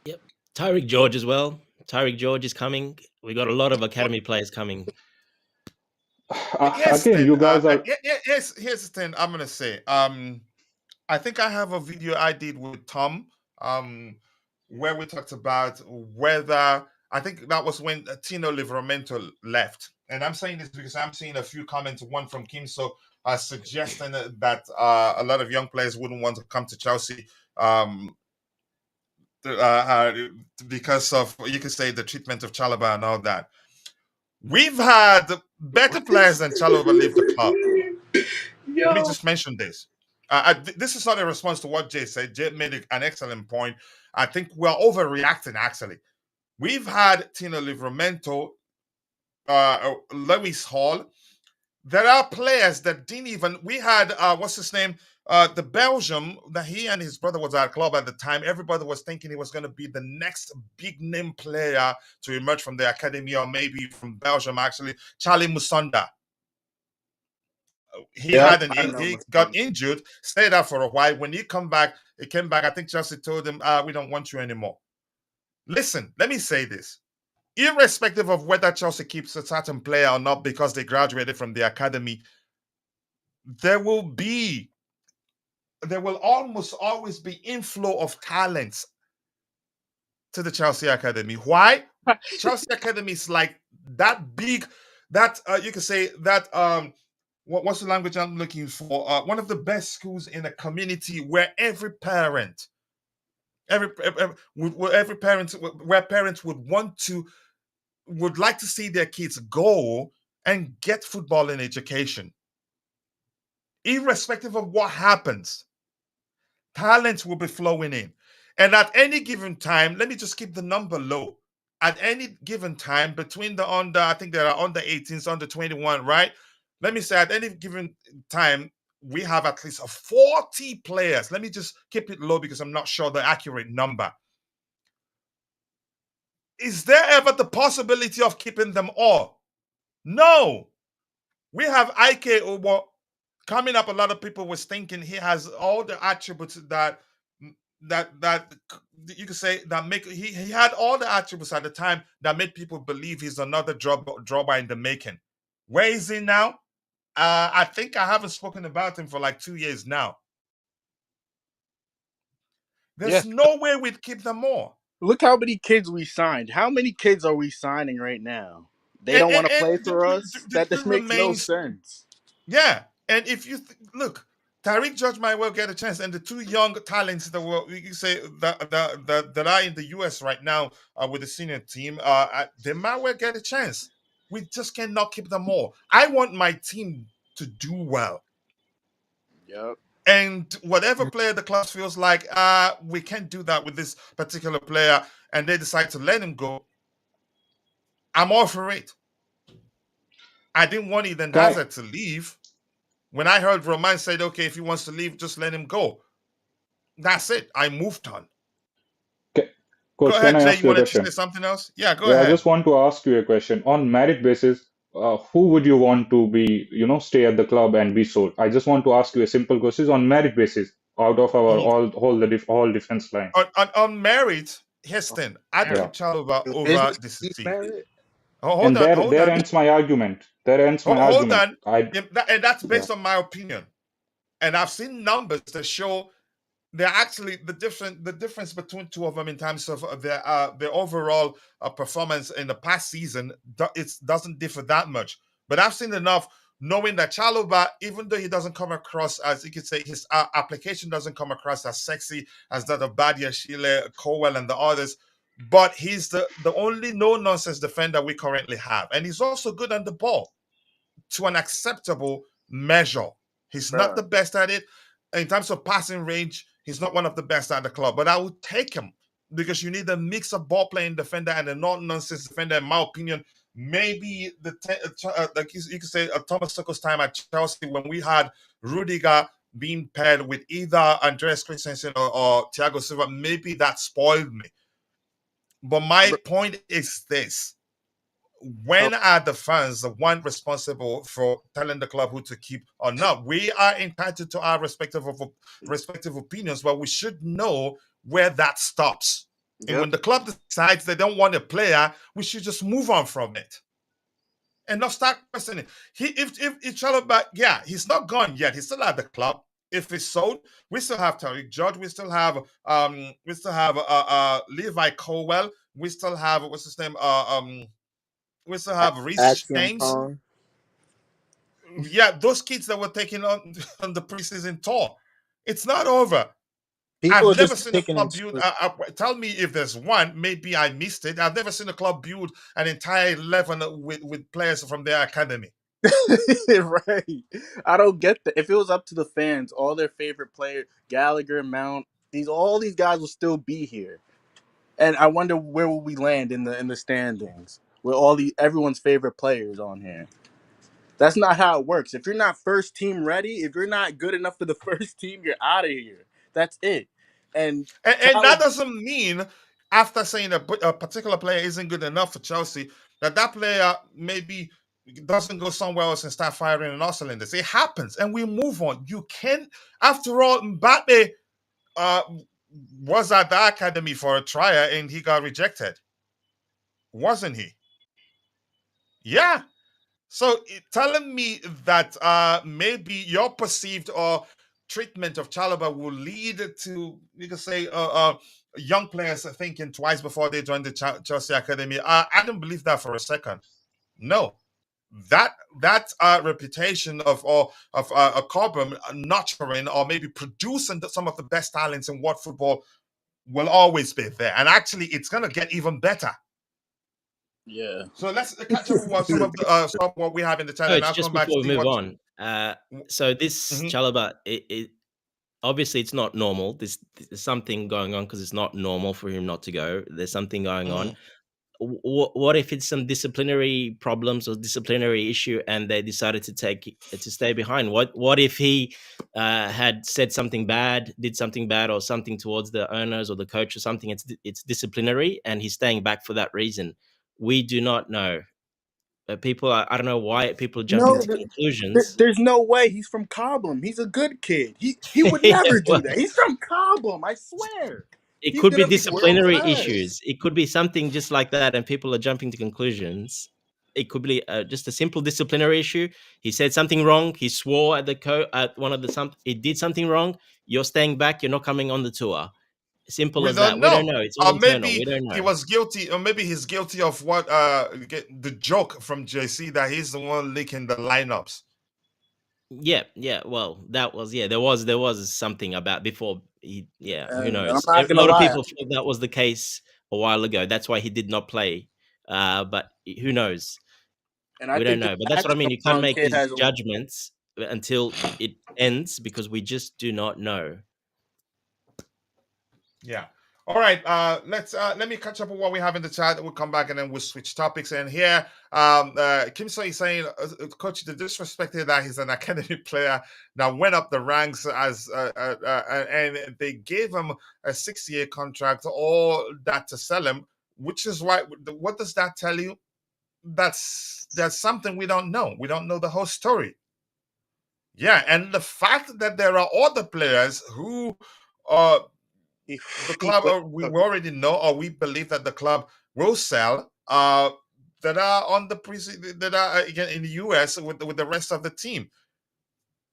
Yep. Tyreek George as well. Tyreek George is coming. We got a lot of academy players coming. Here's the Again, thing. you guys are. Here's the thing I'm gonna say. I think I have a video I did with Tom, where we talked about whether I think that was when Tino Livramento left, and I'm saying this because I'm seeing a few comments, one from Kim, suggesting that a lot of young players wouldn't want to come to Chelsea, uh, uh, because of, you could say, the treatment of Chalobah and all that. We've had better players than Chalobah leave the club. Let me yo, just mention this. This is not a response to what Jay said. Jay made an excellent point. I think we're overreacting, actually. We've had Tino Livramento, Lewis Hall. There are players that didn't even. We had, what's his name? The Belgium, that he and his brother was at club at the time. Everybody was thinking he was going to be the next big name player to emerge from the academy, or maybe from Belgium, actually. Charlie Musonda. He yeah, he got injured, stayed out for a while. When he came back, I think Chelsea told him, we don't want you anymore. Listen, let me say this. Irrespective of whether Chelsea keeps a certain player or not because they graduated from the academy, there will almost always be inflow of talents to the Chelsea Academy. Why? Chelsea Academy is like that big, that you can say that what's the language I'm looking for? One of the best schools in a community where every parent would like to see their kids go and get football and education. Irrespective of what happens, talent will be flowing in. And at any given time, let me just keep the number low. At any given time, between I think there are under 18s, under 21, right? Let me say at any given time, we have at least 40 players. Let me just keep it low because I'm not sure the accurate number. Is there ever the possibility of keeping them all? No. We have Ike Owo coming up. A lot of people was thinking he has all the attributes that you could say that make he had all the attributes at the time that made people believe he's another drawbar in the making. Where is he now? I think I haven't spoken about him for like 2 years now. There's no way we'd keep them all. Look how many kids we signed. How many kids are we signing right now? They don't want to play for us? That just makes no sense. Yeah. And if you look, Tariq George might well get a chance, and the two young talents that you say that are in the US right now with the senior team, they might well get a chance. We just cannot keep them all. I want my team to do well. Yep. And whatever player the club feels like, we can't do that with this particular player, and they decide to let him go, I'm all for it. I didn't want Eden Hazard to leave. When I heard Roman said, okay, if he wants to leave, just let him go. That's it. I moved on. Coach, go ahead, can I Jay. ask You you a wanted to question? say something else? Yeah, go ahead. I just want to ask you a question. On merit basis, who would you want to be, stay at the club and be sold? I just want to ask you a simple question on merit basis out of our all defense line. On merit, Heston, I'd keep Chalobah over this season. Hold on. There ends my argument. Hold on. And that's based on my opinion. And I've seen numbers that show they're actually the difference between two of them in terms of their overall performance in the past season. It doesn't differ that much. But I've seen enough knowing that Chalobah, even though he doesn't come across as, you could say, his application doesn't come across as sexy as that of Badia, Shile, Cowell, and the others, but he's the only no-nonsense defender we currently have. And he's also good on the ball to an acceptable measure. He's not the best at it. In terms of passing range, he's not one of the best at the club, but I would take him because you need a mix of ball-playing defender and a non-nonsense defender, in my opinion. Maybe like you could say, Thomas Tuchel's time at Chelsea when we had Rudiger being paired with either Andreas Christensen or Thiago Silva, maybe that spoiled me. But my point is this. When are the fans the one responsible for telling the club who to keep or not? We are entitled to our respective opinions, but we should know where that stops. And when the club decides they don't want a player, we should just move on from it and not start questioning. If Chalobah, he's not gone yet. He's still at the club. If he's sold, we still have Tariq George. We still have Levi Colwell. We still have what's his name? We still have Reece James. Yeah, those kids that were taking on the preseason tour. It's not over. I've never seen a club build. Tell me if there's one. Maybe I missed it. I've never seen a club build an entire 11 with players from their academy. Right. I don't get that. If it was up to the fans, all their favorite players, Gallagher, Mount, all these guys will still be here. And I wonder where will we land in the standings with everyone's favorite players on here. That's not how it works. If you're not first team ready, if you're not good enough for the first team, you're out of here. That's it. And that doesn't mean after saying a particular player isn't good enough for Chelsea, that player maybe doesn't go somewhere else and start firing on all cylinders. It happens, and we move on. You can't. After all, Mbappe was at the academy for a trial and he got rejected, wasn't he? Yeah. So telling me that maybe your perceived or treatment of Chalobah will lead to, you can say, young players thinking twice before they join the Chelsea academy. I don't believe that for a second. No, that reputation of a Cobham nurturing or maybe producing some of the best talents in world football will always be there, and actually, it's gonna get even better. Yeah. So let's catch up with some of the stuff what we have in the channel. Coach, just before we move on, so this Chalobah, it obviously it's not normal. There's something going on because it's not normal for him not to go. There's something going on. what if it's some disciplinary problems or disciplinary issue and they decided to stay behind? What if he had said something bad, did something bad or something towards the owners or the coach or something? It's disciplinary and he's staying back for that reason. We do not know. People, I don't know why people are jumping No, to conclusions. there's no way. He's from Cobham. He's a good kid. He would Yeah, never do well, that. He's from Cobham. I swear. it He's could be gonna be world disciplinary class. issues. It could be something just like that, and people are jumping to conclusions. It could be just a simple disciplinary issue. He said something wrong. He swore at at one of the he did something wrong. You're staying back. You're not coming on the tour. Simple We as don't that. We don't know. know. It's all Or internal. We maybe don't he know. was guilty, or maybe he's guilty of what the joke from JC that he's the one leaking the lineups. Yeah. Well, that was there was something about before he. Yeah, who And I'm knows? not A gonna lot of lie. people thought that was the case a while ago. That's why he did not play. But who knows? And I We don't think the know. But that's fact what I that mean. a You can't young make kid these has a judgments until it ends because we just do not know. Yeah. All right. Let me catch up with what we have in the chat. We'll come back and then we'll switch topics. And here, Kim So is saying, Coach, the disrespect here that he's an academy player that went up the ranks as and they gave him a 6-year contract, all that to sell him, which is why. What does that tell you? That's something we don't know. We don't know the whole story. Yeah, and the fact that there are other players who the club we already know, or we believe that the club will sell that are on the that are again in the US with the rest of the team.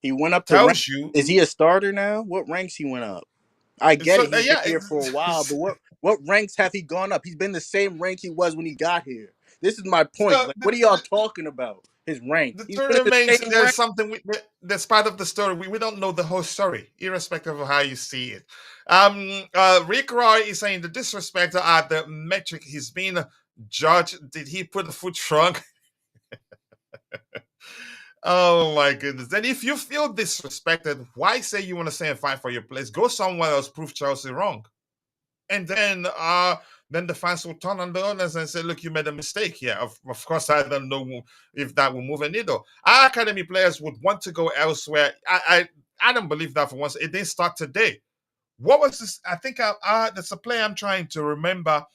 he went up to rank. Tells you. Is he a starter now? What ranks he went up? I get So it. He's been yeah, here for a while, but what ranks have he gone up? He's been the same rank he was when he got here. This is my point. so Like, what are y'all talking about? His rank. the He's truth been in the remains same there's rank. something that's part of the story. We don't know the whole story, irrespective of how you see it. Rick Roy is saying the disrespect at the metric he's been judged. Did he put the foot trunk? Oh my goodness. Then if you feel disrespected, why say you want to stay and fight for your place? Go somewhere else, prove Chelsea wrong. And then the fans will turn on the owners and say, look, you made a mistake here. Of course, I don't know if that will move a needle. Our academy players would want to go elsewhere. I don't believe that for once. It didn't start today. What was this? I think there's a player I'm trying to remember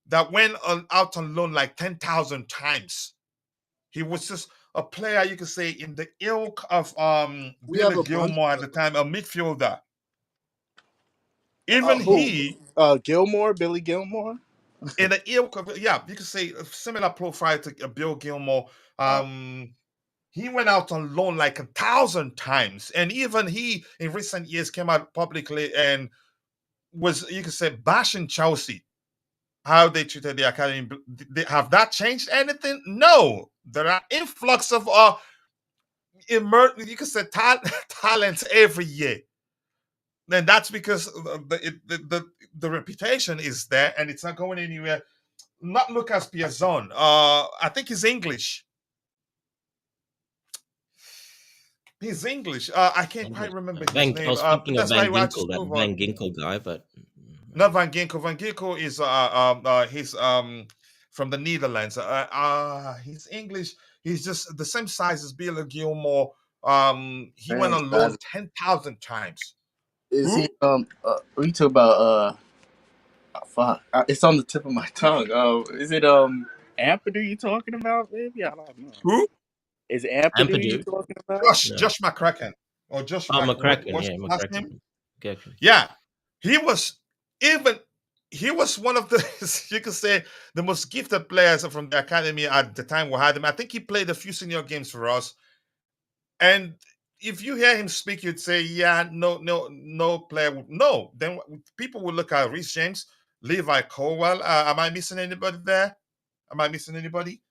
that went out on loan like 10,000 times. He was just a player, you could say, in the ilk of We have Billy a bunch. Gilmore at the time, a midfielder. Even Who? he, Gilmore, Billy Gilmore. in the ilk of, yeah, you could say a similar profile to Bill Gilmore. He went out on loan like 1,000 times. And even he, in recent years, came out publicly and was, you could say, bashing Chelsea, how they treated the academy. Have that changed anything? No. There are influx of you could say talent every year. And that's because the reputation is there and it's not going anywhere. Not Lucas Piazon. I think he's English. He's English. I can't quite remember his name. I was thinking of That's why Van I Ginkel, just that move Van on. Ginkel guy, but Not Van Ginkel. Van Ginkel is he's from the Netherlands. He's English. He's just the same size as Billy Gilmore. He went on loan 10,000 times. Is Who? he? We talk about fuck. It's on the tip of my tongue. Is it Ampadu you talking about? Maybe I don't know. Who? Is it Ampadu you Ampadu. talking about? Josh McCracken or Josh. Oh, McCracken, What's yeah, his last name? McCracken. Okay. Yeah, he was one of the you could say the most gifted players from the academy at the time we had him. I think he played a few senior games for us. And if you hear him speak, you'd say, yeah, no player would no. Then people would look at Reece James, Levi Colwell. Am I missing anybody there? Am I missing anybody?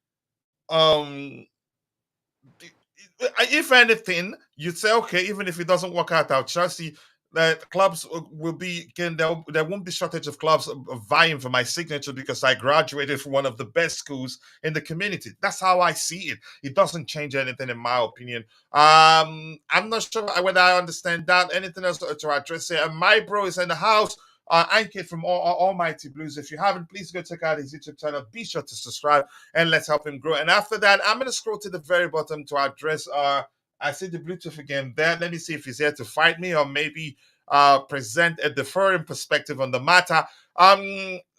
If anything, you'd say, okay, even if it doesn't work out Chelsea, that clubs will be again. There won't be shortage of clubs vying for my signature because I graduated from one of the best schools in the community. That's how I see it. It doesn't change anything, in my opinion. I'm not sure whether I understand that. Anything else to address here? And my bro is in the house. Ankit from Almighty Blues. If you haven't, please go check out his YouTube channel. Be sure to subscribe and let's help him grow. And after that, I'm going to scroll to the very bottom to address. I see the Bluetooth again there. Let me see if he's here to fight me or maybe present a differing perspective on the matter.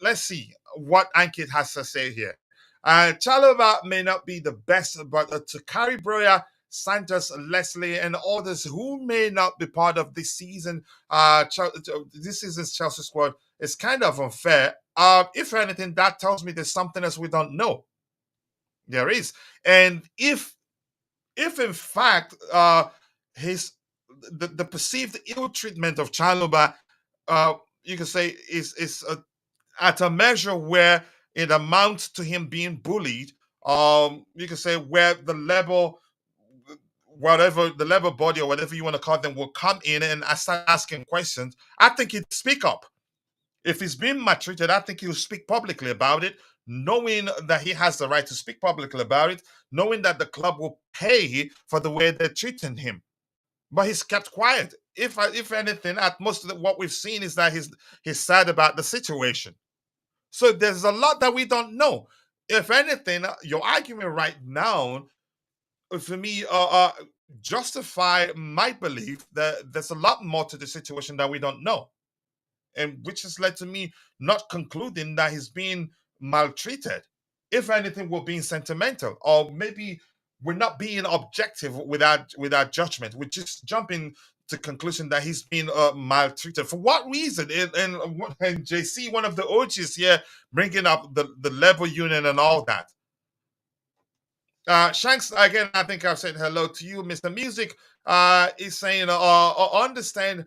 Let's see what Ankit has to say here. Chalobah may not be the best, but to carry Broya, Santos, Leslie, and others who may not be part of this season, this season's Chelsea squad is kind of unfair. If anything, that tells me there's something else we don't know. There is, and if in fact the perceived ill treatment of Chalobah, you can say is at a measure where it amounts to him being bullied. You can say where the level, whatever the level body or whatever you want to call them, will come in and start asking questions. I think he'd speak up. If he's being maltreated, I think he'll speak publicly about it, knowing that he has the right to speak publicly about it, knowing that the club will pay for the way they're treating him. But he's kept quiet. If anything, at most of what we've seen is that he's sad about the situation. So there's a lot that we don't know. If anything, your argument right now, for me, justify my belief that there's a lot more to the situation that we don't know, and which has led to me not concluding that he's being maltreated. If anything, we're being sentimental, or maybe we're not being objective without judgment. We're just jumping to conclusion that he's being maltreated. For what reason? And JC, one of the OGs here, bringing up the level union and all that. Shanks, again, I think I've said hello to you. Mr. Music is saying, understand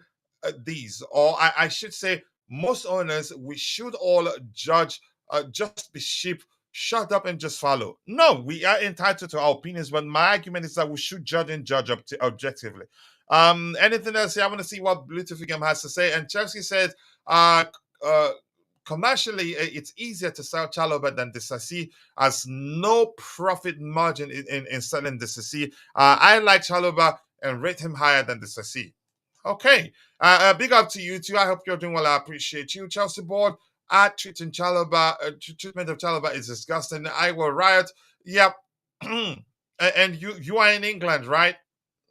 these, or I should say, most owners, we should all judge, just be sheep, shut up and just follow. No, we are entitled to our opinions, but my argument is that we should judge and judge objectively. Anything else here? I want to see what Bluetooth has to say. And Chelsea says, commercially, it's easier to sell Chalobah than Disasi, as no profit margin in selling Disasi. I like Chalobah and rate him higher than Disasi. Okay. Big up to you too. I hope you're doing well. I appreciate you. Chelsea board, treatment of Chalobah is disgusting. I will riot. Yep. And you are in England, right?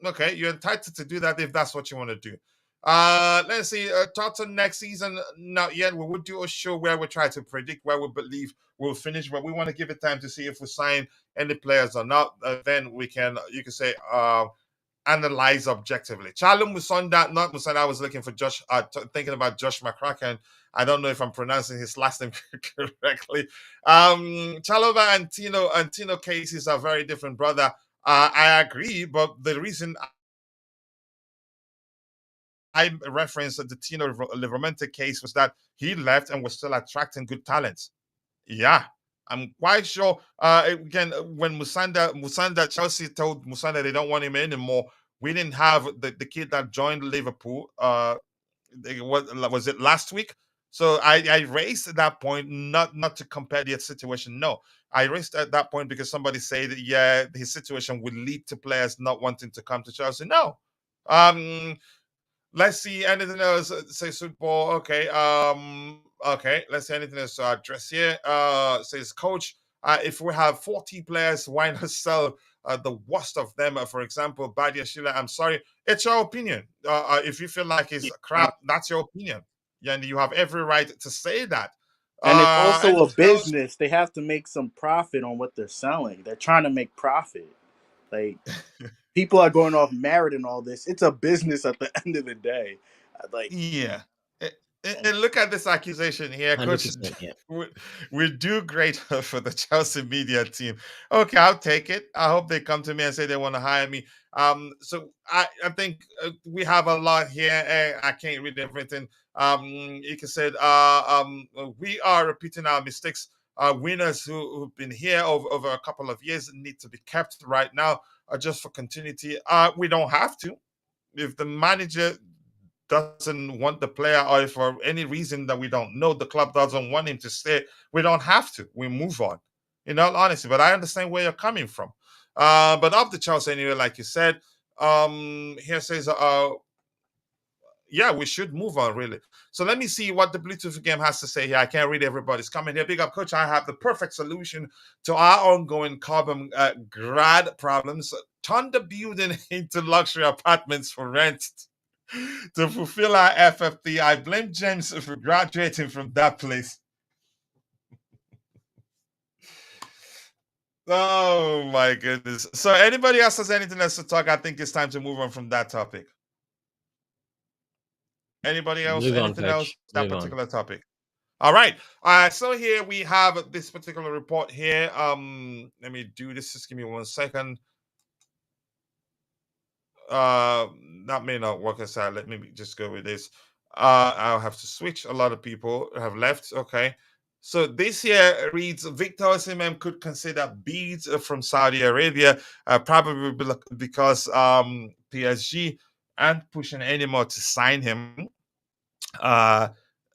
Okay, you're entitled to do that if that's what you want to do. Let's see. Tottenham next season, not yet. We will do a show where we try to predict where we believe we'll finish, but we want to give it time to see if we sign any players or not. Then we can, you can say, analyze objectively. Chalum Musonda, not Musonda. I was looking for Josh, thinking about Josh McCracken. I don't know if I'm pronouncing his last name correctly. Chalobah and Tino cases are very different, brother. I agree, but the reason I referenced the Tino Livramento case was that he left and was still attracting good talents. Yeah, I'm quite sure. Again, when Musanda, Chelsea told Musanda they don't want him anymore, we didn't have the kid that joined Liverpool. Was it last week? So I raised at that point, not to compare the situation. No, I raised at that point because somebody said, yeah, his situation would lead to players not wanting to come to Chelsea. No. Let's see anything else. Say football. Okay. Okay. Let's see anything else to address here. Says coach. If we have 40 players, why not sell the worst of them? For example, Badia Sheila. I'm sorry. It's your opinion. If you feel like it's crap, that's your opinion. Yeah, and you have every right to say that. And it's also a business. They have to make some profit on what they're selling. They're trying to make profit. Like, people are going off merit and all this. It's a business at the end of the day. Like, yeah. And look at this accusation here, Coach. Yeah. We do great for the Chelsea media team. Okay, I'll take it. I hope they come to me and say they want to hire me. So I think we have a lot here. I can't read everything. You can say we are repeating our mistakes. Winners who've been here over a couple of years need to be kept right now, just for continuity. We don't have to. If the manager doesn't want the player, or if for any reason that we don't know, the club doesn't want him to stay, we don't have to. We move on, in all honesty. But I understand where you're coming from. But of the Chelsea anyway, like you said, here says yeah, we should move on, really. So let me see what the Bluetooth game has to say here. I can't read everybody's comment here. Big up, Coach. I have the perfect solution to our ongoing carbon grad problems. Turn the building into luxury apartments for rent to fulfill our FFP. I blame James for graduating from that place. Oh my goodness. So anybody else has anything else to talk? I think it's time to move on from that topic. Anybody else? Move on, Anything else? coach. That Move on. particular topic. All right. So here we have this particular report here. Let me do this. Just give me 1 second. That may not work aside. Let me just go with this. I'll have to switch. A lot of people have left. Okay. So this here reads Victor Osimhen could consider bids from Saudi Arabia, probably because PSG aren't pushing anymore to sign him.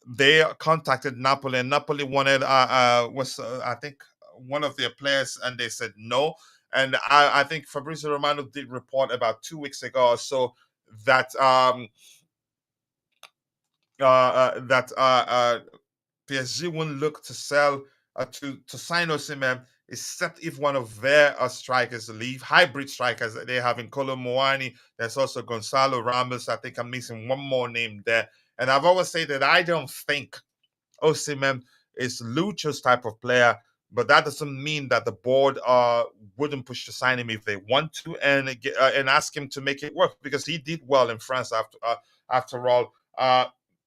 They contacted Napoli, and Napoli wanted I think one of their players, and they said no. And I think Fabrizio Romano did report about 2 weeks ago or so that PSG wouldn't look to sell to sign Osimhen, except if one of their strikers leave. Hybrid strikers that they have in Kolo Muani. There's also Gonzalo Ramos. I think I'm missing one more name there. And I've always said that I don't think Osimhen is Lucho's type of player, but that doesn't mean that the board wouldn't push to sign him if they want to, and ask him to make it work, because he did well in France after all.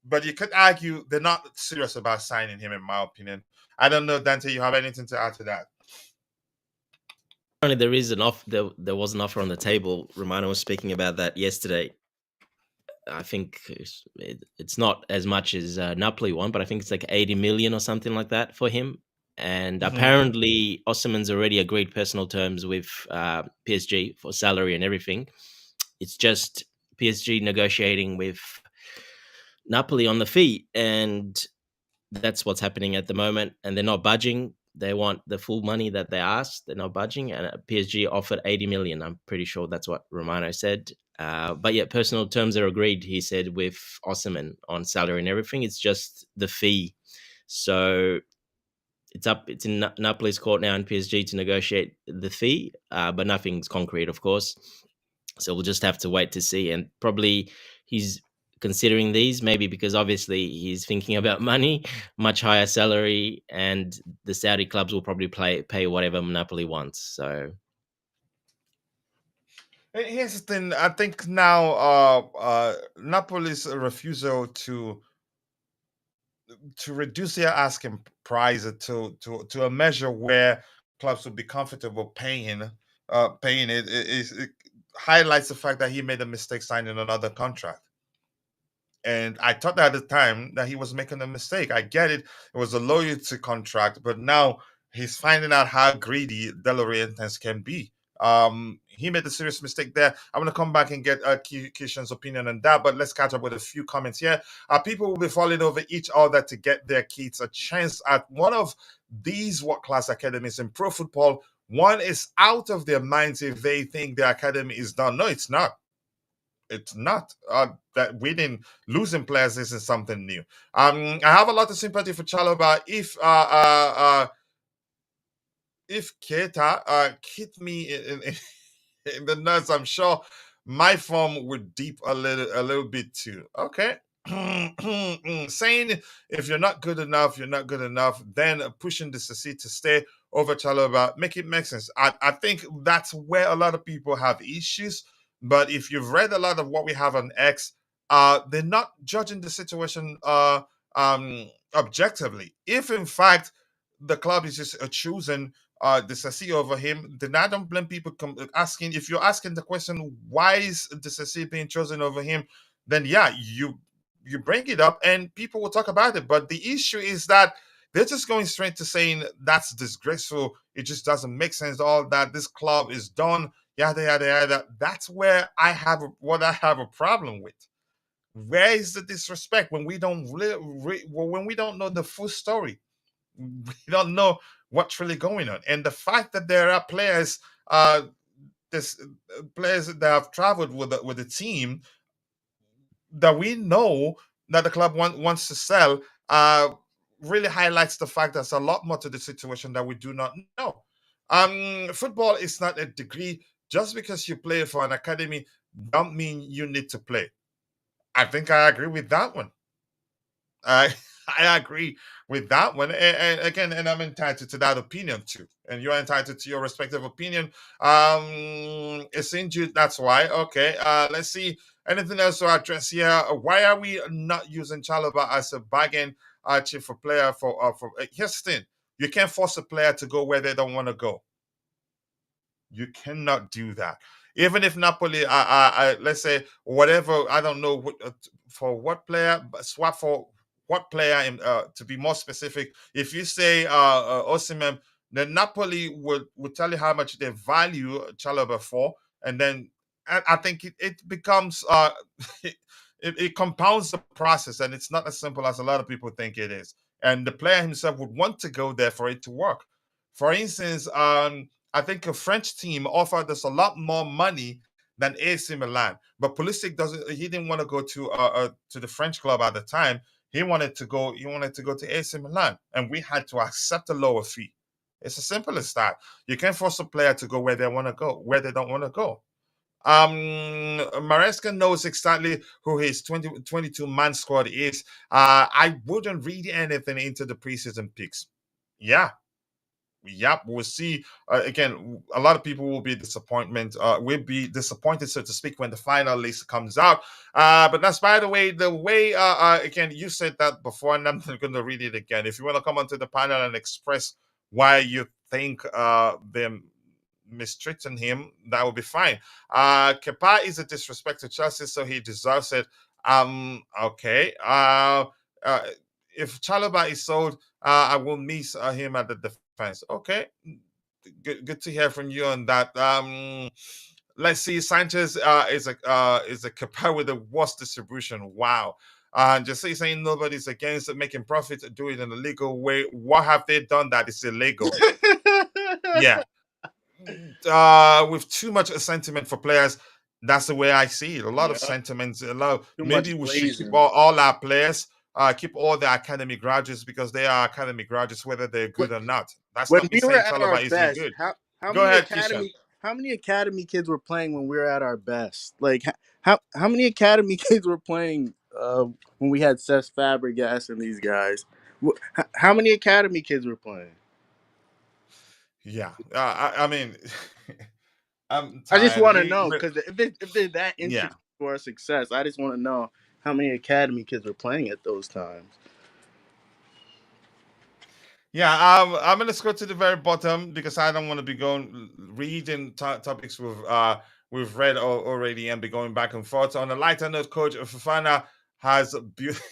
But you could argue they're not serious about signing him, in my opinion. I don't know, Dante, you have anything to add to that? Apparently, there is an offer. There was an offer on the table. Romano was speaking about that yesterday. I think it's not as much as Napoli one, but I think it's like 80 million or something like that for him. And apparently, Osimhen's already agreed personal terms with PSG for salary and everything. It's just PSG negotiating with Napoli on the fee, and that's what's happening at the moment. And they're not budging. They want the full money that they asked. They're not budging, and PSG offered 80 million. I'm pretty sure that's what Romano said. But yeah, personal terms are agreed, he said, with Osimhen on salary and everything. It's just the fee. So it's in Napoli's court now in PSG to negotiate the fee, but nothing's concrete, of course. So we'll just have to wait to see. And probably he's considering these, maybe because obviously he's thinking about money, much higher salary, and the Saudi clubs will probably pay whatever Napoli wants. So here's the thing. I think now Napoli's refusal to reduce their asking price to a measure where clubs would be comfortable paying it highlights the fact that he made a mistake signing another contract. And I thought at the time that he was making a mistake. I get it. It was a loyalty contract, but now he's finding out how greedy De Laurentiis can be. He made a serious mistake there. I'm going to come back and get Kishan's opinion on that, but let's catch up with a few comments here. People will be falling over each other to get their kids a chance at one of these world-class academies in pro football. One is out of their minds if they think the academy is done. No, it's not. It's not. That winning, losing players isn't something new. I have a lot of sympathy for Chalobah. If Keita hit me in the nuts, I'm sure my form would deep a little bit too. Okay. Saying if you're not good enough, you're not good enough, then pushing the Sassi to stay over Chalobah, make it make sense. I think that's where a lot of people have issues. But if you've read a lot of what we have on X, they're not judging the situation objectively. If in fact the club is just choosing the Sassi over him, then I don't blame people asking. If you're asking the question, why is the Sassi being chosen over him? Then yeah, you bring it up and people will talk about it. But the issue is that they're just going straight to saying that's disgraceful. It just doesn't make sense. All that this club is done. Yada yada yada. That's where I have a problem with. Where is the disrespect when we don't when we don't know the full story? We don't know what's really going on, and the fact that there are players, players that have traveled with the team that we know that the club wants to sell really highlights the fact there's a lot more to the situation that we do not know. Football is not a degree. Just because you play for an academy don't mean you need to play. I think I agree with that one. I I agree with that one. And again, and I'm entitled to that opinion too. And you're entitled to your respective opinion. It's injured, that's why. Okay. Let's see. Anything else to address here? Why are we not using Chalobah as a bargain chip for player for here's the thing. You can't force a player to go where they don't want to go. You cannot do that. Even if Napoli, let's say whatever, I don't know for what player, but swap for what player. To be more specific, if you say Osimhen, then Napoli would tell you how much they value Chalobah for, and then I think it becomes it compounds the process, and it's not as simple as a lot of people think it is. And the player himself would want to go there for it to work. For instance, I think a French team offered us a lot more money than AC Milan, but Pulisic doesn't. He didn't want to go to the French club at the time. He wanted to go. He wanted to go to AC Milan, and we had to accept a lower fee. It's as simple as that. You can't force a player to go where they want to go, where they don't want to go. Maresca knows exactly who his 22 man squad is. I wouldn't read anything into the preseason picks. Yeah, yep, we'll see. Again, a lot of people will be disappointment. Will be disappointed, so to speak, when the final list comes out. But that's, by the way, again, you said that before, and I'm not going to read it again. If you want to come onto the panel and express why you think them mistreating him, that would be fine. Kepa is a disrespect to Chelsea, so he deserves it. Okay. Uh, if Chalobah is sold, I will miss him at the defense. Okay, good to hear from you on that. Let's see. Sanchez is a Kepa with the worst distribution. Wow. Just saying nobody's against it, making profit, do it in a legal way. What have they done that is illegal? Yeah, with too much sentiment for players. That's the way I see it. A lot of Yeah, sentiments. A lot. too Maybe much we should keep glazing. all our players. Keep all the academy graduates because they are academy graduates, whether they're good or not. That's When not me we were saying at our Chalobah isn't best, good. how Go many ahead, Kishan. academy kids were playing when we were at our best? Like how many academy kids were playing when we had Cesc Fabregas and these guys? How many academy kids were playing? Yeah, I mean, I'm I just tired. want to know because if they're that Yeah, integral to our success, I just want to know how many academy kids were playing at those times. yeah. I'm gonna scroll to the very bottom because I don't want to be going reading topics we've read already and be going back and forth. On a lighter note, Coach Fafana has a beautiful.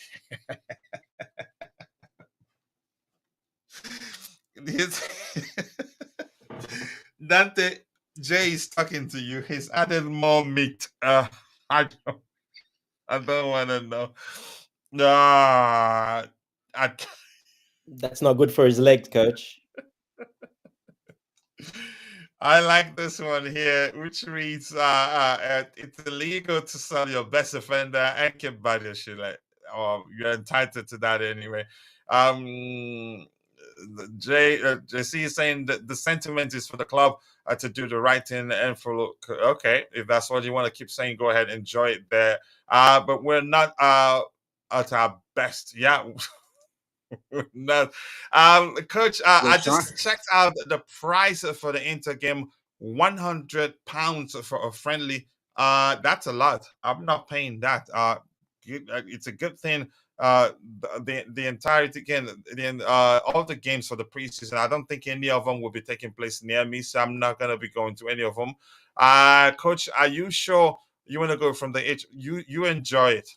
Dante J is talking to you. He's added more meat. I don't, I don't want to know. Nah, I, That's not good for his legs, coach. I like this one here, which reads, "It's illegal to sell your best offender and keep bad your shit. Like, oh, you're entitled to that anyway." Um, JC is saying that the sentiment is for the club to do the right thing and for okay, if that's what you want to keep saying, go ahead, enjoy it there. But we're not at our best. Yeah, no, Coach. Well, I Sean, just checked out the price for the Inter game. £100 for a friendly. That's a lot. I'm not paying that. It's a good thing. The entirety again, all the games for the preseason. I don't think any of them will be taking place near me, so I'm not gonna be going to any of them. Coach, are you sure you want to go from the H? You enjoy it.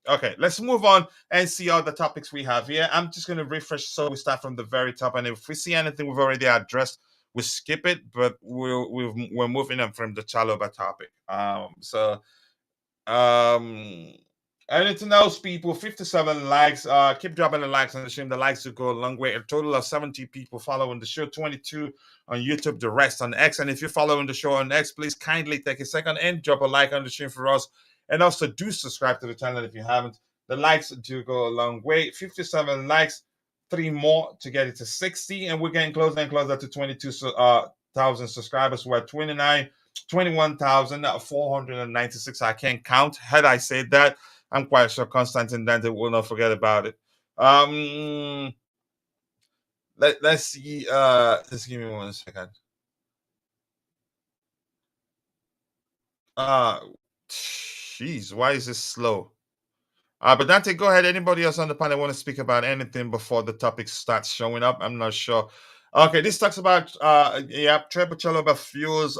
Okay, let's move on and see all the topics we have here. I'm just going to refresh so we start from the very top. And if we see anything we've already addressed, we skip it, but we're moving on from the Chalobah topic. Um, Anything else, people? 57 likes. Keep dropping the likes on the stream. The likes will go a long way. A total of 70 people following the show, 22 on YouTube, the rest on X. And if you're following the show on X, please kindly take a second and drop a like on the stream for us And also do subscribe to the channel if you haven't. The likes do go a long way. 57 likes, 3 more to get it to 60, and we're getting closer and closer to 22,000 subscribers. We're at 21,496. I can't count. Had I said that, I'm quite sure Constantine Dante will not forget about it. Let's see. Just give me 1 second. Jeez, why is this slow? But Dante, go ahead. Anybody else on the panel want to speak about anything before the topic starts showing up? I'm not sure. Okay, this talks about Trevoh Chalobah feels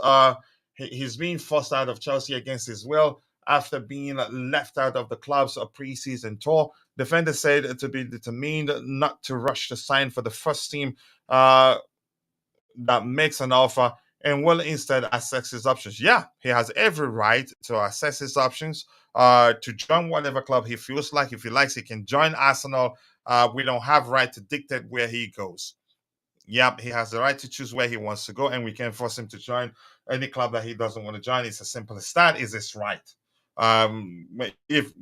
he's being forced out of Chelsea against his will after being left out of the club's preseason tour. Defender said to be determined not to rush to sign for the first team that makes an offer and will instead assess his options. Yeah, he has every right to assess his options, to join whatever club he feels like. If he likes, he can join Arsenal. We don't have right to dictate where he goes. Yep, he has the right to choose where he wants to go, and we can force him to join any club that he doesn't want to join. It's as simple as that. Is this right? If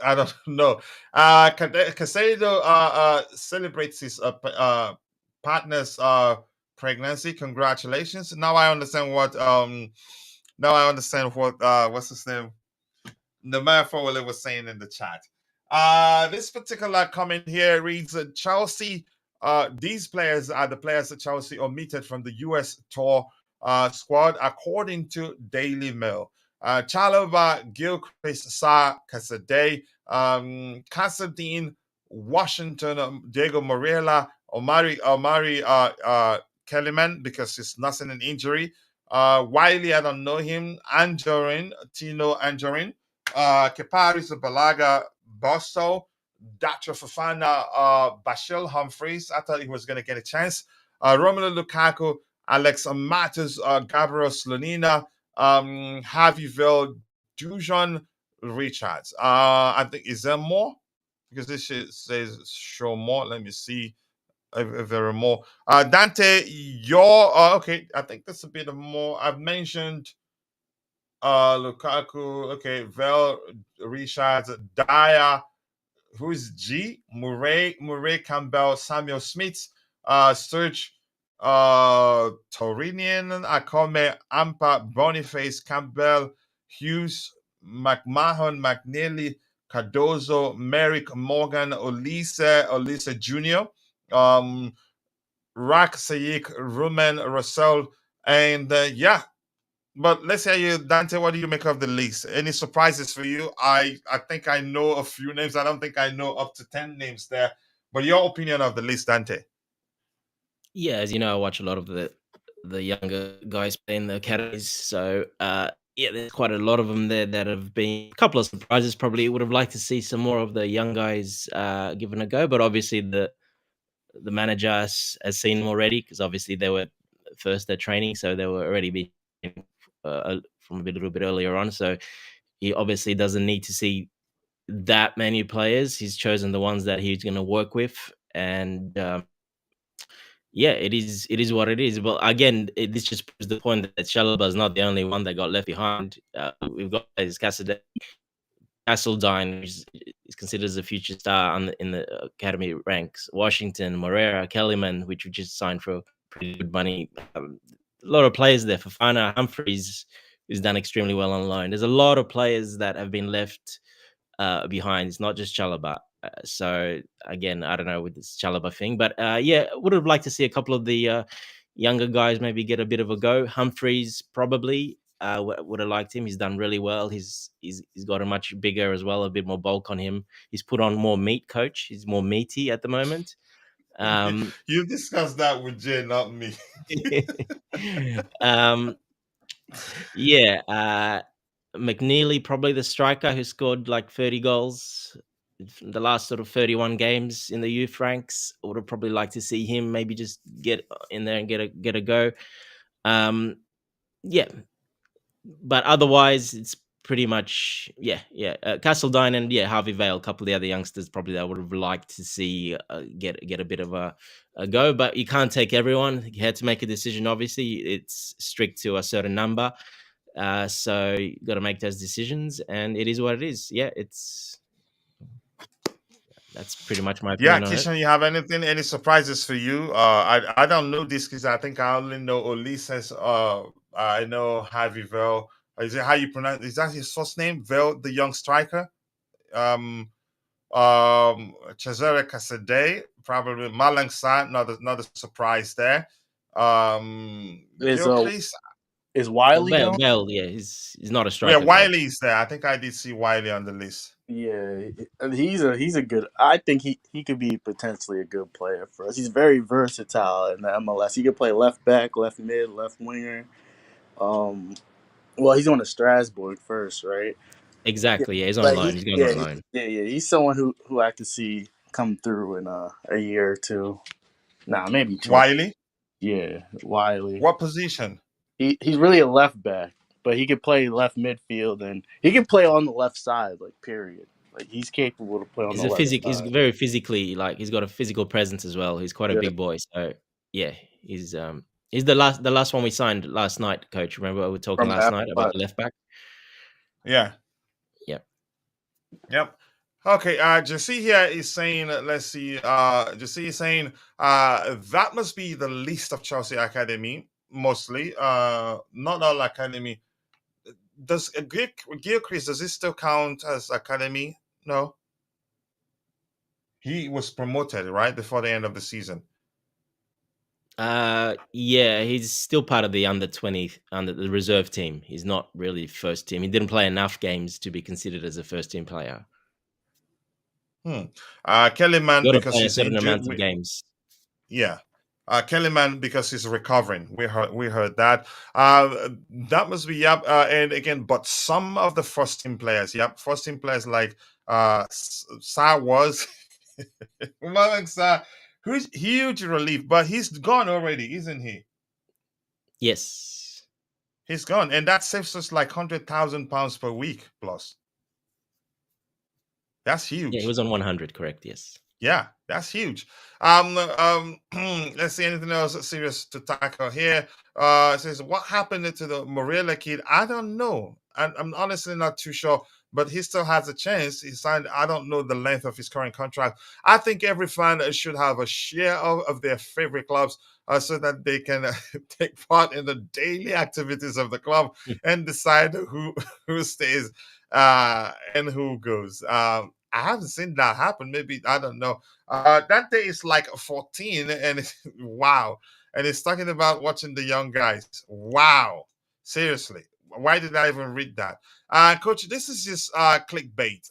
I don't know, Casado celebrates his partner's pregnancy. Congratulations. Now I understand what what's his name? The man Fowler was saying in the chat. This particular comment here reads Chelsea. These players are the players that Chelsea omitted from the US tour squad, according to Daily Mail. Chalobah, Gilchrist, Sa, Casadei, Casadine, Washington, Diego Morella, Omari Kellyman, because he's nursing an injury. Wiley, I don't know him. Tino Anjorin, Keparis Balaga, Bosto, Dacho Fafana, Bashil Humphreys. I thought he was going to get a chance. Romelu Lukaku, Alex Matos, Gabriel Slonina, Javivel, Dujon Richards. I think, is there more? Because this shit says show more. Let me see if there are more. Dante, you're okay. I think that's a bit of more. I've mentioned Lukaku, okay, Vel, Richards, Dyer, who's G, Murray Campbell, Samuel Smith, Serge Torinian, Akome, Ampa, Boniface, Campbell, Hughes, McMahon, McNeely, Cardozo, Merrick, Morgan, Olise Jr., Rak Sayik, Rumen, Russell, and but let's hear you, Dante. What do you make of the list? Any surprises for you? I think I know a few names. I don't think I know up to 10 names there. But your opinion of the list, Dante? Yeah, as you know, I watch a lot of the younger guys play in the academies. So yeah, there's quite a lot of them there that have been a couple of surprises. Probably would have liked to see some more of the young guys given a go, but obviously the manager has seen them already, because obviously they were first at training, so they were already being from a little bit earlier on. So he obviously doesn't need to see that many players. He's chosen the ones that he's going to work with, and yeah, it is what it is. But again, this just proves the point that Chalobah is not the only one that got left behind. We've got Castledine, which is considered as a future star in the academy ranks. Washington, Morera, Kellyman, which we just signed for pretty good money. A lot of players there. Fofana, Humphreys, who's done extremely well on loan. There's a lot of players that have been left behind. It's not just Chalobah. So again, I don't know with this Chalobah thing, but yeah, would have liked to see a couple of the younger guys maybe get a bit of a go. Humphreys probably would have liked him. He's done really well. He's got a much bigger as well, a bit more bulk on him. He's put on more meat, coach. He's more meaty at the moment. You discussed that with Jay, not me. Yeah, McNeely, probably the striker who scored like 30 goals in the last sort of 31 games in the youth ranks. I would have probably liked to see him maybe just get in there and get a go. Yeah, but otherwise it's pretty much Castledine and Harvey Vale, a couple of the other youngsters probably that I would have liked to see get a bit of a go, but you can't take everyone. You had to make a decision. Obviously, it's strict to a certain number. So you got to make those decisions, and it is what it is. Yeah, that's pretty much my Yeah, opinion on it. Kishan, you have any surprises for you? I don't know this because I think I only know Ulises. I know Javi Vel. Is it how you pronounce? Is that his first name? Vel, the young striker. Um, Cesare Casade, probably Malang Sa, not a surprise there. Is Gilchrist, is Wiley Bell, going? Bell, yeah, he's not a yeah, striker though. Wiley's there. I think I did see Wiley on the list. Yeah, and he's a good. I think he could be potentially a good player for us. He's very versatile in the MLS. He could play left back, left mid, left winger. Um, well, he's on the Strasbourg first, right? Yeah, Exactly, yeah, he's on but loan. he He's going yeah on loan. yeah he's someone who I could see come through in a year or two. Nah, maybe two. Wiley, Yeah, Wiley. what position? He's really a left back, but he could play left midfield and he can play on the left side. Like period. Like he's capable to play on the left He's side. very physically, like he's got a physical presence as well. He's quite a Yeah, big boy. So yeah, he's the last one we signed last night, coach. Remember we were talking from last that. night about the left back? Yeah. Yeah. Yep. Okay, Jesse here is saying, let's see, Jesse is saying that must be the least of Chelsea Academy, mostly. Not all Academy. Does Gilchrist, does it still count as Academy? No. He was promoted, right, before the end of the season. Yeah, he's still part of the under the reserve team. He's not really first team. He didn't play enough games to be considered as a first team player. Kellyman, You got to because play a he's certain injured. amount of games. Yeah. Kellyman, because he's recovering. We heard that. That must be, yep. And again, but some of the first team players, yep, first team players like Sa was Malang Sa, who's huge relief, but he's gone already, isn't he? Yes. He's gone, and that saves us like £100,000 per week plus. That's huge. Yeah, he was on 100, correct? Yes. Yeah, that's huge. Let's see anything else serious to tackle here. It says, what happened to the Morella kid? I don't know. I'm honestly not too sure, but he still has a chance. He signed, I don't know the length of his current contract. I think every fan should have a share of their favorite clubs so that they can take part in the daily activities of the club and decide who stays and who goes. I haven't seen that happen. Maybe I don't know. That day is like 14, and wow. And it's talking about watching the young guys. Wow, seriously. Why did I even read that? Coach, this is just clickbait.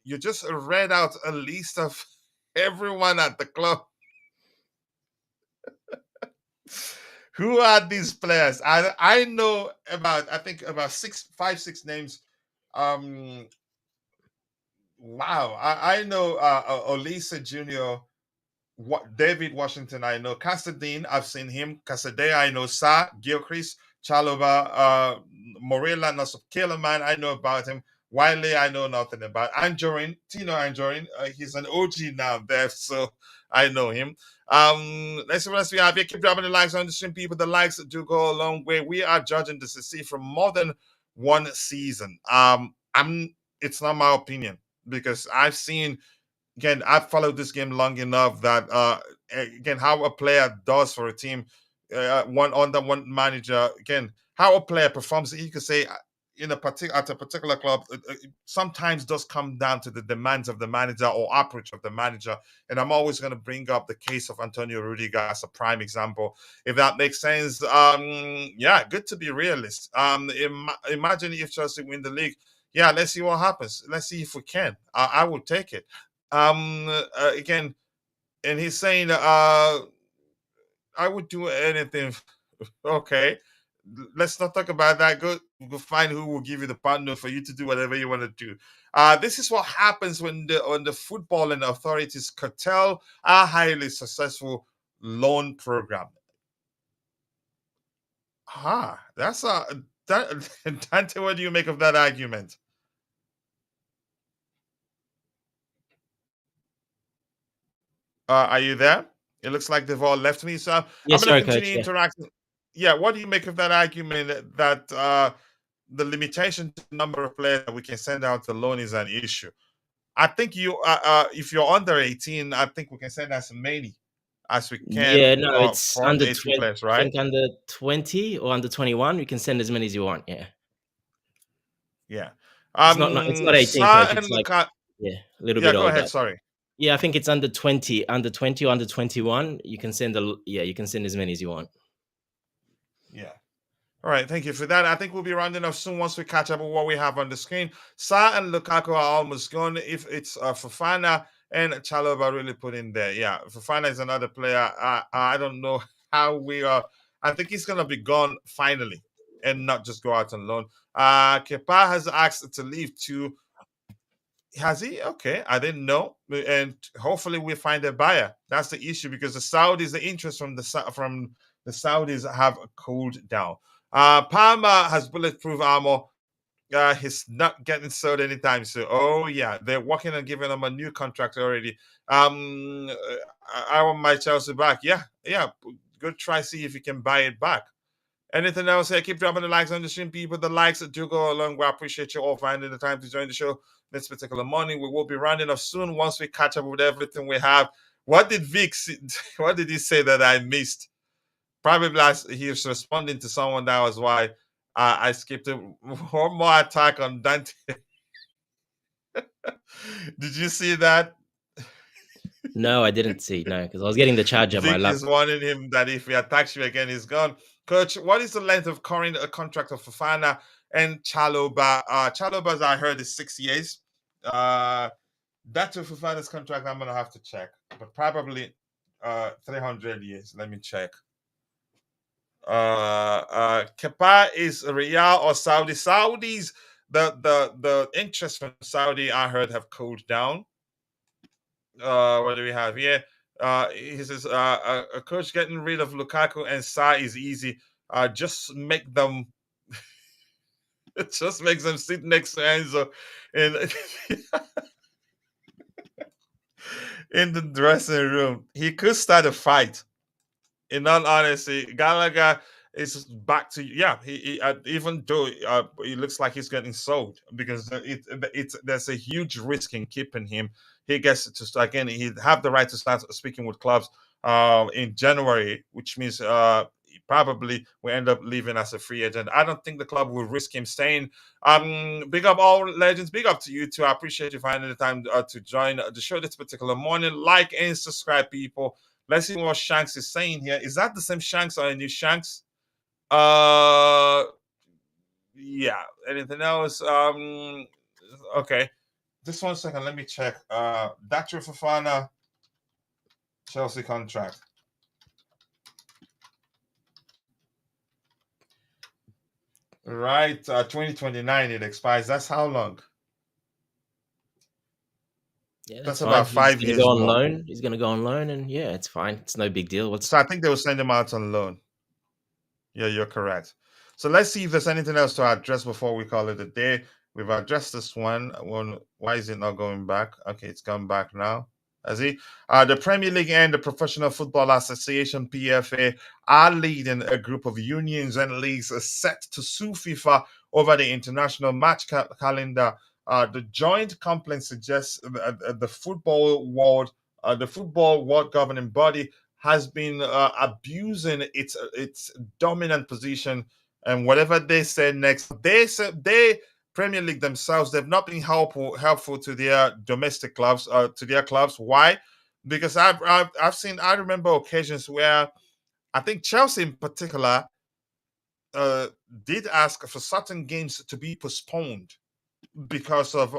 You just read out a list of everyone at the club. Who are these players? I know about, I think about 6 names. Wow, I know Olisa Jr., David Washington, I know. Casadine, I've seen him. Casade, I know. Sa, Gilchrist, Chalobah, Morella, Nasop Keleman, I know about him. Wiley, I know nothing about. Tino Anjorin, he's an OG now there, so I know him. Let's see what else we have here. Keep dropping the likes on the stream, people. The likes do go a long way. We are judging this to see from more than one season. It's not my opinion, because I've followed this game long enough that again, how a player does for a team, one under one manager, again, how a player performs, you could say in at a particular club, sometimes does come down to the demands of the manager or approach of the manager. And I'm always going to bring up the case of Antonio Rudiger as a prime example, if that makes sense. Yeah, good to be realist. Imagine if Chelsea win the league. Yeah, let's see what happens. Let's see if we can. I will take it. Again, and he's saying I would do anything. Okay, let's not talk about that. Go find who will give you the partner for you to do whatever you want to do. This is what happens when the football and authorities curtail a highly successful loan program. That's Dante, what do you make of that argument? Are you there? It looks like they've all left me, so I'm Yes, going to sorry, coach. continue Yeah. interacting. Yeah, what do you make of that argument that the limitation to the number of players that we can send out to loan is an issue. I think if you're under 18, I think we can send as many as we can Yeah, no, it's for under under 18 20. players, I right? think under 20 or under 21, you can send as many as you want. Yeah, Yeah. it's not 18, Sa coach. It's and like, Lukaku. yeah, a little Yeah, bit go older. ahead. Sorry. Yeah, I think it's under 20, or under 21. You can send you can send as many as you want. Yeah. All right, thank you for that. I think we'll be rounding off soon once we catch up with what we have on the screen. Sa and Lukaku are almost gone. If it's Fofana and Chalobah really put in there. Yeah, Fofana is another player. I don't know how we are. I think he's going to be gone finally and not just go out on loan. Kepa has asked to leave too. Has he? Okay, I didn't know. And hopefully we find a buyer. That's the issue because the Saudis, the interest from the Saudis have cooled down. Palmer has bulletproof armor. He's not getting sold anytime soon. Oh yeah, they're working on giving him a new contract already. I want my Chelsea back. Yeah, good try. See if you can buy it back. Anything else here? Keep dropping the likes on the stream, people. The likes do go along. We appreciate you all finding the time to join the show this particular morning. We will be rounding off soon once we catch up with everything we have. What did Vic? What did he say that I missed? Probably he was responding to someone. That was why I skipped it. One more attack on Dante. Did you see that? No, I didn't see. No, because I was getting the charge of my Vic laptop. is warning him that if he attacks you again, he's gone. Coach, what is the length of current contract of Fofana and Chalobah? Chalobah's, I heard, is 6 years. That's with Fofana's contract. I'm gonna have to check, but probably 300 years. Let me check. Kepa is Real or Saudi. Saudis, the interest from Saudi, I heard, have cooled down. What do we have here? He says a coach getting rid of Lukaku and Sa is easy. Just make them it just makes them sit next to Enzo in the dressing room. He could start a fight. In all honesty, Gallagher is back to He even though it looks like he's getting sold because there's a huge risk in keeping him. He gets to again. He'd have the right to start speaking with clubs in January, which means probably we end up leaving as a free agent. I don't think the club will risk him staying. Big up all legends. Big up to you too. I appreciate you finding the time to join the show this particular morning. Like and subscribe, people. Let's see what Shanks is saying here. Is that the same Shanks or a new Shanks? Yeah. Anything else? Okay. Just 1 second. Let me check. Dr. Fofana Chelsea contract. Right. 2029 it expires. That's how long? Yeah, That's fine. about 5 He's years. Gonna go on more. loan. He's going to go on loan, and yeah, it's fine. It's no big deal. So I think they will send him out on loan. Yeah, you're correct. So let's see if there's anything else to address before we call it a day. We've addressed this one. Why is it not going back? Okay, it's gone back now. Has he? The Premier League and the Professional Football Association (PFA) are leading a group of unions and leagues set to sue FIFA over the international match calendar. The joint complaint suggests the football world governing body has been abusing its dominant position, and whatever they say next, they Premier League themselves, they've not been helpful to their domestic clubs, to their clubs. Why? Because I remember occasions where I think Chelsea in particular did ask for certain games to be postponed because of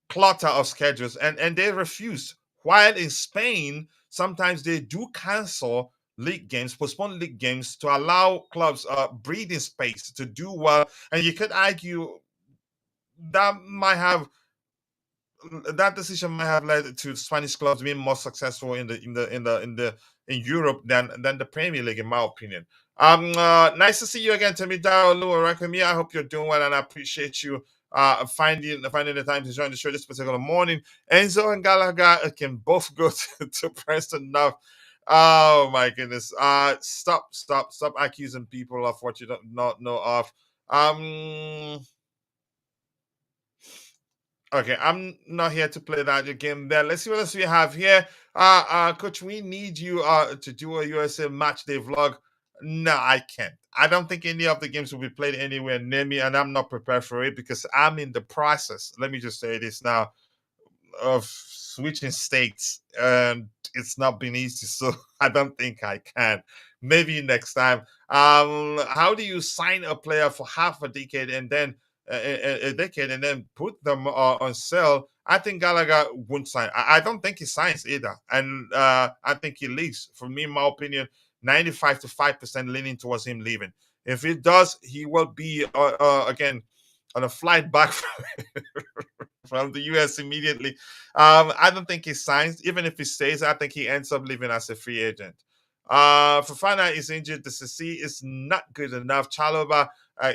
clutter of schedules, and they refused. While in Spain, sometimes they do cancel league games, postpone league games to allow clubs breathing space to do well. And you could argue that decision might have led to Spanish clubs being more successful in Europe than the Premier League, in my opinion. Nice to see you again, Temida Oluwarakemi. I hope you're doing well, and I appreciate you finding the time to join the show this particular morning. Enzo and Gallagher can both go to Preston now. Oh my goodness! Stop accusing people of what you don't not know of. Um. Okay, I'm not here to play that game there. Let's see what else we have here. Coach, we need you to do a USA match day vlog. No, I can't. I don't think any of the games will be played anywhere near me, and I'm not prepared for it because I'm in the process. Let me just say this now of switching states, and it's not been easy, so I don't think I can. Maybe next time. How do you sign a player for half a decade and then a decade and then put them on sale? I think Gallagher won't sign. I don't think he signs either, and I think he leaves. For me, in my opinion, 95 to 5% leaning towards him leaving. If he does, he will be again on a flight back from the US immediately. I don't think he signs. Even if he stays, I think he ends up leaving as a free agent. Fofana is injured. The CC is not good enough. Chalobah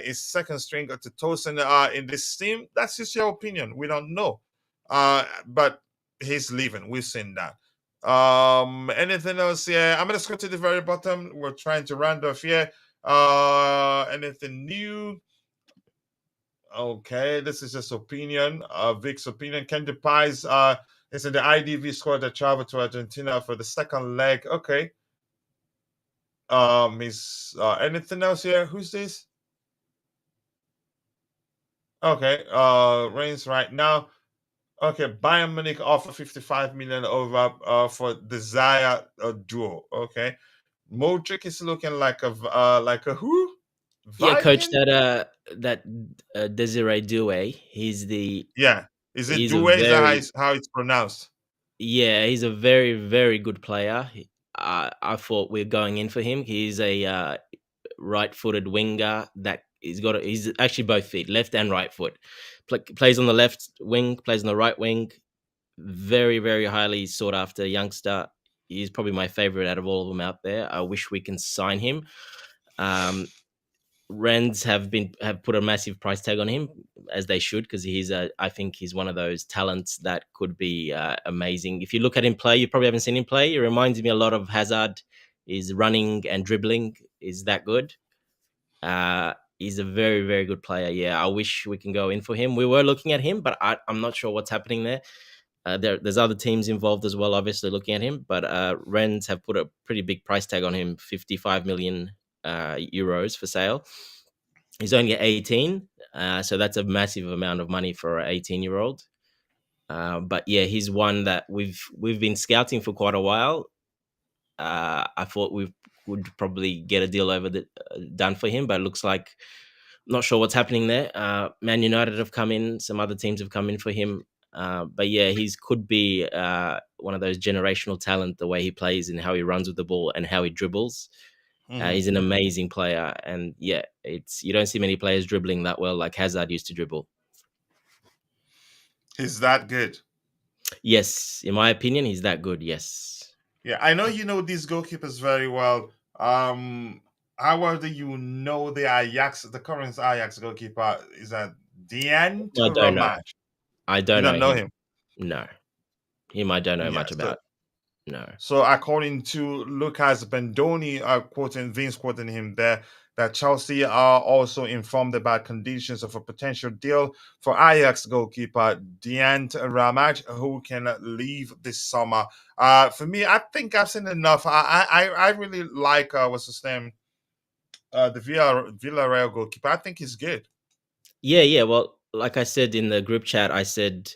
is second string to Tosin in this team. That's just your opinion. We don't know. But he's leaving. We've seen that. Anything else? Yeah, I'm gonna scroll to the very bottom. We're trying to round off here. Anything new? Okay, this is just opinion. Vic's opinion. Kendi Pies is in the IDV squad that traveled to Argentina for the second leg. Okay. Is anything else here? Who's this? Okay. Reigns right now. Okay, Bayern Munich offer 55 million over for Desire duo. Okay. Modric is looking like a who? Yeah, coach, Viking? that Desiree Doué, Yeah. Is it he's a Due? Is that very how it's pronounced? yeah, he's a very, very good player. I thought we are going in for him. He's a right-footed winger that he's actually both feet, left and right foot. Plays on the left wing, plays on the right wing. Very, very highly sought after youngster. He's probably my favorite out of all of them out there. I wish we can sign him. Rens have put a massive price tag on him, as they should, because I think he's one of those talents that could be amazing. If you look at him play, you probably haven't seen him play. It reminds me a lot of Hazard. His running and dribbling is that good. He's a very, very good player. Yeah, I wish we can go in for him. We were looking at him, but I'm not sure what's happening there. There's other teams involved as well, obviously looking at him, but Rennes have put a pretty big price tag on him, 55 million euros for sale. He's only 18, so that's a massive amount of money for an 18-year-old. But yeah, he's one that we've been scouting for quite a while. I thought we would probably get a deal done for him, but it looks like not sure what's happening there. Man United have come in, some other teams have come in for him. But yeah, he's could be one of those generational talent, the way he plays and how he runs with the ball and how he dribbles. He's an amazing player. And yeah, you don't see many players dribbling that well like Hazard used to dribble. He's that good. Yes, in my opinion, he's that good. Yes. Yeah, I know you know these goalkeepers very well. How do you know the current Ajax goalkeeper? Is that Dean I don't know. Ramage? I You don't don't know know him. him. No. Him I don't know Yeah. much about. No. So according to Lucas Bendoni, Vince quoting him there, that Chelsea are also informed about conditions of a potential deal for Ajax goalkeeper Dean Ramage, who can leave this summer. For me, I think I've seen enough. I really like what's his name, the Villarreal goalkeeper. I think he's good. Yeah. Well, like I said in the group chat, I said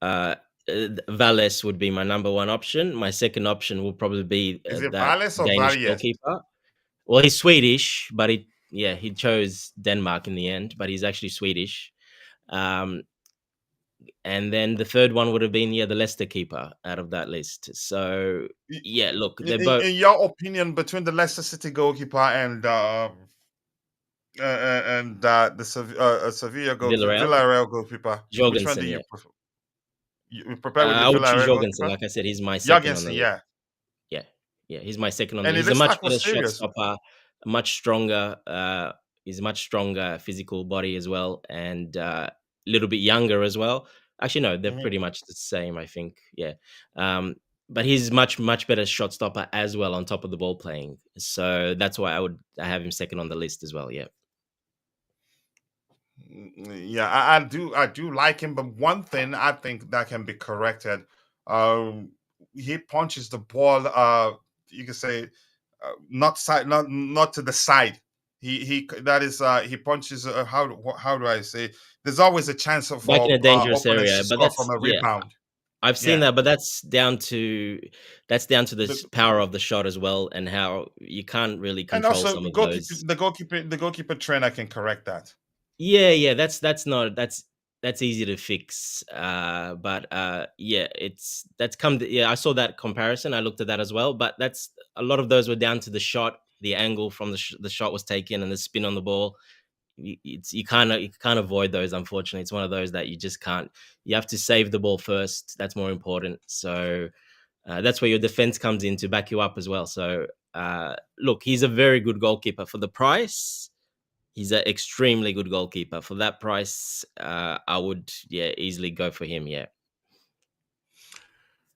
Valles would be my number one option. My second option will probably be Is it that Valles or Danish Valles? goalkeeper. Well, he's Swedish, but he chose Denmark in the end, but he's actually Swedish. And then the third one would have been the Leicester keeper out of that list. So yeah, look, they're both. In your opinion, between the Leicester City goalkeeper and the Sevilla goalkeeper, Villarreal, Villarreal goalkeeper, which one do Jorgensen. you Yeah, prefer? You prepare with the I would choose Villarreal Jorgensen. goalkeeper? Like I said, he's my second on the Jorgensen, list. yeah. Yeah, he's my second on the And it list. He's a looks much like we're better shot serious. stopper, much stronger. He's much stronger physical body as well, and a little bit younger as well. Actually, no, they're pretty much the same, I think. Yeah, but he's much better shot stopper as well on top of the ball playing. So that's why I have him second on the list as well. Yeah. Yeah, I do like him, but one thing I think that can be corrected. Um, he punches the ball. You can say, not side, not to the side. He that is he punches. How do I say? There's always a chance Back in for a dangerous opponents area, to but score from a yeah, rebound. I've seen Yeah, that, but that's down to the the, power of the shot as well, and how you can't really and control also some of those. the goalkeeper trainer can correct that. Yeah, that's not that's easy to fix. But yeah, that's come. Yeah, I saw that comparison. I looked at that as well. But that's a lot of those were down to the shot, the angle from the shot was taken, and the spin on the ball. You can't avoid those. Unfortunately, it's one of those that you just can't. You have to save the ball first. That's more important. So that's where your defense comes in to back you up as well. So look, he's a very good goalkeeper for the price. He's an extremely good goalkeeper. For that price, I would easily go for him. Yeah.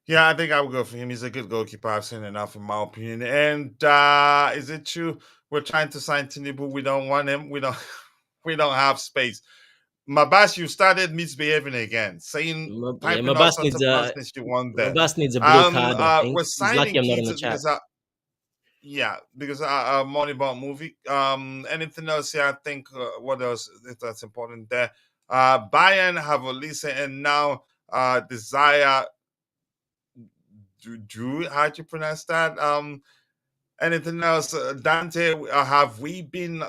Yeah, I think I would go for him. He's a good goalkeeper. I've seen enough, in my opinion. And is it true we're trying to sign Tinubu? We don't want him. We don't. We don't have space. Mabas, you started misbehaving again, saying Yeah, typing all sorts of nonsense you want there. Mabas needs a blue card. I think We're he's lucky signing I'm not in the kids chat. because yeah, because Moneyball movie. Anything else? Yeah, I think what else that's important there? Bayern have Olise and now Desire Drew. How do you pronounce that? Anything else, Dante? Have we been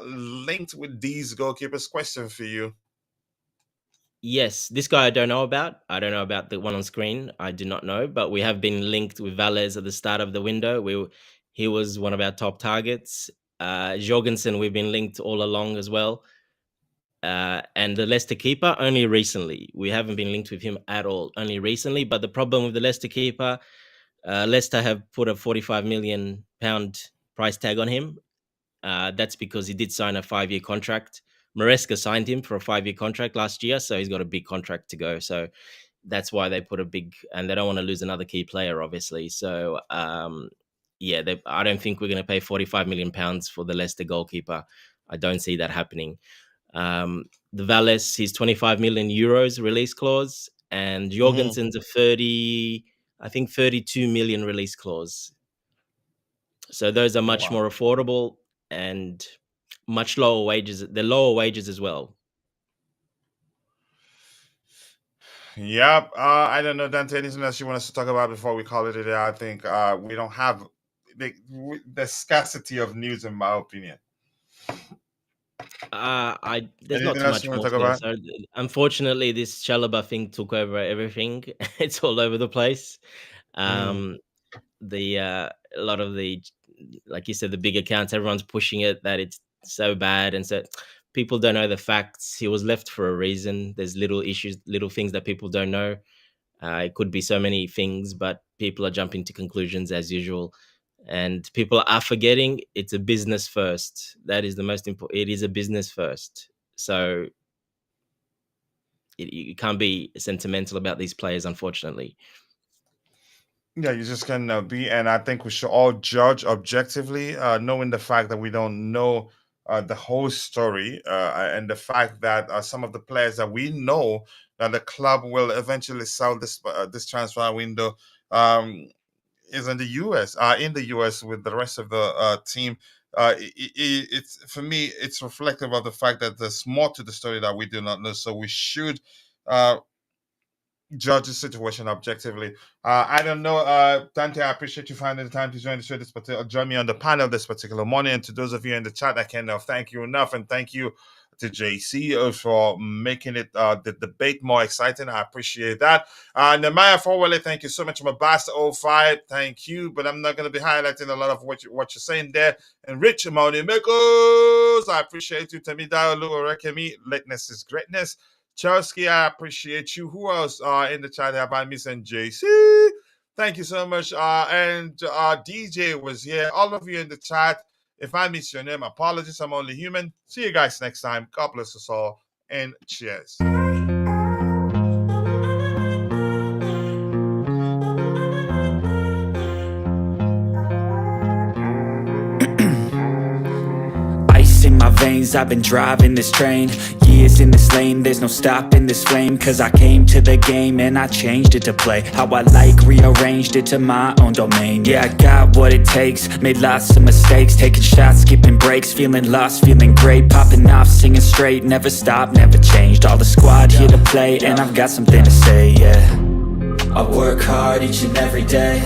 linked with these goalkeepers? Question for you. Yes, this guy I don't know about. I don't know about the one on screen. I do not know, but we have been linked with Valles at the start of the window. He was one of our top targets. Jorgensen, we've been linked all along as well. And the Leicester keeper only recently. We haven't been linked with him at all, only recently. But the problem with the Leicester keeper, Leicester have put a £45 million price tag on him. That's because he did sign a 5-year contract. Maresca signed him for a 5-year contract last year, so he's got a big contract to go. So that's why they put a big, and they don't want to lose another key player, obviously. So yeah, I don't think we're going to pay £45 million for the Leicester goalkeeper. I don't see that happening. The Valles, he's 25 million euros release clause, and Jorgensen's a 32 million release clause. So those are much more affordable and much lower wages. They're lower wages as well. Yep. I don't know, Dante. Anything else you want us to talk about before we call it a day? I think we don't have the scarcity of news, in my opinion. There's not Anything too else you much want more to talk to about? say. So, unfortunately, this Chalobah thing took over everything. It's all over the place. A lot of the, like you said, the big accounts, everyone's pushing it that it's so bad, and so people don't know the facts. He was left for a reason. There's little issues, little things that people don't know. It could be so many things, but people are jumping to conclusions as usual. And people are forgetting it's a business first. That is the most important. It is a business first. So you can't be sentimental about these players, unfortunately. Yeah, you just can be, and I think we should all judge objectively, knowing the fact that we don't know the whole story, and the fact that some of the players that we know that the club will eventually sell this transfer window is in the U.S. In the U.S. with the rest of the team. It's for me, it's reflective of the fact that there's more to the story that we do not know. So we should uh, judge the situation objectively. I don't know, Dante. I appreciate you finding the time to join the show join me on the panel this particular morning. And to those of you in the chat, I cannot thank you enough, and thank you to JC for making it the debate more exciting. I appreciate that. Nehemiah Forwell, thank you so much. Mabasta05, thank you. But I'm not going to be highlighting a lot of what you're saying there. And Rich Amoni Mekos, I appreciate you. Temidayo Lurekemi, lateness is greatness. Chelsky, I appreciate you. Who else in the chat here by Miss and JC? Thank you so much. And DJ was here. All of you in the chat. If I miss your name, apologies. I'm only human. See you guys next time. God bless us all. And cheers. Ice in my veins, veins, I've been driving this train. Years in this lane, there's no stopping this flame. Cause I came to the game and I changed it to play how I like, rearranged it to my own domain. Yeah, I got what it takes, made lots of mistakes, taking shots, skipping breaks, feeling lost, feeling great, popping off, singing straight, never stopped, never changed. All the squad here to play, and I've got something to say, yeah. I work hard each and every day,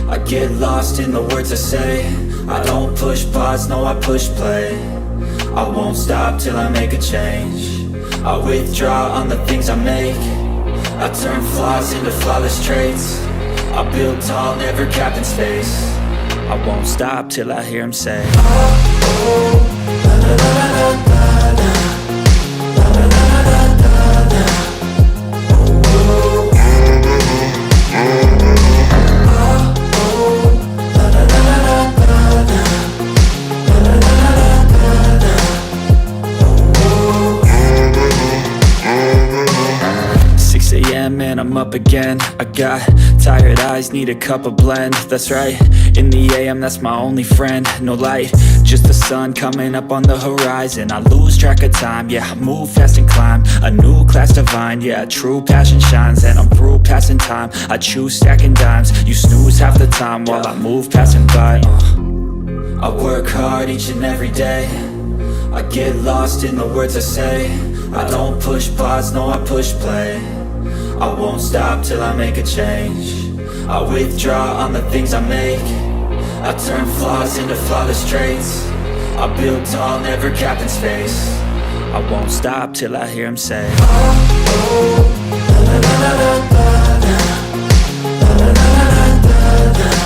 I get lost in the words I say. I don't push pause, no I push play. I won't stop till I make a change. I withdraw on the things I make. I turn flaws into flawless traits. I build tall, never capped in space. I won't stop till I hear him say, oh, oh, la, la, la, la, la. And I'm up again. I got tired eyes, need a cup of blend. That's right, in the AM, that's my only friend. No light, just the sun coming up on the horizon. I lose track of time, yeah, I move fast and climb a new class divine, yeah, true passion shines. And I'm through passing time, I choose stacking dimes. You snooze half the time while I move passing by. I work hard each and every day, I get lost in the words I say. I don't push pause, no I push play. I won't stop till I make a change. I withdraw on the things I make. I turn flaws into flawless traits. I build tall, never capped in space. I won't stop till I hear him say, oh, oh, la, la, la, la, la, la, la, la, la, la, la, la.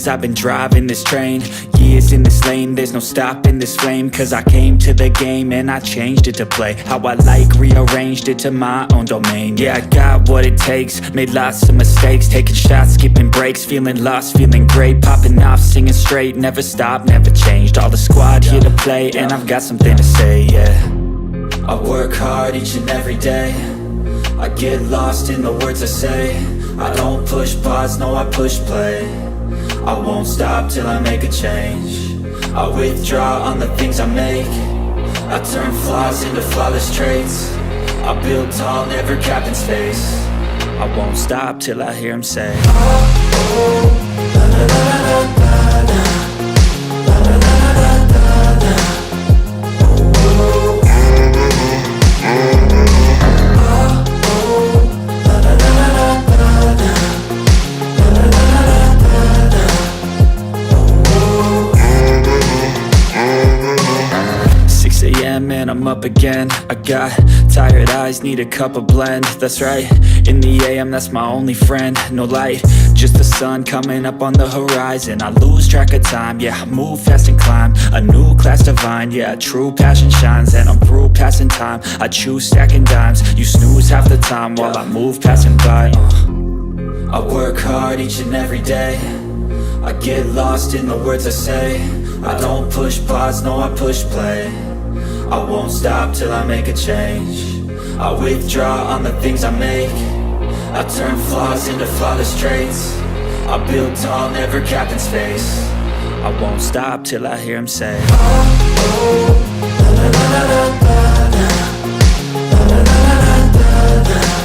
I've been driving this train, years in this lane, there's no stopping this flame. Cause I came to the game and I changed it to play how I like, rearranged it to my own domain. Yeah, I got what it takes, made lots of mistakes, taking shots, skipping breaks, feeling lost, feeling great, popping off, singing straight, never stopped, never changed. All the squad here to play, and I've got something to say, yeah. I work hard each and every day, I get lost in the words I say. I don't push pause, no I push play. I won't stop till I make a change. I withdraw on the things I make. I turn flaws into flawless traits. I build tall, never capped in space. I won't stop till I hear him say, oh, oh, la, la, la, la, la, la, la, la, la, la, la, la, la. Man, I'm up again. I got tired eyes, need a cup of blend. That's right, in the AM, that's my only friend. No light, just the sun coming up on the horizon. I lose track of time, yeah, I move fast and climb a new class divine, yeah, true passion shines. And I'm through passing time, I choose stacking dimes. You snooze half the time while I move passing by. I work hard each and every day, I get lost in the words I say. I don't push pause, no I push play. I won't stop till I make a change. I withdraw on the things I make. I turn flaws into flawless traits. I build tall, never capped in space. I won't stop till I hear him say, oh, oh, la, la, la, la, la, la, la, la, la, la, la, la.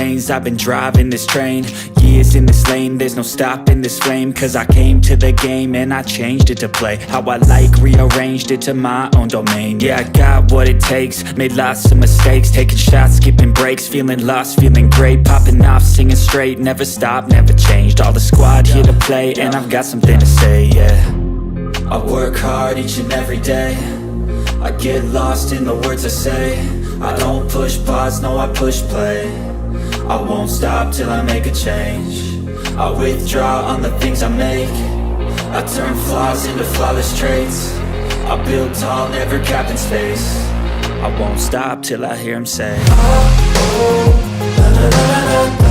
lanes, I've been driving this train. Years in this lane, there's no stopping this flame. Cause I came to the game and I changed it to play how I like, rearranged it to my own domain. Yeah, I got what it takes, made lots of mistakes, taking shots, skipping breaks, feeling lost, feeling great, popping off, singing straight, never stopped, never changed. All the squad here to play, and I've got something to say, yeah. I work hard each and every day, I get lost in the words I say. I don't push pause, no I push play. I won't stop till I make a change. I withdraw on the things I make. I turn flaws into flawless traits. I build tall, never capped in space. I won't stop till I hear him say, oh, oh, la, la, la, la, la.